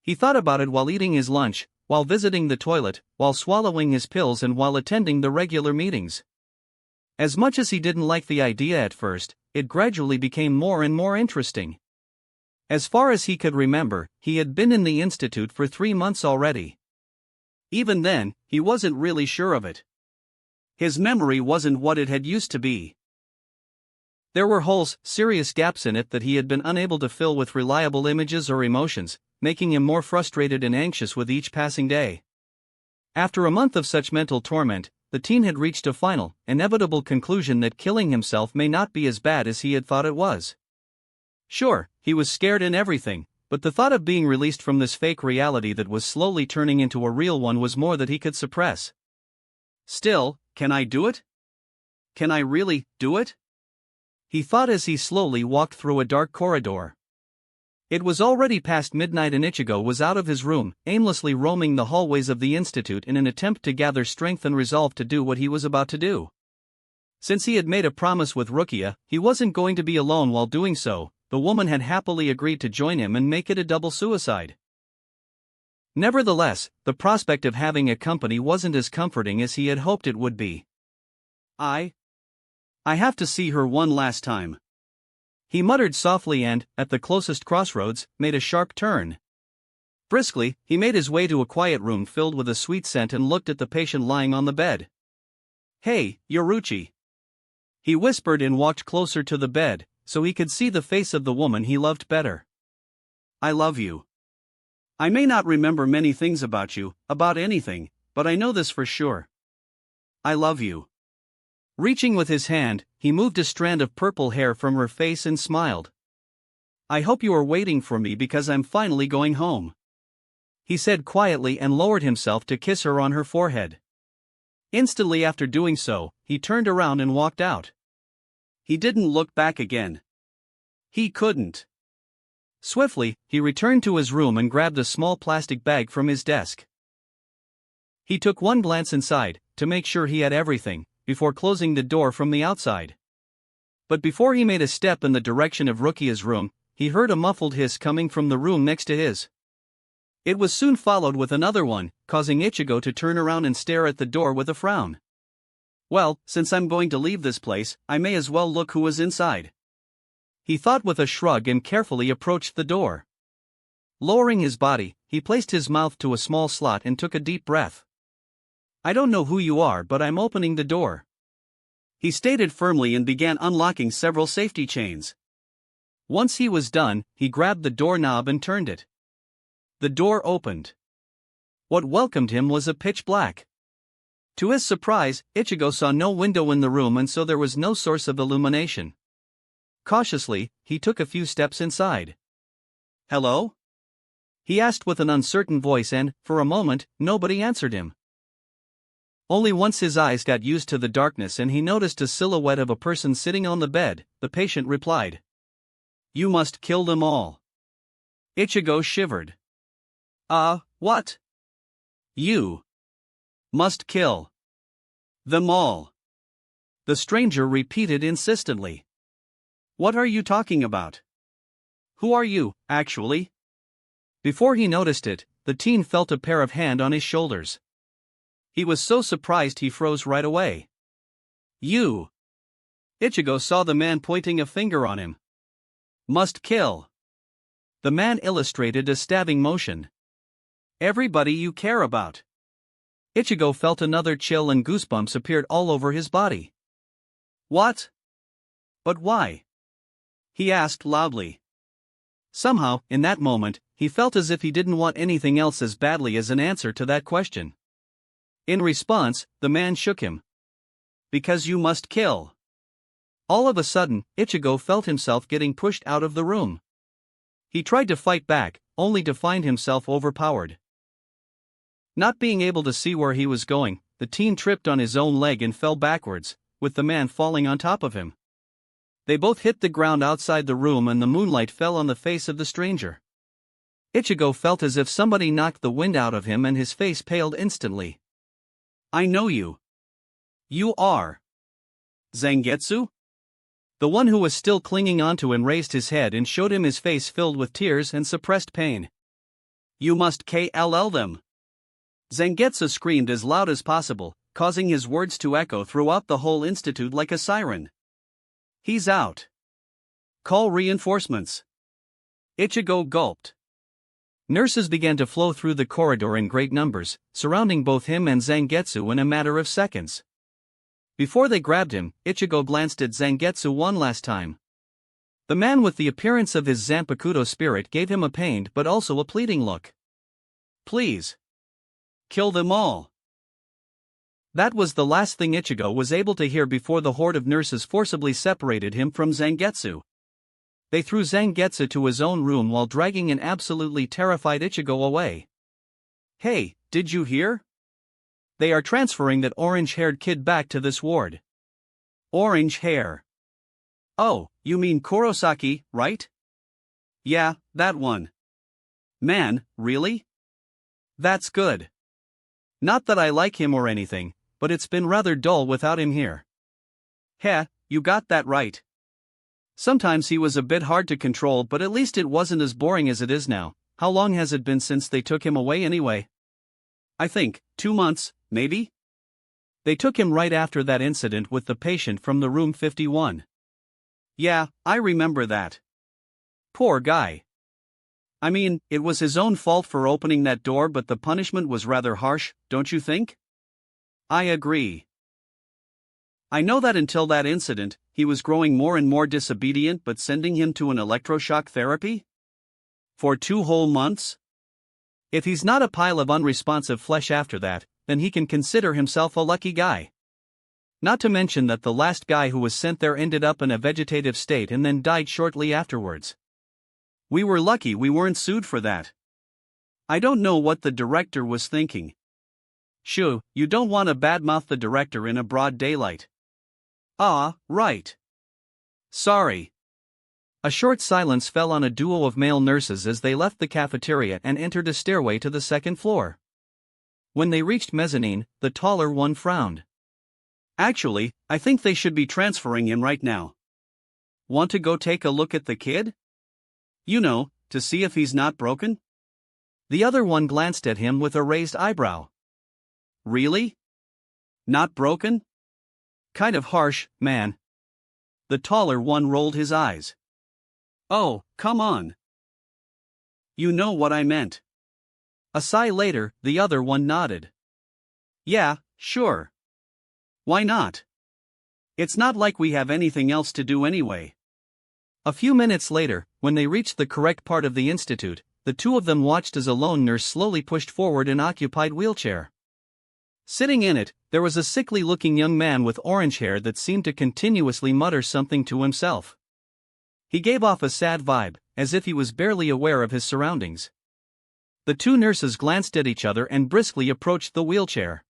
He thought about it while eating his lunch, while visiting the toilet, while swallowing his pills, and while attending the regular meetings. As much as he didn't like the idea at first, it gradually became more and more interesting. As far as he could remember, he had been in the institute for 3 months already. Even then, he wasn't really sure of it. His memory wasn't what it had used to be. There were holes, serious gaps in it that he had been unable to fill with reliable images or emotions, making him more frustrated and anxious with each passing day. After a month of such mental torment, the teen had reached a final, inevitable conclusion that killing himself may not be as bad as he had thought it was. Sure, he was scared and everything, but the thought of being released from this fake reality that was slowly turning into a real one was more that he could suppress. Still, can I do it? Can I really do it? He thought as he slowly walked through a dark corridor. It was already past midnight and Ichigo was out of his room, aimlessly roaming the hallways of the institute in an attempt to gather strength and resolve to do what he was about to do. Since he had made a promise with Rukia, he wasn't going to be alone while doing so. The woman had happily agreed to join him and make it a double suicide. Nevertheless, the prospect of having a company wasn't as comforting as he had hoped it would be. I have to see her one last time. He muttered softly and, at the closest crossroads, made a sharp turn. Briskly, he made his way to a quiet room filled with a sweet scent and looked at the patient lying on the bed. "Hey, Yoruchi," he whispered and walked closer to the bed, so he could see the face of the woman he loved better. "I love you. I may not remember many things about you, about anything, but I know this for sure. I love you." Reaching with his hand, he moved a strand of purple hair from her face and smiled. "I hope you are waiting for me because I'm finally going home," he said quietly and lowered himself to kiss her on her forehead. Instantly after doing so, he turned around and walked out. He didn't look back again. He couldn't. Swiftly, he returned to his room and grabbed a small plastic bag from his desk. He took one glance inside, to make sure he had everything, before closing the door from the outside. But before he made a step in the direction of Rukia's room, he heard a muffled hiss coming from the room next to his. It was soon followed with another one, causing Ichigo to turn around and stare at the door with a frown. "Well, since I'm going to leave this place, I may as well look who was inside," he thought with a shrug and carefully approached the door. Lowering his body, he placed his mouth to a small slot and took a deep breath. "I don't know who you are, but I'm opening the door," he stated firmly and began unlocking several safety chains. Once he was done, he grabbed the doorknob and turned it. The door opened. What welcomed him was a pitch black. To his surprise, Ichigo saw no window in the room and so there was no source of illumination. Cautiously, he took a few steps inside. "Hello?" he asked with an uncertain voice and, for a moment, nobody answered him. Only once his eyes got used to the darkness and he noticed a silhouette of a person sitting on the bed. The patient replied. "You must kill them all." Ichigo shivered. What? You must kill them all," the stranger repeated insistently. "What are you talking about? Who are you, actually?" Before he noticed it, the teen felt a pair of hands on his shoulders. He was so surprised he froze right away. "You." Ichigo saw the man pointing a finger on him. "Must kill." The man illustrated a stabbing motion. "Everybody you care about." Ichigo felt another chill and goosebumps appeared all over his body. "What? But why?" he asked loudly. Somehow, in that moment, he felt as if he didn't want anything else as badly as an answer to that question. In response, the man shook him. "Because you must kill." All of a sudden, Ichigo felt himself getting pushed out of the room. He tried to fight back, only to find himself overpowered. Not being able to see where he was going, the teen tripped on his own leg and fell backwards, with the man falling on top of him. They both hit the ground outside the room and the moonlight fell on the face of the stranger. Ichigo felt as if somebody knocked the wind out of him and his face paled instantly. "I know you. You are Zangetsu?" The one who was still clinging onto him raised his head and showed him his face filled with tears and suppressed pain. "You must kill them." Zangetsu screamed as loud as possible, causing his words to echo throughout the whole institute like a siren. "He's out. Call reinforcements." Ichigo gulped. Nurses began to flow through the corridor in great numbers, surrounding both him and Zangetsu in a matter of seconds. Before they grabbed him, Ichigo glanced at Zangetsu one last time. The man with the appearance of his Zanpakuto spirit gave him a pained but also a pleading look. "Please. Kill them all." That was the last thing Ichigo was able to hear before the horde of nurses forcibly separated him from Zangetsu. They threw Zangetsu to his own room while dragging an absolutely terrified Ichigo away. Hey, did you hear? They are transferring that orange-haired kid back to this ward. Orange hair. Oh, you mean Kurosaki, right? Yeah, that one. Man, really? That's good. Not that I like him or anything, but it's been rather dull without him here. Heh, you got that right. Sometimes he was a bit hard to control, but at least it wasn't as boring as it is now. How long has it been since they took him away anyway? I think, 2 months, maybe? They took him right after that incident with the patient from the room 51. Yeah, I remember that. Poor guy. I mean, it was his own fault for opening that door, but the punishment was rather harsh, don't you think? I agree. I know that until that incident, he was growing more and more disobedient, but sending him to an electroshock therapy? For 2 whole months? If he's not a pile of unresponsive flesh after that, then he can consider himself a lucky guy. Not to mention that the last guy who was sent there ended up in a vegetative state and then died shortly afterwards. We were lucky we weren't sued for that. I don't know what the director was thinking. Shoo, you don't want to badmouth the director in a broad daylight. Ah, right. Sorry. A short silence fell on a duo of male nurses as they left the cafeteria and entered a stairway to the 2nd floor. When they reached mezzanine, the taller one frowned. Actually, I think they should be transferring him right now. Want to go take a look at the kid? You know, to see if he's not broken? The other one glanced at him with a raised eyebrow. Really? Not broken? Kind of harsh, man. The taller one rolled his eyes. Oh, come on. You know what I meant. A sigh later, the other one nodded. Yeah, sure. Why not? It's not like we have anything else to do anyway. A few minutes later, when they reached the correct part of the institute, the two of them watched as a lone nurse slowly pushed forward an occupied wheelchair. Sitting in it, there was a sickly-looking young man with orange hair that seemed to continuously mutter something to himself. He gave off a sad vibe, as if he was barely aware of his surroundings. The two nurses glanced at each other and briskly approached the wheelchair.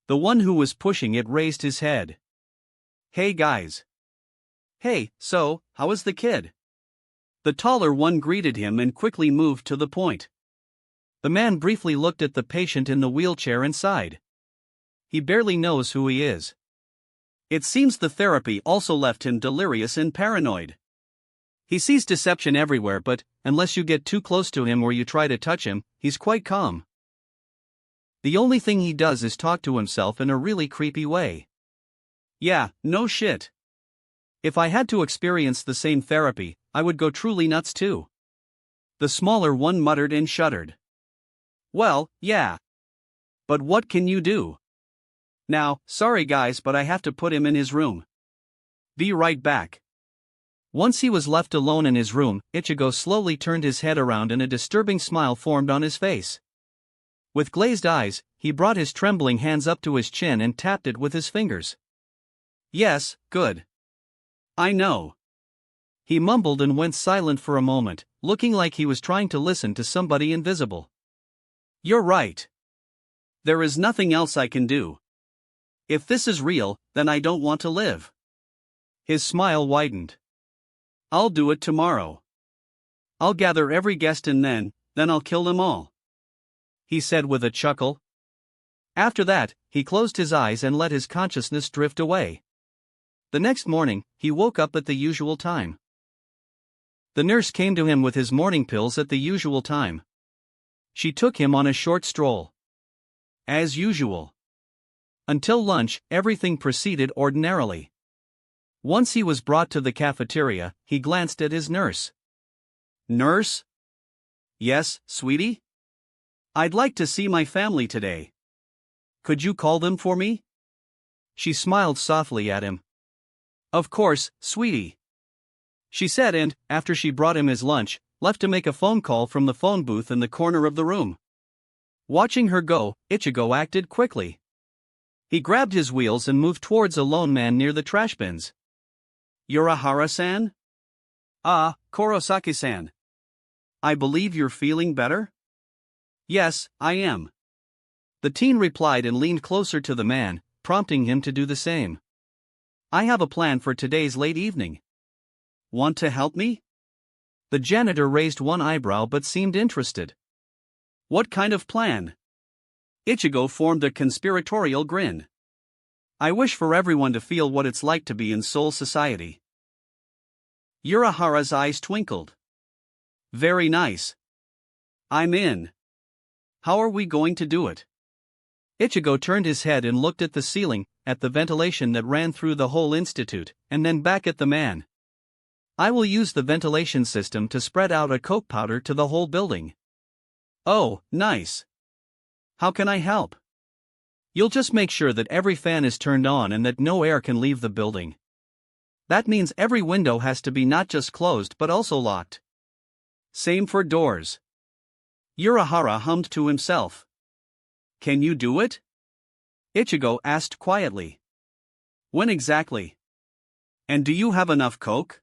The one who was pushing it raised his head. Hey guys. Hey, so, how is the kid? The taller one greeted him and quickly moved to the point. The man briefly looked at the patient in the wheelchair and sighed. He barely knows who he is. It seems the therapy also left him delirious and paranoid. He sees deception everywhere, but, unless you get too close to him or you try to touch him, he's quite calm. The only thing he does is talk to himself in a really creepy way. Yeah, no shit. If I had to experience the same therapy, I would go truly nuts too. The smaller one muttered and shuddered. Well, yeah. But what can you do? Now, sorry guys, but I have to put him in his room. Be right back. Once he was left alone in his room, Ichigo slowly turned his head around and a disturbing smile formed on his face. With glazed eyes, he brought his trembling hands up to his chin and tapped it with his fingers. Yes, good. I know. He mumbled and went silent for a moment, looking like he was trying to listen to somebody invisible. You're right. There is nothing else I can do. If this is real, then I don't want to live. His smile widened. I'll do it tomorrow. I'll gather every guest and then I'll kill them all. He said with a chuckle. After that, he closed his eyes and let his consciousness drift away. The next morning, he woke up at the usual time. The nurse came to him with his morning pills at the usual time. She took him on a short stroll. As usual. Until lunch, everything proceeded ordinarily. Once he was brought to the cafeteria, he glanced at his nurse. Nurse? Yes, sweetie? I'd like to see my family today. Could you call them for me? She smiled softly at him. Of course, sweetie. She said and, after she brought him his lunch, left to make a phone call from the phone booth in the corner of the room. Watching her go, Ichigo acted quickly. He grabbed his wheels and moved towards a lone man near the trash bins. Urahara-san? Ah, Kurosaki-san. I believe you're feeling better? Yes, I am. The teen replied and leaned closer to the man, prompting him to do the same. I have a plan for today's late evening. Want to help me? The janitor raised one eyebrow but seemed interested. What kind of plan? Ichigo formed a conspiratorial grin. I wish for everyone to feel what it's like to be in Soul Society. Urahara's eyes twinkled. Very nice. I'm in. How are we going to do it? Ichigo turned his head and looked at the ceiling, at the ventilation that ran through the whole institute, and then back at the man. I will use the ventilation system to spread out a coke powder to the whole building. Oh, nice. How can I help? You'll just make sure that every fan is turned on and that no air can leave the building. That means every window has to be not just closed but also locked. Same for doors. Urahara hummed to himself. Can you do it? Ichigo asked quietly. When exactly? And do you have enough coke?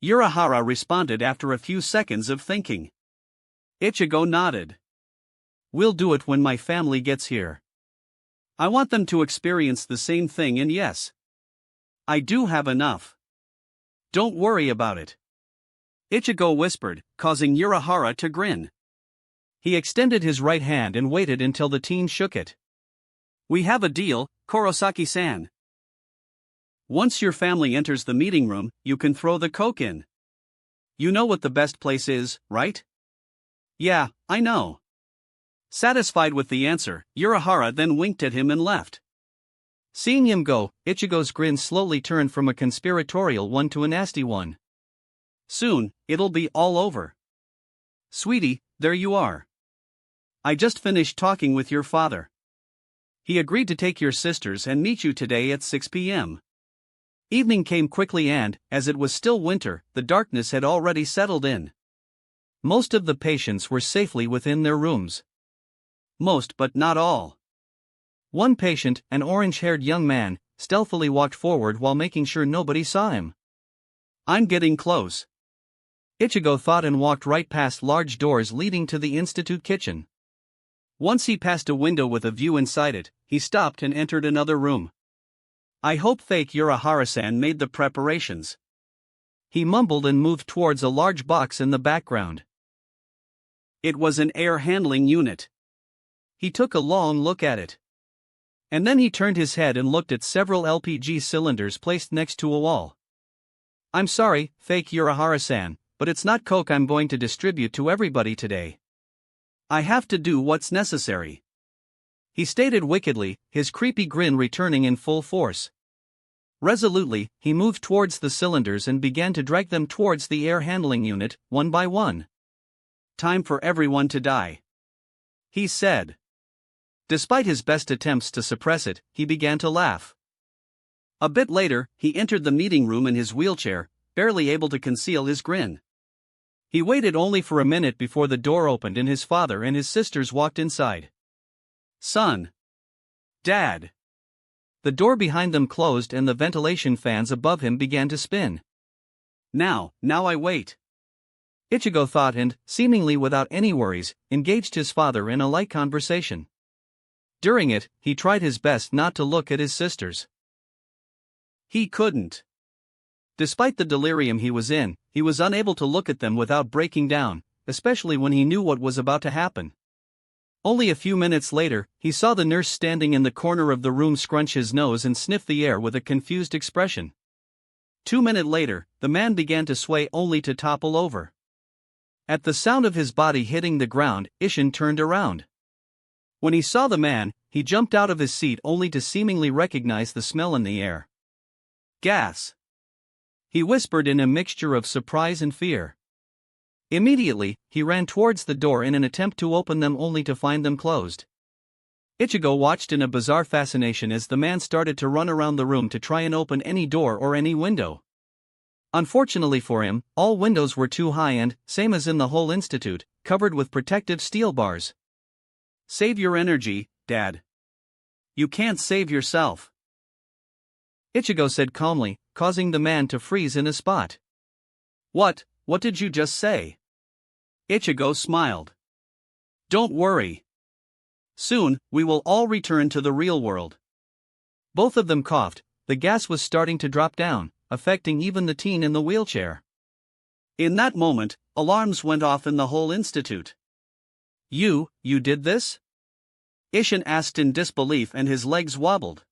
Urahara responded after a few seconds of thinking. Ichigo nodded. We'll do it when my family gets here. I want them to experience the same thing, and yes, I do have enough. Don't worry about it. Ichigo whispered, causing Urahara to grin. He extended his right hand and waited until the teen shook it. We have a deal, Kurosaki-san. Once your family enters the meeting room, you can throw the coke in. You know what the best place is, right? Yeah, I know. Satisfied with the answer, Urahara then winked at him and left. Seeing him go, Ichigo's grin slowly turned from a conspiratorial one to a nasty one. Soon, it'll be all over. Sweetie, there you are. I just finished talking with your father. He agreed to take your sisters and meet you today at 6 p.m. Evening came quickly and, as it was still winter, the darkness had already settled in. Most of the patients were safely within their rooms. Most but not all. One patient, an orange-haired young man, stealthily walked forward while making sure nobody saw him. I'm getting close. Ichigo thought and walked right past large doors leading to the institute kitchen. Once he passed a window with a view inside it, he stopped and entered another room. I hope fake Urahara-san made the preparations. He mumbled and moved towards a large box in the background. It was an air handling unit. He took a long look at it. And then he turned his head and looked at several LPG cylinders placed next to a wall. I'm sorry, fake Urahara-san, but it's not coke I'm going to distribute to everybody today. I have to do what's necessary. He stated wickedly, his creepy grin returning in full force. Resolutely, he moved towards the cylinders and began to drag them towards the air handling unit, one by one. Time for everyone to die, he said. Despite his best attempts to suppress it, he began to laugh. A bit later, he entered the meeting room in his wheelchair, barely able to conceal his grin. He waited only for a minute before the door opened and his father and his sisters walked inside. Son. Dad. The door behind them closed and the ventilation fans above him began to spin. Now I wait. Ichigo thought and, seemingly without any worries, engaged his father in a light conversation. During it, he tried his best not to look at his sisters. He couldn't. Despite the delirium he was in, he was unable to look at them without breaking down, especially when he knew what was about to happen. Only a few minutes later, he saw the nurse standing in the corner of the room scrunch his nose and sniff the air with a confused expression. 2 minutes later, the man began to sway only to topple over. At the sound of his body hitting the ground, Ishin turned around. When he saw the man, he jumped out of his seat only to seemingly recognize the smell in the air. Gas. He whispered in a mixture of surprise and fear. Immediately, he ran towards the door in an attempt to open them only to find them closed. Ichigo watched in a bizarre fascination as the man started to run around the room to try and open any door or any window. Unfortunately for him, all windows were too high and, same as in the whole institute, covered with protective steel bars. Save your energy, Dad. You can't save yourself, Ichigo said calmly, causing the man to freeze in a spot. What did you just say? Ichigo smiled. Don't worry. Soon, we will all return to the real world. Both of them coughed. The gas was starting to drop down, affecting even the teen in the wheelchair. In that moment, alarms went off in the whole institute. You did this? Ishin asked in disbelief and his legs wobbled.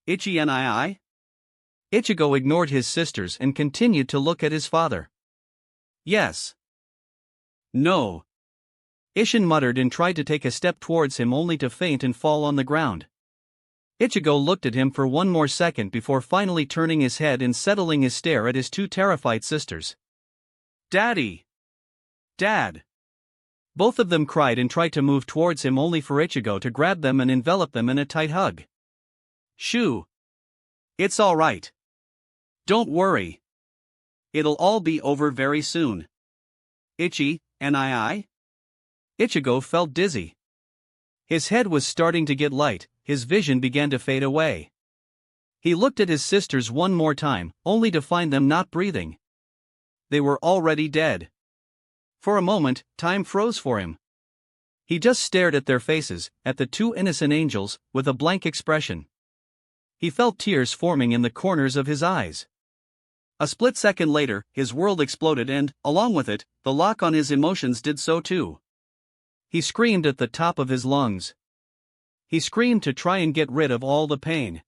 Ichi? Ichigo ignored his sisters and continued to look at his father. Yes. No. Ishin muttered and tried to take a step towards him only to faint and fall on the ground. Ichigo looked at him for one more second before finally turning his head and settling his stare at his two terrified sisters. Daddy! Dad! Both of them cried and tried to move towards him only for Ichigo to grab them and envelop them in a tight hug. Shoo! It's all right. Don't worry. It'll all be over very soon. Ichi, Nii? Ichigo felt dizzy. His head was starting to get light, his vision began to fade away. He looked at his sisters one more time, only to find them not breathing. They were already dead. For a moment, time froze for him. He just stared at their faces, at the two innocent angels, with a blank expression. He felt tears forming in the corners of his eyes. A split second later, his world exploded and, along with it, the lock on his emotions did so too. He screamed at the top of his lungs. He screamed to try and get rid of all the pain.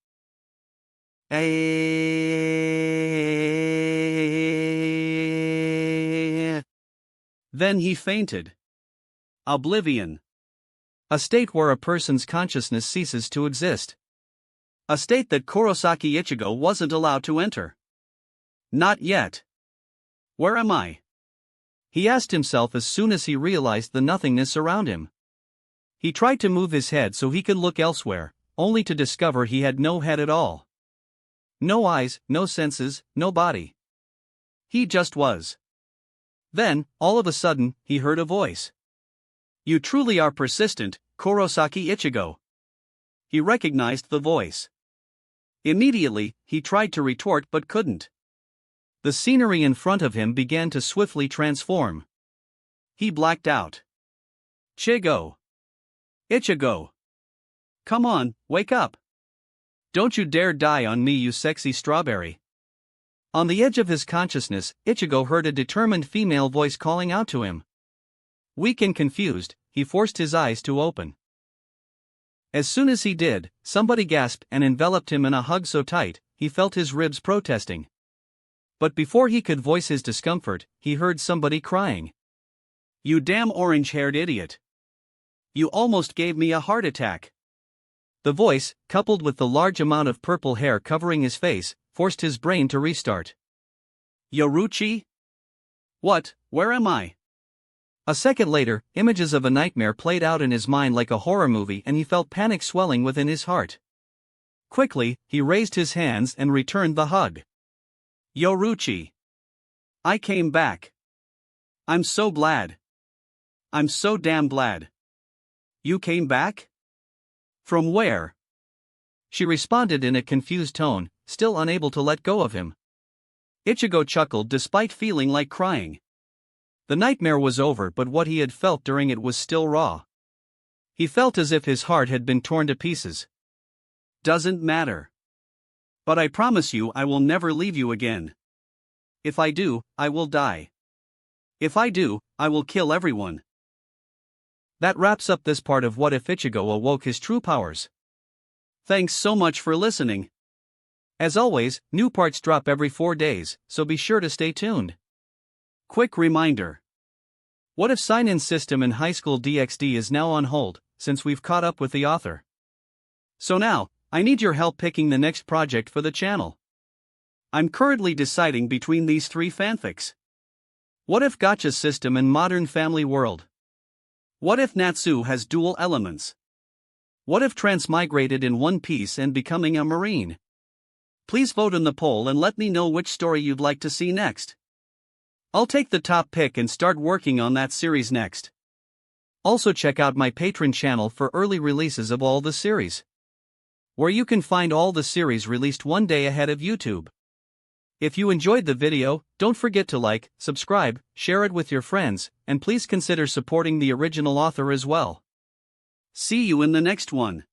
Then he fainted. Oblivion. A state where a person's consciousness ceases to exist. A state that Kurosaki Ichigo wasn't allowed to enter. Not yet. Where am I? He asked himself as soon as he realized the nothingness around him. He tried to move his head so he could look elsewhere, only to discover he had no head at all. No eyes, no senses, no body. He just was. Then, all of a sudden, he heard a voice. You truly are persistent, Kurosaki Ichigo. He recognized the voice. Immediately, he tried to retort but couldn't. The scenery in front of him began to swiftly transform. He blacked out. Ichigo! Come on, wake up! Don't you dare die on me, you sexy strawberry! On the edge of his consciousness, Ichigo heard a determined female voice calling out to him. Weak and confused, he forced his eyes to open. As soon as he did, somebody gasped and enveloped him in a hug so tight, he felt his ribs protesting. But before he could voice his discomfort, he heard somebody crying. You damn orange-haired idiot! You almost gave me a heart attack! The voice, coupled with the large amount of purple hair covering his face, forced his brain to restart. Yoruchi? What, where am I? A second later, images of a nightmare played out in his mind like a horror movie and he felt panic swelling within his heart. Quickly, he raised his hands and returned the hug. Yoruchi! I came back. I'm so glad. I'm so damn glad. You came back? From where? She responded in a confused tone, still unable to let go of him. Ichigo chuckled despite feeling like crying. The nightmare was over, but what he had felt during it was still raw. He felt as if his heart had been torn to pieces. Doesn't matter. But I promise you I will never leave you again. If I do, I will die. If I do, I will kill everyone. That wraps up this part of What If Ichigo Awoke His True Powers. Thanks so much for listening. As always, new parts drop every 4 days, so be sure to stay tuned. Quick reminder. What If sign-in system in High School DxD is now on hold, since we've caught up with the author. So now, I need your help picking the next project for the channel. I'm currently deciding between these 3 fanfics. What if Gacha system in Modern Family World? What if Natsu has dual elements? What if Transmigrated in One Piece and becoming a Marine? Please vote in the poll and let me know which story you'd like to see next. I'll take the top pick and start working on that series next. Also check out my Patreon channel for early releases of all the series, where you can find all the series released one day ahead of YouTube. If you enjoyed the video, don't forget to like, subscribe, share it with your friends, and please consider supporting the original author as well. See you in the next one.